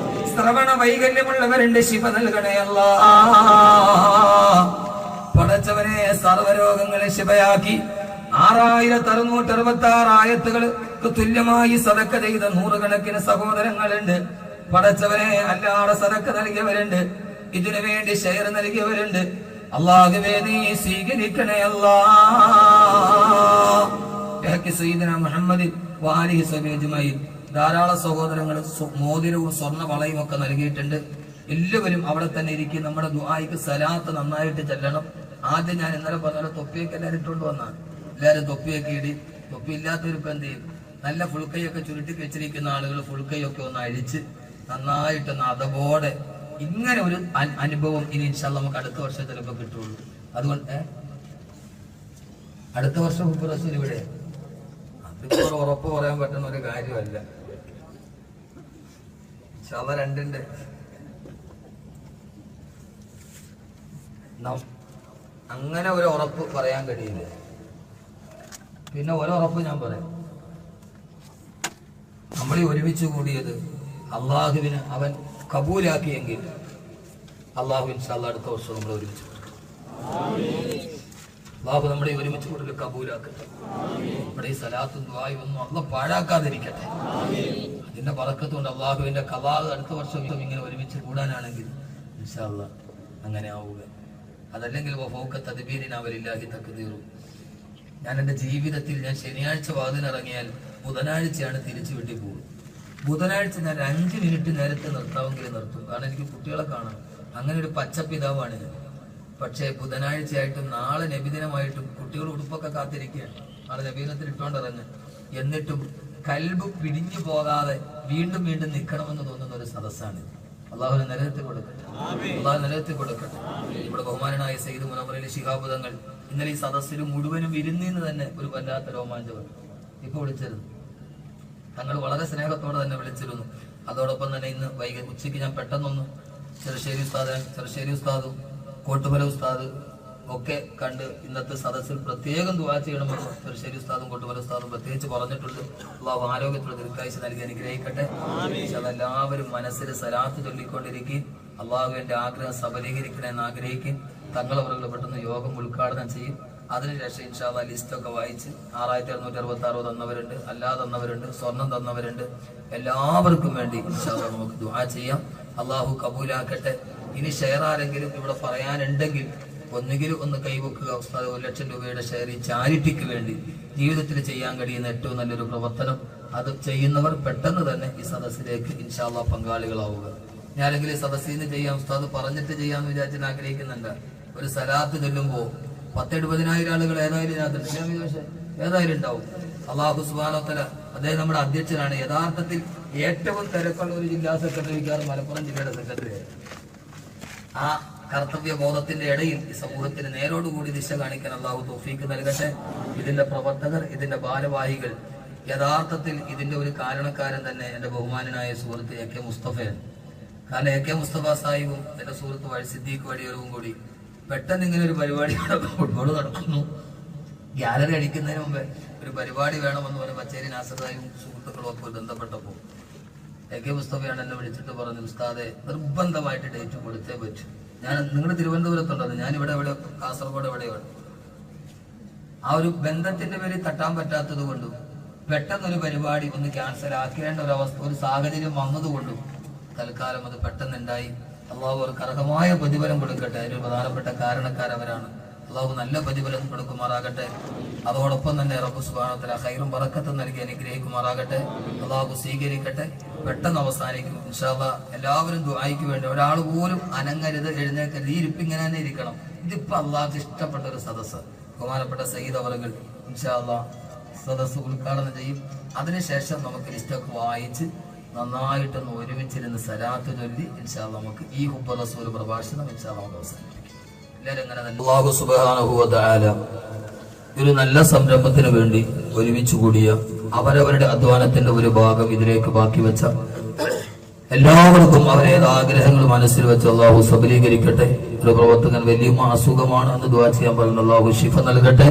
Speaker 1: ശ്രവണ വൈകല്യമുള്ളവരുണ്ട്, ശിഫ നൽകണേ അല്ലാഹ്. പടച്ചവനെ സർവ്വരോഗങ്ങളെ ശിഫയാക്കി 6666 ആയത്തുകൾ തുല്യമായി സദഖ ചെയ്ത 100 കണക്കിന് സഹോദരങ്ങളുണ്ട്. പടച്ചവനെ അല്ലാതെ സദഖ നൽകിയവരുണ്ട്, ഇതിനു വേണ്ടി ഷെയർ നൽകിയവരുണ്ട്. അല്ലാഹുവേ നീ സ്വീകരിക്കണേ അല്ലാ. സയ്യിദനാ മുഹമ്മദ് വാലിഹി സബീജുമായി ധാരാളം സഹോദരങ്ങൾ മോതിരവും സ്വർണ്ണ വളയും ഒക്കെ നൽകിയിട്ടുണ്ട്. എല്ലാവരും അവിടെ തന്നെ ഇരിക്കും. നമ്മുടെ ദുആയ്ക്ക് സലാത്ത് നന്നായിട്ട് ചെല്ലണം. ആദ്യം ഞാൻ ഇന്നലെ പറഞ്ഞ തൊപ്പിയൊക്കെ എല്ലാവരും ഇട്ടുകൊണ്ട് വന്നാണ്. എല്ലാവരും തൊപ്പിയൊക്കെ ഇടി. തൊപ്പി ഇല്ലാത്തവരിപ്പം എന്ത് ചെയ്യും? നല്ല ഫുൾക്കൈയൊക്കെ ചുരുട്ടി വെച്ചിരിക്കുന്ന ആളുകൾ ഫുൾക്കൈയൊക്കെ ഒന്ന് അഴിച്ച് നന്നായിട്ടൊന്ന് അതപോടെ ഇങ്ങനെ ഒരു അനുഭവം ഇനി ഇൻഷാ അല്ലാഹ് നമുക്ക് അടുത്ത വർഷം ചിലപ്പോൾ കിട്ടുള്ളൂ. അതുകൊണ്ട് അടുത്ത വർഷം റസൂൽ ഇവിടെ അതിപ്പോൾ ഉറപ്പ് പറയാൻ പറ്റുന്ന ഒരു കാര്യമല്ല. ഇൻഷാ അല്ലാഹ് രണ്ടുണ്ട്. അങ്ങനെ ഒരു ഉറപ്പ് പറയാൻ കഴിയില്ല. പിന്നെ ഒരുറപ്പ് ഞാൻ പറയാം. നമ്മൾ ഒരുമിച്ച് കൂടിയത് അള്ളാഹുവിന് അവൻ കബൂലാക്കിയെങ്കിൽ അള്ളാഹു ഇൻഷാ അല്ലാഹ് അടുത്ത വർഷം നമ്മൾ ഒരുമിച്ച് അള്ളാഹു നമ്മളെ ഒരുമിച്ച് കൂടുതൽ കബൂലാക്കട്ടെ. നമ്മുടെ ഈ സലാത്തും ദുആയും ഒന്നും അള്ളാഹ് പാഴാക്കാതിരിക്കട്ടെ. അതിന്റെ ബറക്കത്തുകൊണ്ട് അള്ളാഹുവിന്റെ ഖലാ അടുത്ത വർഷം ഇങ്ങനെ ഒരുമിച്ച് കൂടാനാണെങ്കിൽ ഇൻഷാ അല്ലാഹ് അങ്ങനെ ആവുക. അതല്ലെങ്കിൽ ഞാൻ എൻ്റെ ജീവിതത്തിൽ ഞാൻ ശനിയാഴ്ച വാതിലിറങ്ങിയാൽ ബുധനാഴ്ചയാണ് തിരിച്ചു വീട്ടിൽ പോകും. ബുധനാഴ്ച ഞാൻ 5 മിനിറ്റ് നേരത്തെ നിർത്താമെങ്കിൽ നിർത്തും. കാരണം എനിക്ക് കുട്ടികളെ കാണാം. അങ്ങനെ ഒരു പച്ചപ്പിതാവാണ് ഞാൻ. പക്ഷേ ബുധനാഴ്ചയായിട്ടും നാളെ നബിദിനമായിട്ടും കുട്ടികൾ ഉടുപ്പൊക്കെ കാത്തിരിക്കുകയാണ്. നാളെ നബിദിനത്തിൽ ഇട്ടുകൊണ്ടിറങ്ങ്. എന്നിട്ടും കൽബ് പിടിഞ്ഞു പോകാതെ വീണ്ടും വീണ്ടും നിൽക്കണമെന്ന് തോന്നുന്ന ഒരു സദസ്സാണ്. അള്ളാഹുവിനെ നിലനിർത്തി കൊടുക്കട്ടെ. അള്ളാഹു നിലനിർത്തി കൊടുക്കട്ടെ. ഇവിടെ ബഹുമാനായ സയ്യിദ് മുനവ്വർ അലി ശിഹാബ് തങ്ങൾ ഇന്നലെ ഈ സദസ്സിൽ മുഴുവനും വിരുന്നിന്ന് തന്നെ ഒരു വല്ലാത്ത രോമാഞ്ചം ഇപ്പൊ വിളിച്ചിരുന്നു. തങ്ങൾ വളരെ സ്നേഹത്തോടെ തന്നെ വിളിച്ചിരുന്നു. അതോടൊപ്പം തന്നെ ഇന്ന് ഉച്ചയ്ക്ക് ഞാൻ പെട്ടെന്നൊന്ന് ചെറുശ്ശേരി ഉസ്താദും കോട്ടുമല ഉസ്താദ് ഒക്കെ കണ്ട് ഇന്നത്തെ സദസ്സിൽ പ്രത്യേകം ദുആ ചെയ്യണമെന്ന് ചെറുശ്ശേരി ഉസ്താദും കോട്ടുമല ഉസ്താദും പ്രത്യേകിച്ച് പറഞ്ഞിട്ടുണ്ട്. അള്ളാഹു ആരോഗ്യത്തിലുള്ള ദീർഘായുസ്സ് നൽകി അനുഗ്രഹിക്കട്ടെ. എല്ലാവരും മനസ്സിൽ സലാത്ത് ചൊല്ലിക്കൊണ്ടിരിക്കും. അള്ളാഹുവിന്റെ ആഗ്രഹം സബലീകരിക്കണമെന്ന് ആഗ്രഹിക്കും. തങ്ങളവറുകൾ പെട്ടെന്ന് യോഗം ഉദ്ഘാടനം ചെയ്യും. അതിനുശേഷം ഇൻഷാ അല്ലാഹ് ലിസ്റ്റൊക്കെ വായിച്ച് 6666 തന്നവരുണ്ട്, അല്ലാതെ തന്നവരുണ്ട്, സ്വർണം തന്നവരുണ്ട്. എല്ലാവർക്കും വേണ്ടി ഇൻഷാ അല്ലാഹ് നമുക്ക് ദുആ ചെയ്യാം. അള്ളാഹു കബൂലാക്കട്ടെ. ഇനി ഷെയർ ആരെങ്കിലും ഇവിടെ പറയാനുണ്ടെങ്കിൽ ഒന്നുകിൽ ഒന്ന് കൈവെക്കുക. ഉസ്താദ് 1 ലക്ഷം രൂപയുടെ ഷെയർ ഈ ചാരിറ്റിക്ക് വേണ്ടി ജീവിതത്തിൽ ചെയ്യാൻ കഴിയുന്ന ഏറ്റവും നല്ലൊരു പ്രവർത്തനം. അത് ചെയ്യുന്നവർ പെട്ടെന്ന് തന്നെ ഈ സദസ്സിലേക്ക് ഇൻഷാ അല്ലാഹ് പങ്കാളികളാവുക. ഞാനെങ്കിലും സദസ്സിൽ നിന്ന് ചെയ്യാം, ഉസ്താദ് പറഞ്ഞിട്ട് ചെയ്യാമെന്ന് വിചാരിച്ചാൽ ആഗ്രഹിക്കുന്നുണ്ട്. ഒരു സലാത്ത് ചൊല്ലുമ്പോൾ 10-20,000 ആളുകൾ ഏതായാലും ഏതായാലും ഉണ്ടാവും. അല്ലാഹു സുബ്ഹാനഹു വ തആല അദ്ദേഹം നമ്മുടെ അധ്യക്ഷനാണ്. യഥാർത്ഥത്തിൽ ഏറ്റവും തിരക്കുള്ള ഒരു ജില്ലാ സെക്രട്ടറിക്കാർ മലപ്പുറം ജില്ലയുടെ സെക്രട്ടറി. ആ കർത്തവ്യ ബോധത്തിന്റെ ഇടയിൽ ഈ സമൂഹത്തിന് നേരോടുകൂടി ദിശ കാണിക്കാൻ അല്ലാഹു തൗഫീഖ് നൽകട്ടെ. ഇതിന്റെ പ്രവർത്തകർ, ഇതിന്റെ ഭാരവാഹികൾ, യഥാർത്ഥത്തിൽ ഇതിന്റെ ഒരു കാരണക്കാരൻ തന്നെ എന്റെ ബഹുമാനനായ സുഹൃത്ത് AK മുസ്തഫയാണ്. കാരണം AK മുസ്തഫ സാഹിബും എന്റെ സുഹൃത്ത് സിദ്ദീഖ് വടിയൂരും കൂടി പെട്ടെന്ന് ഇങ്ങനെ ഒരു പരിപാടി ഫുട്ബോൾ നടക്കുന്നു. ഗ്യാലറി അടിക്കുന്നതിന് മുമ്പ് ഒരു പരിപാടി വേണമെന്ന് പറഞ്ഞ ബച്ചേരി നാസറായും സുഹൃത്തുക്കളും ഒക്കെ ബന്ധപ്പെട്ടപ്പോൾ AK മുസ്തഫയാണ് എന്നെ വിളിച്ചിട്ട് പറഞ്ഞു, ഉസ്താദെ നിർബന്ധമായിട്ട് ഡേറ്റ് കൊടുത്തേ പറ്റും. ഞാൻ നിങ്ങൾ തിരുവനന്തപുരത്തുണ്ടത്, ഞാൻ ഇവിടെ കാസർഗോഡ് എവിടെയാണ്. ആ ഒരു ബന്ധത്തിന്റെ പേരിൽ തട്ടാൻ പറ്റാത്തത് കൊണ്ടും പെട്ടെന്നൊരു പരിപാടി ഒന്ന് ക്യാൻസൽ ആക്കേണ്ട ഒരു സാഹചര്യം വന്നതുകൊണ്ടും തൽക്കാലം അത് പെട്ടെന്നുണ്ടായി. അള്ളാഹു അവർക്ക് അർഹമായ പ്രതിഫലം കൊടുക്കട്ടെ. അതിനൊരു പ്രധാനപ്പെട്ട കാരണക്കാരവരാണ്. അള്ളാഹു നല്ല പ്രതിഫലം കൊടുക്കുമാറാകട്ടെ. അതോടൊപ്പം തന്നെ റബ്ബ് സുബ്ഹാനഹു വ തആല ഖൈറും ബറക്കത്തും നൽകി അനുഗ്രഹിക്കുമാറാകട്ടെ. അള്ളാഹു സ്വീകരിക്കട്ടെ. പെട്ടെന്ന് അവസാനിക്കും ഇൻഷാ അല്ലാഹ്. എല്ലാവരും ദുആയ്ക്ക് വേണ്ടി ഒരാൾ പോലും അനങ്ങരുത്, എഴുന്നേൽക്കരുത്. ഈ ഇരിപ്പ് ഇങ്ങനെ തന്നെ ഇരിക്കണം. ഇതിപ്പോ അള്ളാഹ്ക്ക് ഇഷ്ടപ്പെട്ട ഒരു സദസ്സ്. ബഹുമാനപ്പെട്ട സയ്യിദ് അവറുകൾ ഇൻഷാ അല്ലാഹ് സദസ്സ് ഉദ്ഘാടനം ചെയ്യും. അതിനുശേഷം നമുക്ക് ലിസ്റ്റൊക്കെ വായിച്ച് നന്നായിട്ടൊന്ന് ഒരുമിച്ചിരുന്ന് സലാത്ത് ചൊല്ലി ഇൻഷാ അല്ലാഹ് നമുക്ക് ഈ ഹുബ്ബ റസൂൽ പ്രഭാഷണം ഇൻഷാ അല്ലാഹ് അവസാനിപ്പിക്കും. എല്ലാവരും അങ്ങനെ തന്നെ അല്ലാഹു സുബ്ഹാനഹു വ തആല ഒരു നല്ല സംരംഭത്തിന് വേണ്ടി ഒരുമിച്ച് കൂടിയ അവരവരുടെ അധ്വാനത്തിന്റെ ഒരു ഭാഗം ഇതിലേക്ക് ബാക്കി വെച്ച എല്ലാവർക്കും അവരേത് ആഗ്രഹങ്ങൾ മനസ്സിൽ വെച്ച് അള്ളാഹു സബലീകരിക്കട്ടെ. ഒരു പ്രവർത്തകൻ വലിയ അസുഖമാണ് എന്ന് ദുആ ചെയ്യാൻ പറഞ്ഞു. അള്ളാഹു ശിഫ നൽകട്ടെ.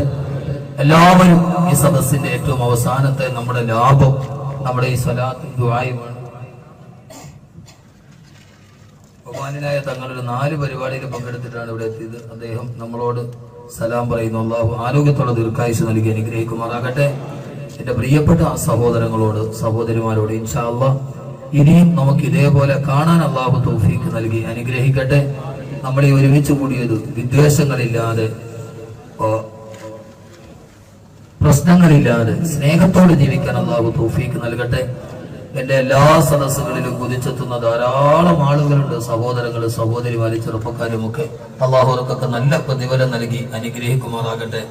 Speaker 1: എല്ലാവരും ഈ സദസ്സിന്റെ ഏറ്റവും അവസാനത്തെ നമ്മുടെ ലാഭം നമ്മുടെ ഈ സ്വലാത്തും ദുആയുമാണ്. ബഹുമാനായ തങ്ങളൊരു 4 പരിപാടിയിൽ പങ്കെടുത്തിട്ടാണ് ഇവിടെ എത്തിയത്. അദ്ദേഹം നമ്മളോട് സലാം പറയുന്നു. അള്ളാഹു ആരോഗ്യത്തോടെ ദീർഘായുസ്സ് നൽകി അനുഗ്രഹിക്കുമാറാകട്ടെ. എന്റെ പ്രിയപ്പെട്ട സഹോദരങ്ങളോട് സഹോദരിമാരോട് ഇൻഷാ അല്ലാഹ് ഇനിയും നമുക്ക് ഇതേപോലെ കാണാൻ അള്ളാഹു തൗഫീഖ് നൽകി അനുഗ്രഹിക്കട്ടെ.
Speaker 2: നമ്മളെ ഒരുമിച്ച് കൂടിയത് വിദ്വേഷങ്ങളില്ലാതെ, പ്രശ്നങ്ങളില്ലാതെ സ്നേഹത്തോടെ ജീവിക്കാൻ അല്ലാഹു തൗഫീക്ക് നൽകട്ടെ. എന്റെ എല്ലാ സദസ്സുകളിലും കുതിച്ചെത്തുന്ന ധാരാളം ആളുകളുണ്ട്, സഹോദരങ്ങളും സഹോദരിമാരും ചെറുപ്പക്കാരും ഒക്കെ. അല്ലാഹു അവർക്കൊക്കെ നല്ല പ്രതിഫലം നൽകി അനുഗ്രഹിക്കുമാറാകട്ടെ.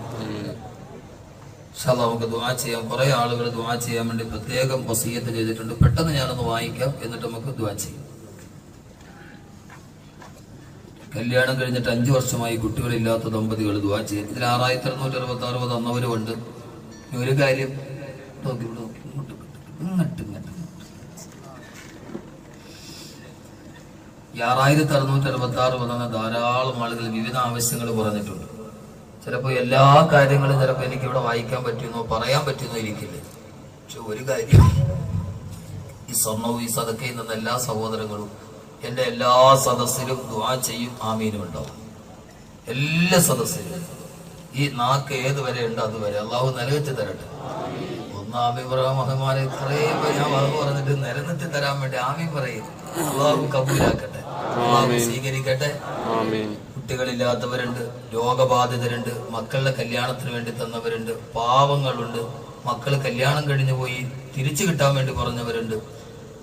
Speaker 2: നമുക്ക് ദുആ ചെയ്യാം. കുറെ ആളുകൾ ദുആ ചെയ്യാൻ വേണ്ടി പ്രത്യേകം വസിയത്ത് ചെയ്തിട്ടുണ്ട്. പെട്ടെന്ന് ഞാനൊന്ന് വായിക്കാം, എന്നിട്ട് നമുക്ക് ദുആ ചെയ്യാം. കല്യാണം കഴിഞ്ഞിട്ട് 5 വർഷമായി കുട്ടികളില്ലാത്ത ദമ്പതികൾ ദുആ ചെയ്യും. ഇതിൽ 6666 തന്നവരുമുണ്ട്. ഒരു കാര്യം ഈ 6666 വന്ന ധാരാളം ആളുകൾ വിവിധ ആവശ്യങ്ങൾ പറഞ്ഞിട്ടുണ്ട്. ചിലപ്പോൾ എല്ലാ കാര്യങ്ങളും ചിലപ്പോൾ എനിക്ക് ഇവിടെ വായിക്കാൻ പറ്റുന്നോ പറയാൻ പറ്റുന്നോ ഇരിക്കില്ല. പക്ഷെ ഒരു കാര്യം, ഈ സ്വർണ്ണവും ഈ സദക്കയിൽ നിന്ന് എല്ലാ സഹോദരങ്ങളും എന്റെ എല്ലാ സദസ്സിലും ദുആ ചെയ്യും, ആമീനും ഉണ്ടാവും. എല്ലാ സദസ്സിലും ഈ നാക്ക് ഏതുവരെ ഉണ്ട് അതുവരെ അള്ളാഹു നിലനിർത്തി തരട്ടെ. ആമീൻ പറയാൻ മഹന്മാരെ ഇത്രയും ഞാൻ വാക്ക് പറഞ്ഞിട്ട് നിലനിർത്തി തരാൻ വേണ്ടി ആമീൻ പറയും. അള്ളാഹു കബൂലാക്കട്ടെ, അള്ളാഹു സ്വീകരിക്കട്ടെ. കുട്ടികളില്ലാത്തവരുണ്ട്, രോഗബാധിതരുണ്ട്, മക്കളുടെ കല്യാണത്തിന് വേണ്ടി തന്നവരുണ്ട്, പാവങ്ങളുണ്ട്, മക്കൾ കല്യാണം കഴിഞ്ഞു പോയി തിരിച്ചു കിട്ടാൻ വേണ്ടി പറഞ്ഞവരുണ്ട്,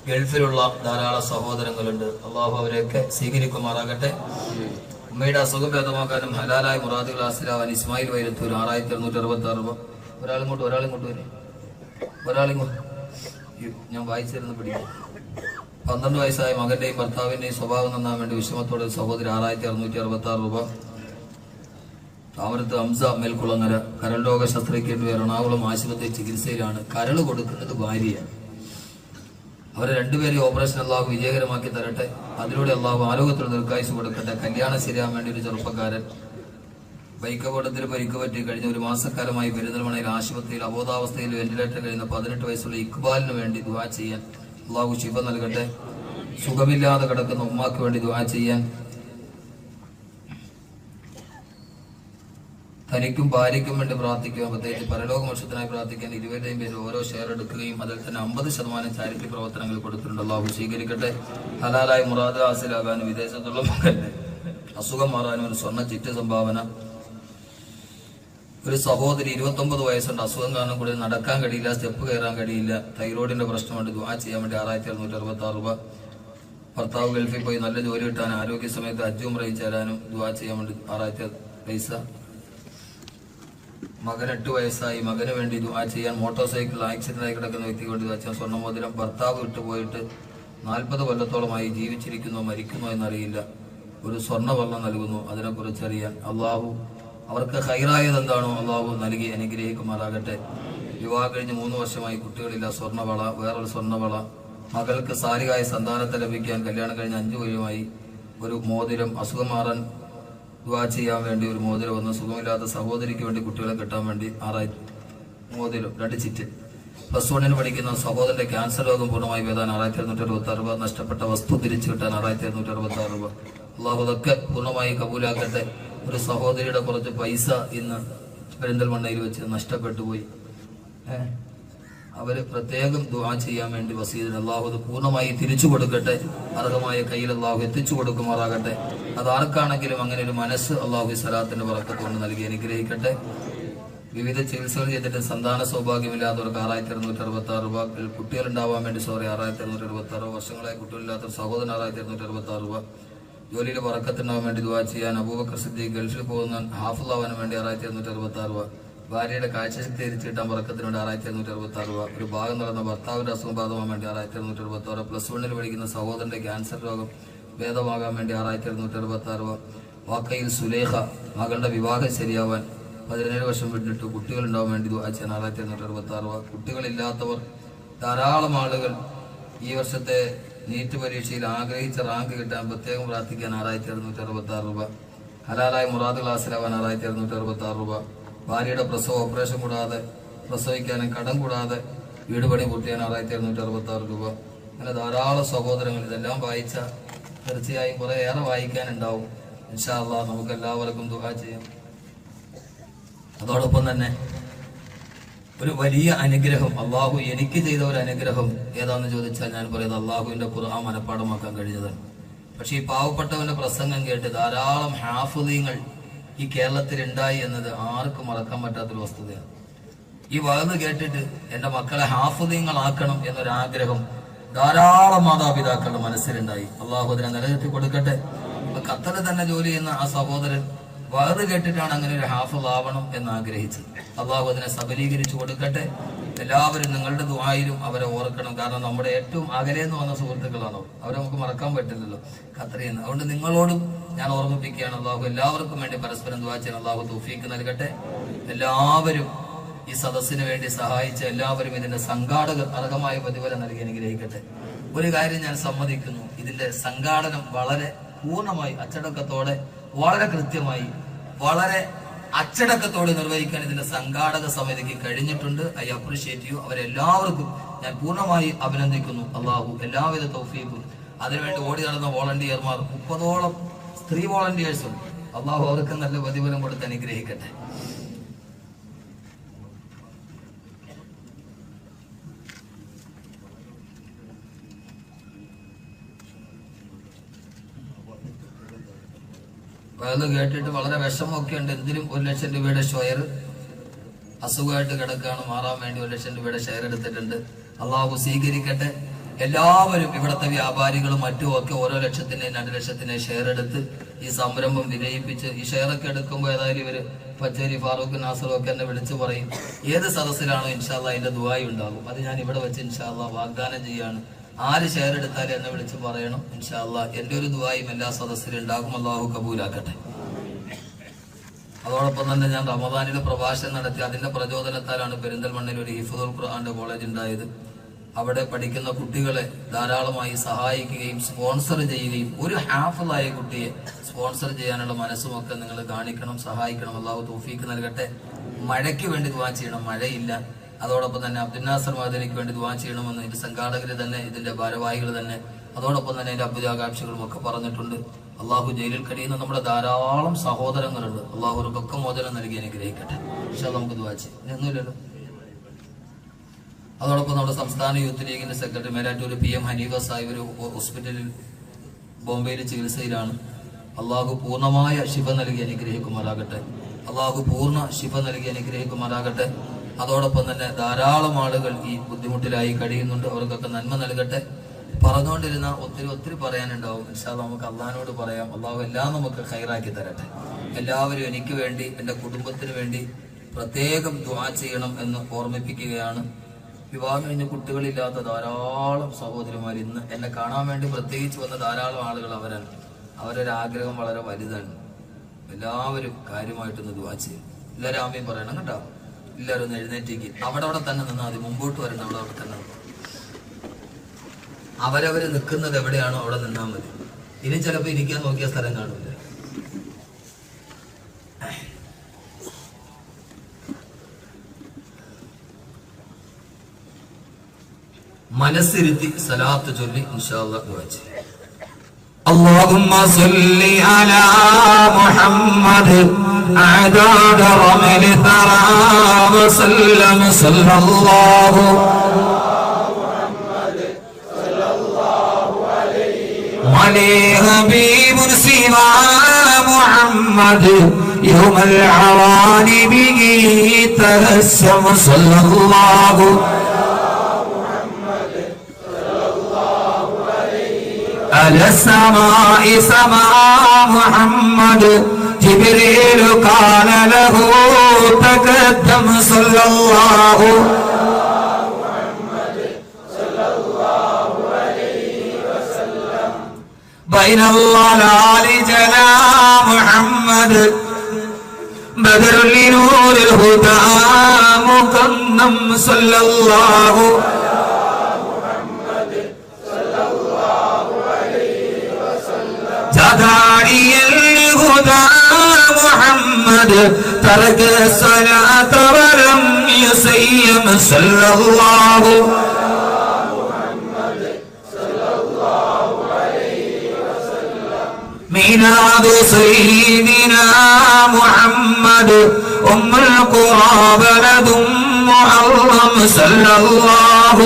Speaker 2: ഗൾഫിലുള്ള ധാരാളം സഹോദരങ്ങളുണ്ട്. അള്ളാഹു അവരെയൊക്കെ സ്വീകരിക്കുമാറാകട്ടെ. ഉമ്മയുടെ അസുഖം ഭേദമാക്കാനും ഹലാലായ മുറാദുകൾ ഹാസിലാവാൻ ഇസ്മായിൽ വൈരത്തൂർ 6266. ഒരാളിങ്ങോട്ട് വരും, ഒരാളിങ്ങോട്ട് ഞാൻ വായിച്ചിരുന്ന് പിടിക്കും. 12 വയസ്സായ മകന്റെയും ഭർത്താവിന്റെയും സ്വഭാവം നന്നാൻ വേണ്ടി വിഷമത്തോടെ സഹോദരി 6666 രൂപ. താമരത്ത് ഹംസ മേൽക്കുളങ്ങര കരൾ രോഗ ശസ്ത്രക്രിയക്ക് എറണാകുളം ആശുപത്രി ചികിത്സയിലാണ്. കരൾ കൊടുക്കുന്നത് ഭാര്യയാണ്. അവരെ രണ്ടുപേരെയും ഓപ്പറേഷൻ അള്ളാഹു വിജയകരമാക്കി തരട്ടെ. അതിലൂടെ അള്ളാഹു ആരോഗ്യത്തിൽ ദീർഘായുസ് കൊടുക്കട്ടെ. കല്യാണം ശരിയാൻ വേണ്ടി ഒരു ചെറുപ്പക്കാരൻ ബൈക്ക് അപകടത്തിൽ പരിക്ക് പറ്റി കഴിഞ്ഞ 1 മാസക്കാലമായി പെരിന്തൽമണ്ണയിൽ ആശുപത്രിയിൽ അബോധാവസ്ഥയിൽ വെന്റിലേറ്റർ കഴിയുന്ന 18 വയസ്സുള്ള ഇക്ബാലിന് വേണ്ടി ദുആ ചെയ്യാൻ അള്ളാഹു ശിഫ നൽകട്ടെ. സുഖമില്ലാതെ കിടക്കുന്ന ഉമ്മാക്ക് വേണ്ടി ദുആ ചെയ്യാൻ, തനിക്കും ഭാര്യയ്ക്കും വേണ്ടി പ്രാർത്ഥിക്കുക, പ്രത്യേകിച്ച് പരലോകമോക്ഷത്തിനായി പ്രാർത്ഥിക്കാൻ 20 പേര് ഓരോ ഷെയർ എടുക്കുകയും അതിൽ തന്നെ 50% ചാരിറ്റി പ്രവർത്തനങ്ങൾ കൊടുത്തിട്ടുണ്ട്. അള്ളാഹു സ്വീകരിക്കട്ടെ. ഹലാലായ മുറാദ് ഹാസിലാകാനും വിദേശത്തുള്ള മകന്റെ അസുഖം മാറാനും ഒരു സ്വർണ്ണ ചിറ്റ് സംഭാവന. ഒരു സഹോദരി 29 വയസ്സുണ്ട്, അസുഖം കാരണം കൂടി നടക്കാൻ കഴിയില്ല, സ്റ്റെപ്പ് കയറാൻ കഴിയില്ല, തൈറോയിഡിന്റെ പ്രശ്നമുണ്ട്. ദുആ ചെയ്യാൻ വേണ്ടി 6666 രൂപ. ഭർത്താവ് ഗൾഫിൽ പോയി നല്ല ജോലി കിട്ടാൻ ആരോഗ്യ സമയത്ത് ഹജ്ജ് ഉംറയിൽ ചേരാനും ദുആ ചെയ്യാൻ വേണ്ടി 6000 പൈസ. മകൻ 8 വയസ്സായി, മകന് വേണ്ടി ദുആ ചെയ്യാൻ. മോട്ടോർ സൈക്കിൾ ആക്സിഡന്റ് ആയി കിടക്കുന്ന വ്യക്തിക്ക് വേണ്ടി ദുആ ചെയ്യാൻ. സ്വർണ്ണമോതിരം. ഭർത്താവ് വിട്ടുപോയിട്ട് 40 കൊല്ലത്തോളമായി ജീവിച്ചിരിക്കുന്നോ മരിക്കുന്നോ എന്നറിയില്ല. ഒരു സ്വർണ്ണവെള്ളം നൽകുന്നു, അതിനെക്കുറിച്ച് അറിയാൻ. അള്ളാഹു അവർക്ക് ഹൈറായത് എന്താണോ അള്ളാഹു നൽകി അനുഗ്രഹിക്കുമാറാകട്ടെ. വിവാഹം കഴിഞ്ഞ് 3 വർഷമായി കുട്ടികളില്ല. സ്വർണ്ണവള, വേറൊരു സ്വർണ്ണവള. മകൾക്ക് സാലികായ സന്താനത്തെ ലഭിക്കാൻ കല്യാണം കഴിഞ്ഞ് 5 കൊല്ലമായി. ഒരു മോതിരം. അസുഖം മാറാൻ ദുആ ചെയ്യാൻ വേണ്ടി ഒരു മോതിരം. ഒന്ന് സുഖമില്ലാത്ത സഹോദരിക്ക് വേണ്ടി കുട്ടികളെ കിട്ടാൻ വേണ്ടി 6000 മോതിരം, 2 ചിറ്റ്. +1 പഠിക്കുന്ന സഹോദരന്റെ ക്യാൻസർ രോഗം പൂർണ്ണമായി വേദാൻ 6266 രൂപ. നഷ്ടപ്പെട്ട വസ്തു തിരിച്ചു കിട്ടാൻ 6266 രൂപ. അള്ളാഹു അതൊക്കെ പൂർണ്ണമായി കബൂലാക്കട്ടെ. ഒരു സഹോദരിയുടെ കുറച്ച് പൈസ ഇന്ന് പെരിന്തൽമണ്ണയിൽ വെച്ച് നഷ്ടപ്പെട്ടു പോയി. അവര് പ്രത്യേകം ദുആ ചെയ്യാൻ വേണ്ടി വസീയത്ത്. അള്ളാഹു അത് പൂർണ്ണമായി തിരിച്ചു കൊടുക്കട്ടെ. അർഹമായ കയ്യിൽ അള്ളാഹു എത്തിച്ചു കൊടുക്കുമാറാകട്ടെ. അത് ആർക്കാണെങ്കിലും അങ്ങനെ ഒരു മനസ്സ് അള്ളാഹു സ്വലാത്തിന്റെ ബറക്കത്ത് കൊണ്ട് നൽകി അനുഗ്രഹിക്കട്ടെ. വിവിധ ചികിത്സകൾ ചെയ്തിട്ട് സന്താന സൗഭാഗ്യമില്ലാത്തവർക്ക് 6266 രൂപ. കുട്ടികൾ ഉണ്ടാവാൻ വേണ്ടി 6266. വർഷങ്ങളായി കുട്ടികളില്ലാത്ത സഹോദരൻ 6266 രൂപ. ജോലിയിൽ ബറക്കത്തുണ്ടാവാൻ വേണ്ടി ദുആ ചെയ്യാൻ. അബൂബക്കർ സിദ്ദീഖ് ഗൾഫിൽ പോകുന്ന ഹാഫിളാവാൻ വേണ്ടി 6266 രൂപ. ഭാര്യയുടെ കാഴ്ചശക്തി തിരിച്ചു കിട്ടാൻ ബറക്കത്തിന് വേണ്ടി 6266 രൂപ. ഒരു ഭാഗം നടന്ന ഭർത്താവിന്റെ അസുഖം ബാധമാൻ വേണ്ടി 6266. +1 പഠിക്കുന്ന സഹോദരന്റെ ക്യാൻസർ രോഗം ഭേദമാകാൻ വേണ്ടി 6266 രൂപ. വാക്കയിൽ സുലേഖ മകളുടെ വിവാഹം ശരിയാവാൻ 17 വർഷം വിട്ടിട്ട് കുട്ടികൾ ഉണ്ടാവാൻ വേണ്ടി ദുആ ചെയ്യാൻ 6266 രൂപ. കുട്ടികളില്ലാത്തവർ ധാരാളം ആളുകൾ ഈ വർഷത്തെ നീറ്റ് പരീക്ഷയിൽ ആഗ്രഹിച്ച റാങ്ക് കിട്ടാൻ പ്രത്യേകം പ്രാർത്ഥിക്കാൻ 6266 രൂപ. ഹലാലായ മുറാദ് ക്ലാസ്സിലാവാൻ 6266 രൂപ. ഭാര്യയുടെ പ്രസവ ഓപ്പറേഷൻ കൂടാതെ പ്രസവിക്കാനും കടം കൂടാതെ വീട് പണി പൂർത്തിയാൻ 6266 രൂപ. അങ്ങനെ ധാരാളം സഹോദരങ്ങൾ. ഇതെല്ലാം വായിച്ച തീർച്ചയായും കുറെ ഏറെ വായിക്കാനുണ്ടാവും. ഇൻഷാ അല്ലാഹ് നമുക്ക് എല്ലാവർക്കും ദുആ ചെയ്യാം. അതോടൊപ്പം തന്നെ ഒരു വലിയ അനുഗ്രഹം അള്ളാഹു എനിക്ക് ചെയ്ത ഒരു അനുഗ്രഹം ഏതാണെന്ന് ചോദിച്ചാൽ ഞാൻ പറയുന്നത് അള്ളാഹുവിന്റെ ഖുർആൻ മനഃപ്പാഠമാക്കാൻ കഴിഞ്ഞതാണ്.
Speaker 3: പക്ഷെ ഈ പാവപ്പെട്ടവന്റെ പ്രസംഗം കേട്ട് ധാരാളം ഹാഫിളീങ്ങൾ ഈ കേരളത്തിൽ ഉണ്ടായി എന്നത് ആർക്കും മറക്കാൻ പറ്റാത്തൊരു വസ്തുതയാണ്. ഈ വഅദ് കേട്ടിട്ട് എന്റെ മക്കളെ ഹാഫിളീങ്ങളാക്കണം എന്നൊരാഗ്രഹം ധാരാളം മാതാപിതാക്കളുടെ മനസ്സിലുണ്ടായി. അള്ളാഹു അതിനെ നിലനിർത്തി കൊടുക്കട്ടെ. ഖത്തറിൽ തന്നെ ജോലി ചെയ്യുന്ന ആ സഹോദരൻ വഅദ് കേട്ടിട്ടാണ് അങ്ങനെ ഒരു ഹാഫിള് ആവണം എന്ന് ആഗ്രഹിച്ചത്. അള്ളാഹു അതിനെ സബലീകരിച്ചു കൊടുക്കട്ടെ. എല്ലാവരും നിങ്ങളുടെ ദുആയിലും അവരെ ഓർക്കണം. കാരണം നമ്മുടെ ഏറ്റവും അകലെന്ന് വന്ന സുഹൃത്തുക്കളാണോ, അവരെ നമുക്ക് മറക്കാൻ പറ്റില്ലല്ലോ ഖത്തറിൽ നിന്ന്. അതുകൊണ്ട് നിങ്ങളോടും ഞാൻ ഓർമ്മിപ്പിക്കുകയാണ്, അള്ളാഹു എല്ലാവർക്കും വേണ്ടി പരസ്പരം ദുആ ചെയ്യാൻ അള്ളാഹു തൗഫീഖ് നൽകട്ടെ. എല്ലാവരും ഈ സദസ്സിന് വേണ്ടി സഹായിച്ച എല്ലാവരും ഇതിന്റെ സംഘാടകർ അർഹമായ പ്രതിഫലം നൽകി അനുഗ്രഹിക്കട്ടെ. ഒരു കാര്യം ഞാൻ സമ്മതിക്കുന്നു, ഇതിന്റെ സംഘാടനം വളരെ പൂർണ്ണമായി അച്ചടക്കത്തോടെ വളരെ കൃത്യമായി വളരെ അച്ചടക്കത്തോടെ നിർവഹിക്കാൻ ഇതിന്റെ സംഘാടക സമിതിക്ക് കഴിഞ്ഞിട്ടുണ്ട്. I appreciate you. അവരെല്ലാവർക്കും ഞാൻ പൂർണ്ണമായി അഭിനന്ദിക്കുന്നു. അള്ളാഹു എല്ലാവിധ തൗഫീഖും. അതിനുവേണ്ടി ഓടി നടന്ന വോളണ്ടിയർമാർ 30ഓളം സ്ത്രീ വോളണ്ടിയേഴ്സും അള്ളാഹു അവർക്ക് നല്ല പ്രതിഫലം കൊടുത്ത് അനുഗ്രഹിക്കട്ടെ. അത് കേട്ടിട്ട് വളരെ വിഷമമൊക്കെ ഉണ്ട്. എന്തിനും 1 ലക്ഷം രൂപയുടെ ഷെയർ, അസുഖമായിട്ട് കിടക്കുകയാണ്, മാറാൻ വേണ്ടി 1 ലക്ഷം രൂപയുടെ ഷെയർ എടുത്തിട്ടുണ്ട്. അള്ളാഹു സ്വീകരിക്കട്ടെ. എല്ലാവരും ഇവിടുത്തെ വ്യാപാരികളും മറ്റും ഒക്കെ ഓരോ ലക്ഷത്തിന്റെയും 2 ലക്ഷത്തിന്റെയും ഷെയർ എടുത്ത് ഈ സംരംഭം വിജയിപ്പിച്ച് ഈ ഷെയറൊക്കെ എടുക്കുമ്പോൾ ഏതായാലും ഇവര് പച്ചേരി ഫാറൂഖ് നാസറും ഒക്കെ എന്നെ വിളിച്ചു പറയും. ഏത് സദസ്സിലാണോ ഇൻഷാല്ലാ അതിന്റെ ദുആയി ഉണ്ടാകും. അത് ഞാൻ ഇവിടെ വെച്ച് ഇൻഷാല്ലാ വാഗ്ദാനം ചെയ്യാണ്. ആര് ഷെയർ എടുത്താലും എന്നെ വിളിച്ച് പറയണം. ഇൻഷാല്ലാ എന്റെ ഒരു ദുആയും എല്ലാ സദസ്സിലും ഉണ്ടാകും. അള്ളാഹു കബൂലാക്കട്ടെ. അതോടൊപ്പം തന്നെ ഞാൻ റമദാനിലെ പ്രഭാഷണം നടത്തി. അതിന്റെ പ്രചോദനത്താലാണ് പെരിന്തൽമണ്ണയിൽ ഒരു ഹിഫ്ദുൽ ഖുർആന്റെ കോളേജ് ഉണ്ടായത്. അവിടെ പഠിക്കുന്ന കുട്ടികളെ ധാരാളമായി സഹായിക്കുകയും സ്പോൺസർ ചെയ്യുകയും ഒരു ഹാഫിളായ കുട്ടിയെ സ്പോൺസർ ചെയ്യാനുള്ള മനസ്സുമൊക്കെ നിങ്ങൾ കാണിക്കണം, സഹായിക്കണം. അള്ളാഹു തൗഫീഖ് നൽകട്ടെ. മഴയ്ക്ക് വേണ്ടി ദുആ ചെയ്യണം, മഴയില്ല. അതോടൊപ്പം തന്നെ അബ്ദുൽ നാസർ മാദനിക്ക് വേണ്ടി ദുആ ചെയ്യണമെന്ന് ഇതിന്റെ സംഘാടകർ തന്നെ ഇതിന്റെ ഭാരവാഹികൾ തന്നെ അതോടൊപ്പം തന്നെ എന്റെ അഭ്യുദാകാംക്ഷികളും ഒക്കെ പറഞ്ഞിട്ടുണ്ട്. അള്ളാഹു ജയിലിൽ കഴിയുന്ന നമ്മുടെ ധാരാളം സഹോദരങ്ങളുണ്ട്. അള്ളാഹു അവർക്കൊക്കെ മോചനം നൽകി അനുഗ്രഹിക്കട്ടെ. പക്ഷെ നമുക്ക് ദുആ ചെയ്യാം, ഒന്നുമില്ലല്ലോ. അതോടൊപ്പം നമ്മുടെ സംസ്ഥാന യൂത്ത് ലീഗിന്റെ സെക്രട്ടറി മേലാറ്റൂർ PM ഹനീഫ സാഹിബ് ഒരു ഹോസ്പിറ്റലിൽ ബോംബെയിൽ ചികിത്സയിലാണ്. അള്ളാഹു പൂർണ്ണമായ ശിഫ നൽകി അനുഗ്രഹിക്കുമാറാകട്ടെ. അള്ളാഹു പൂർണ്ണ ശിഫ നൽകി അനുഗ്രഹിക്കുമാറാകട്ടെ. അതോടൊപ്പം തന്നെ ധാരാളം ആളുകൾ ഈ ബുദ്ധിമുട്ടിലായി കഴിയുന്നുണ്ട്. അവർക്കൊക്കെ നന്മ നൽകട്ടെ. പറഞ്ഞുകൊണ്ടിരുന്ന ഒത്തിരി പറയാനുണ്ടാവും. ഇൻഷാ അല്ലാഹ് നമുക്ക് അള്ളാഹിനോട് പറയാം. അള്ളാഹു എല്ലാം നമുക്ക് ഖൈറാക്കി തരട്ടെ. എല്ലാവരും എനിക്ക് വേണ്ടി എന്റെ കുടുംബത്തിന് വേണ്ടി പ്രത്യേകം ദുആ ചെയ്യണം എന്ന് ഓർമ്മിപ്പിക്കുകയാണ്. വിവാഹം കഴിഞ്ഞ കുട്ടികളില്ലാത്ത ധാരാളം സഹോദരിമാർ ഇന്ന് എന്നെ കാണാൻ വേണ്ടി പ്രത്യേകിച്ച് വന്ന ധാരാളം ആളുകൾ അവരാണ്. അവരൊരാഗ്രഹം വളരെ വലുതാണ്. എല്ലാവരും കാര്യമായിട്ടൊന്ന് ദുആ ചെയ്യും. എല്ലാവരും ആമീൻ പറയണം കേട്ടോ. എല്ലാവരും ഒന്ന് എഴുന്നേറ്റേക്ക്. അവിടെ തന്നെ നിന്നാൽ മതി. മുമ്പോട്ട് വരണം. അവിടെ തന്നെ അവരവര് നിൽക്കുന്നത് എവിടെയാണോ അവിടെ നിന്നാൽ മതി. ഇനി ചിലപ്പോ ഇരിക്കാൻ നോക്കിയ സ്ഥലം കാണില്ല. മനസ്സിരുത്തി സലാത്ത് ചൊല്ലി ഇൻഷാ അല്ലാഹ് ദുആ ചെയ്യും.
Speaker 2: اللهم صل على محمد عدد رمل ثرى وسلم صلى الله عليه حبيب سوى محمد يوم العوان به تهسم صلى الله على السماء سماء محمد جبريل قال له تقدم صلى الله عليه وسلم بين الضلال جلا محمد بدر لنور الهدى مكنم صلى الله جداري الهدى محمد ترك الصلاة ولم يسيم صلى الله عليه وسلم ميلاد سيدنا محمد أم القرى بلد محرم صلى الله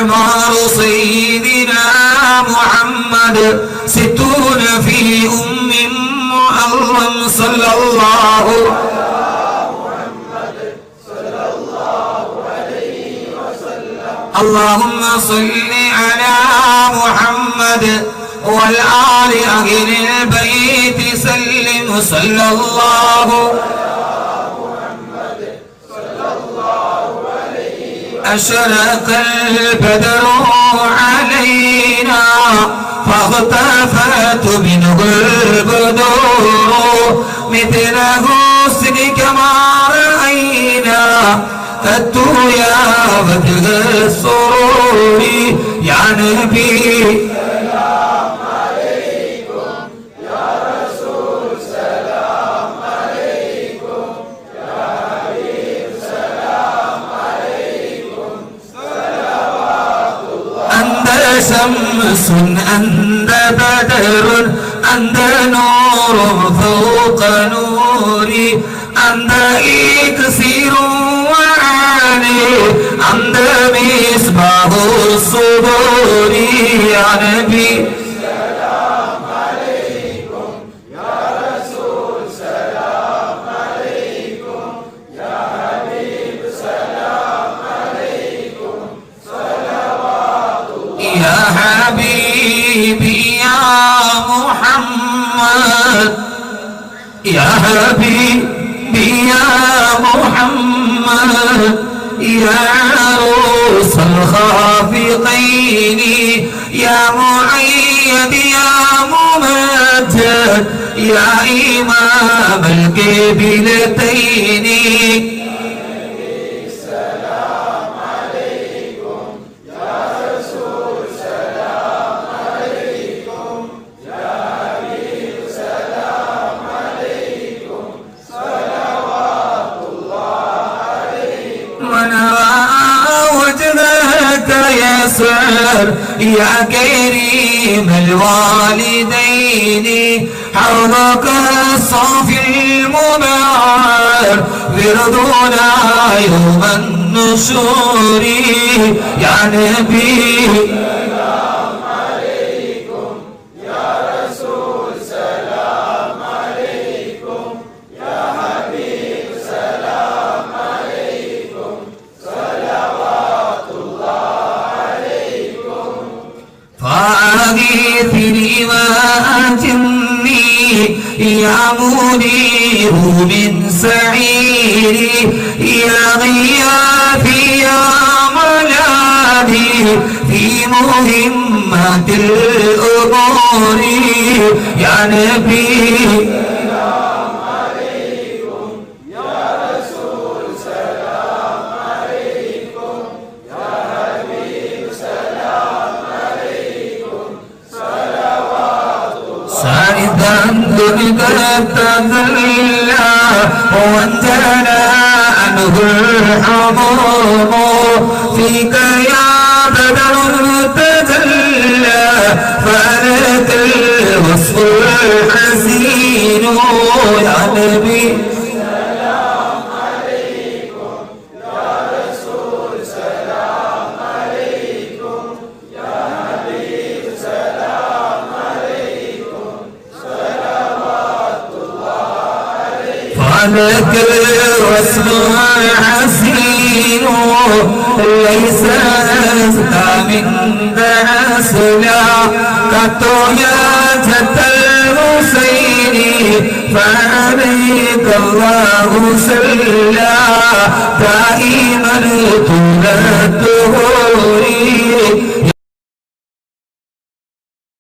Speaker 2: أعمار سيدنا محمد 60 في محرم صلى الله اللهم صل على محمد والآل أهل البيت سلم صلى الله أشرق البدر علينا فاختفت منه البدور مثل حسنك ما رأينا قد يا وجه السرور يا نبي سلام عليكم يا رسول سلام عليكم يا حبيب سلام عليكم صلوات الله أنت شمس أنت بدر أنت نور فوق نوري أنت إكسير أنت مصباح الصبور يا نبي سلام عليكم يا رسول سلام عليكم يا حبيب سلام عليكم صلوات الله يا حبيبي يا محمد يا حبيبي يا محمد يا عروس الخافقين يا معيد يا ممجد يا إمام القبلتين السلام عليكم يا رسول سلام عليكم يا حبيب سلام عليكم صلوات الله من رأى وجهك يسر يا كريم الوالدين حوضك الصافي المبعر بردنا يوم النشور يا نبي سلام عليكم يا رسول سلام عليكم يا حبيب سلام عليكم صلوات الله عليكم فأغيثني وأجني يا منير من سعيري يا غياثي يا ملاذي في مهمة الأمور يا نبي سلام عليكم يا رسول سلام عليكم يا حبيب سلام عليكم صلوات الله سائدا ذلك تذلى وانجلى عنه الحموم فيك يا بدر تجلى فلك الوصف الحزين يا نبي سلام عليكم يا رسول سلام عليكم يا حبيب سلام عليكم صلوات الله عليكم فلك الوصف الحزين ليس أزكى من دعسنا كتو يا جد الحسين فعليك الله صلى دائما طول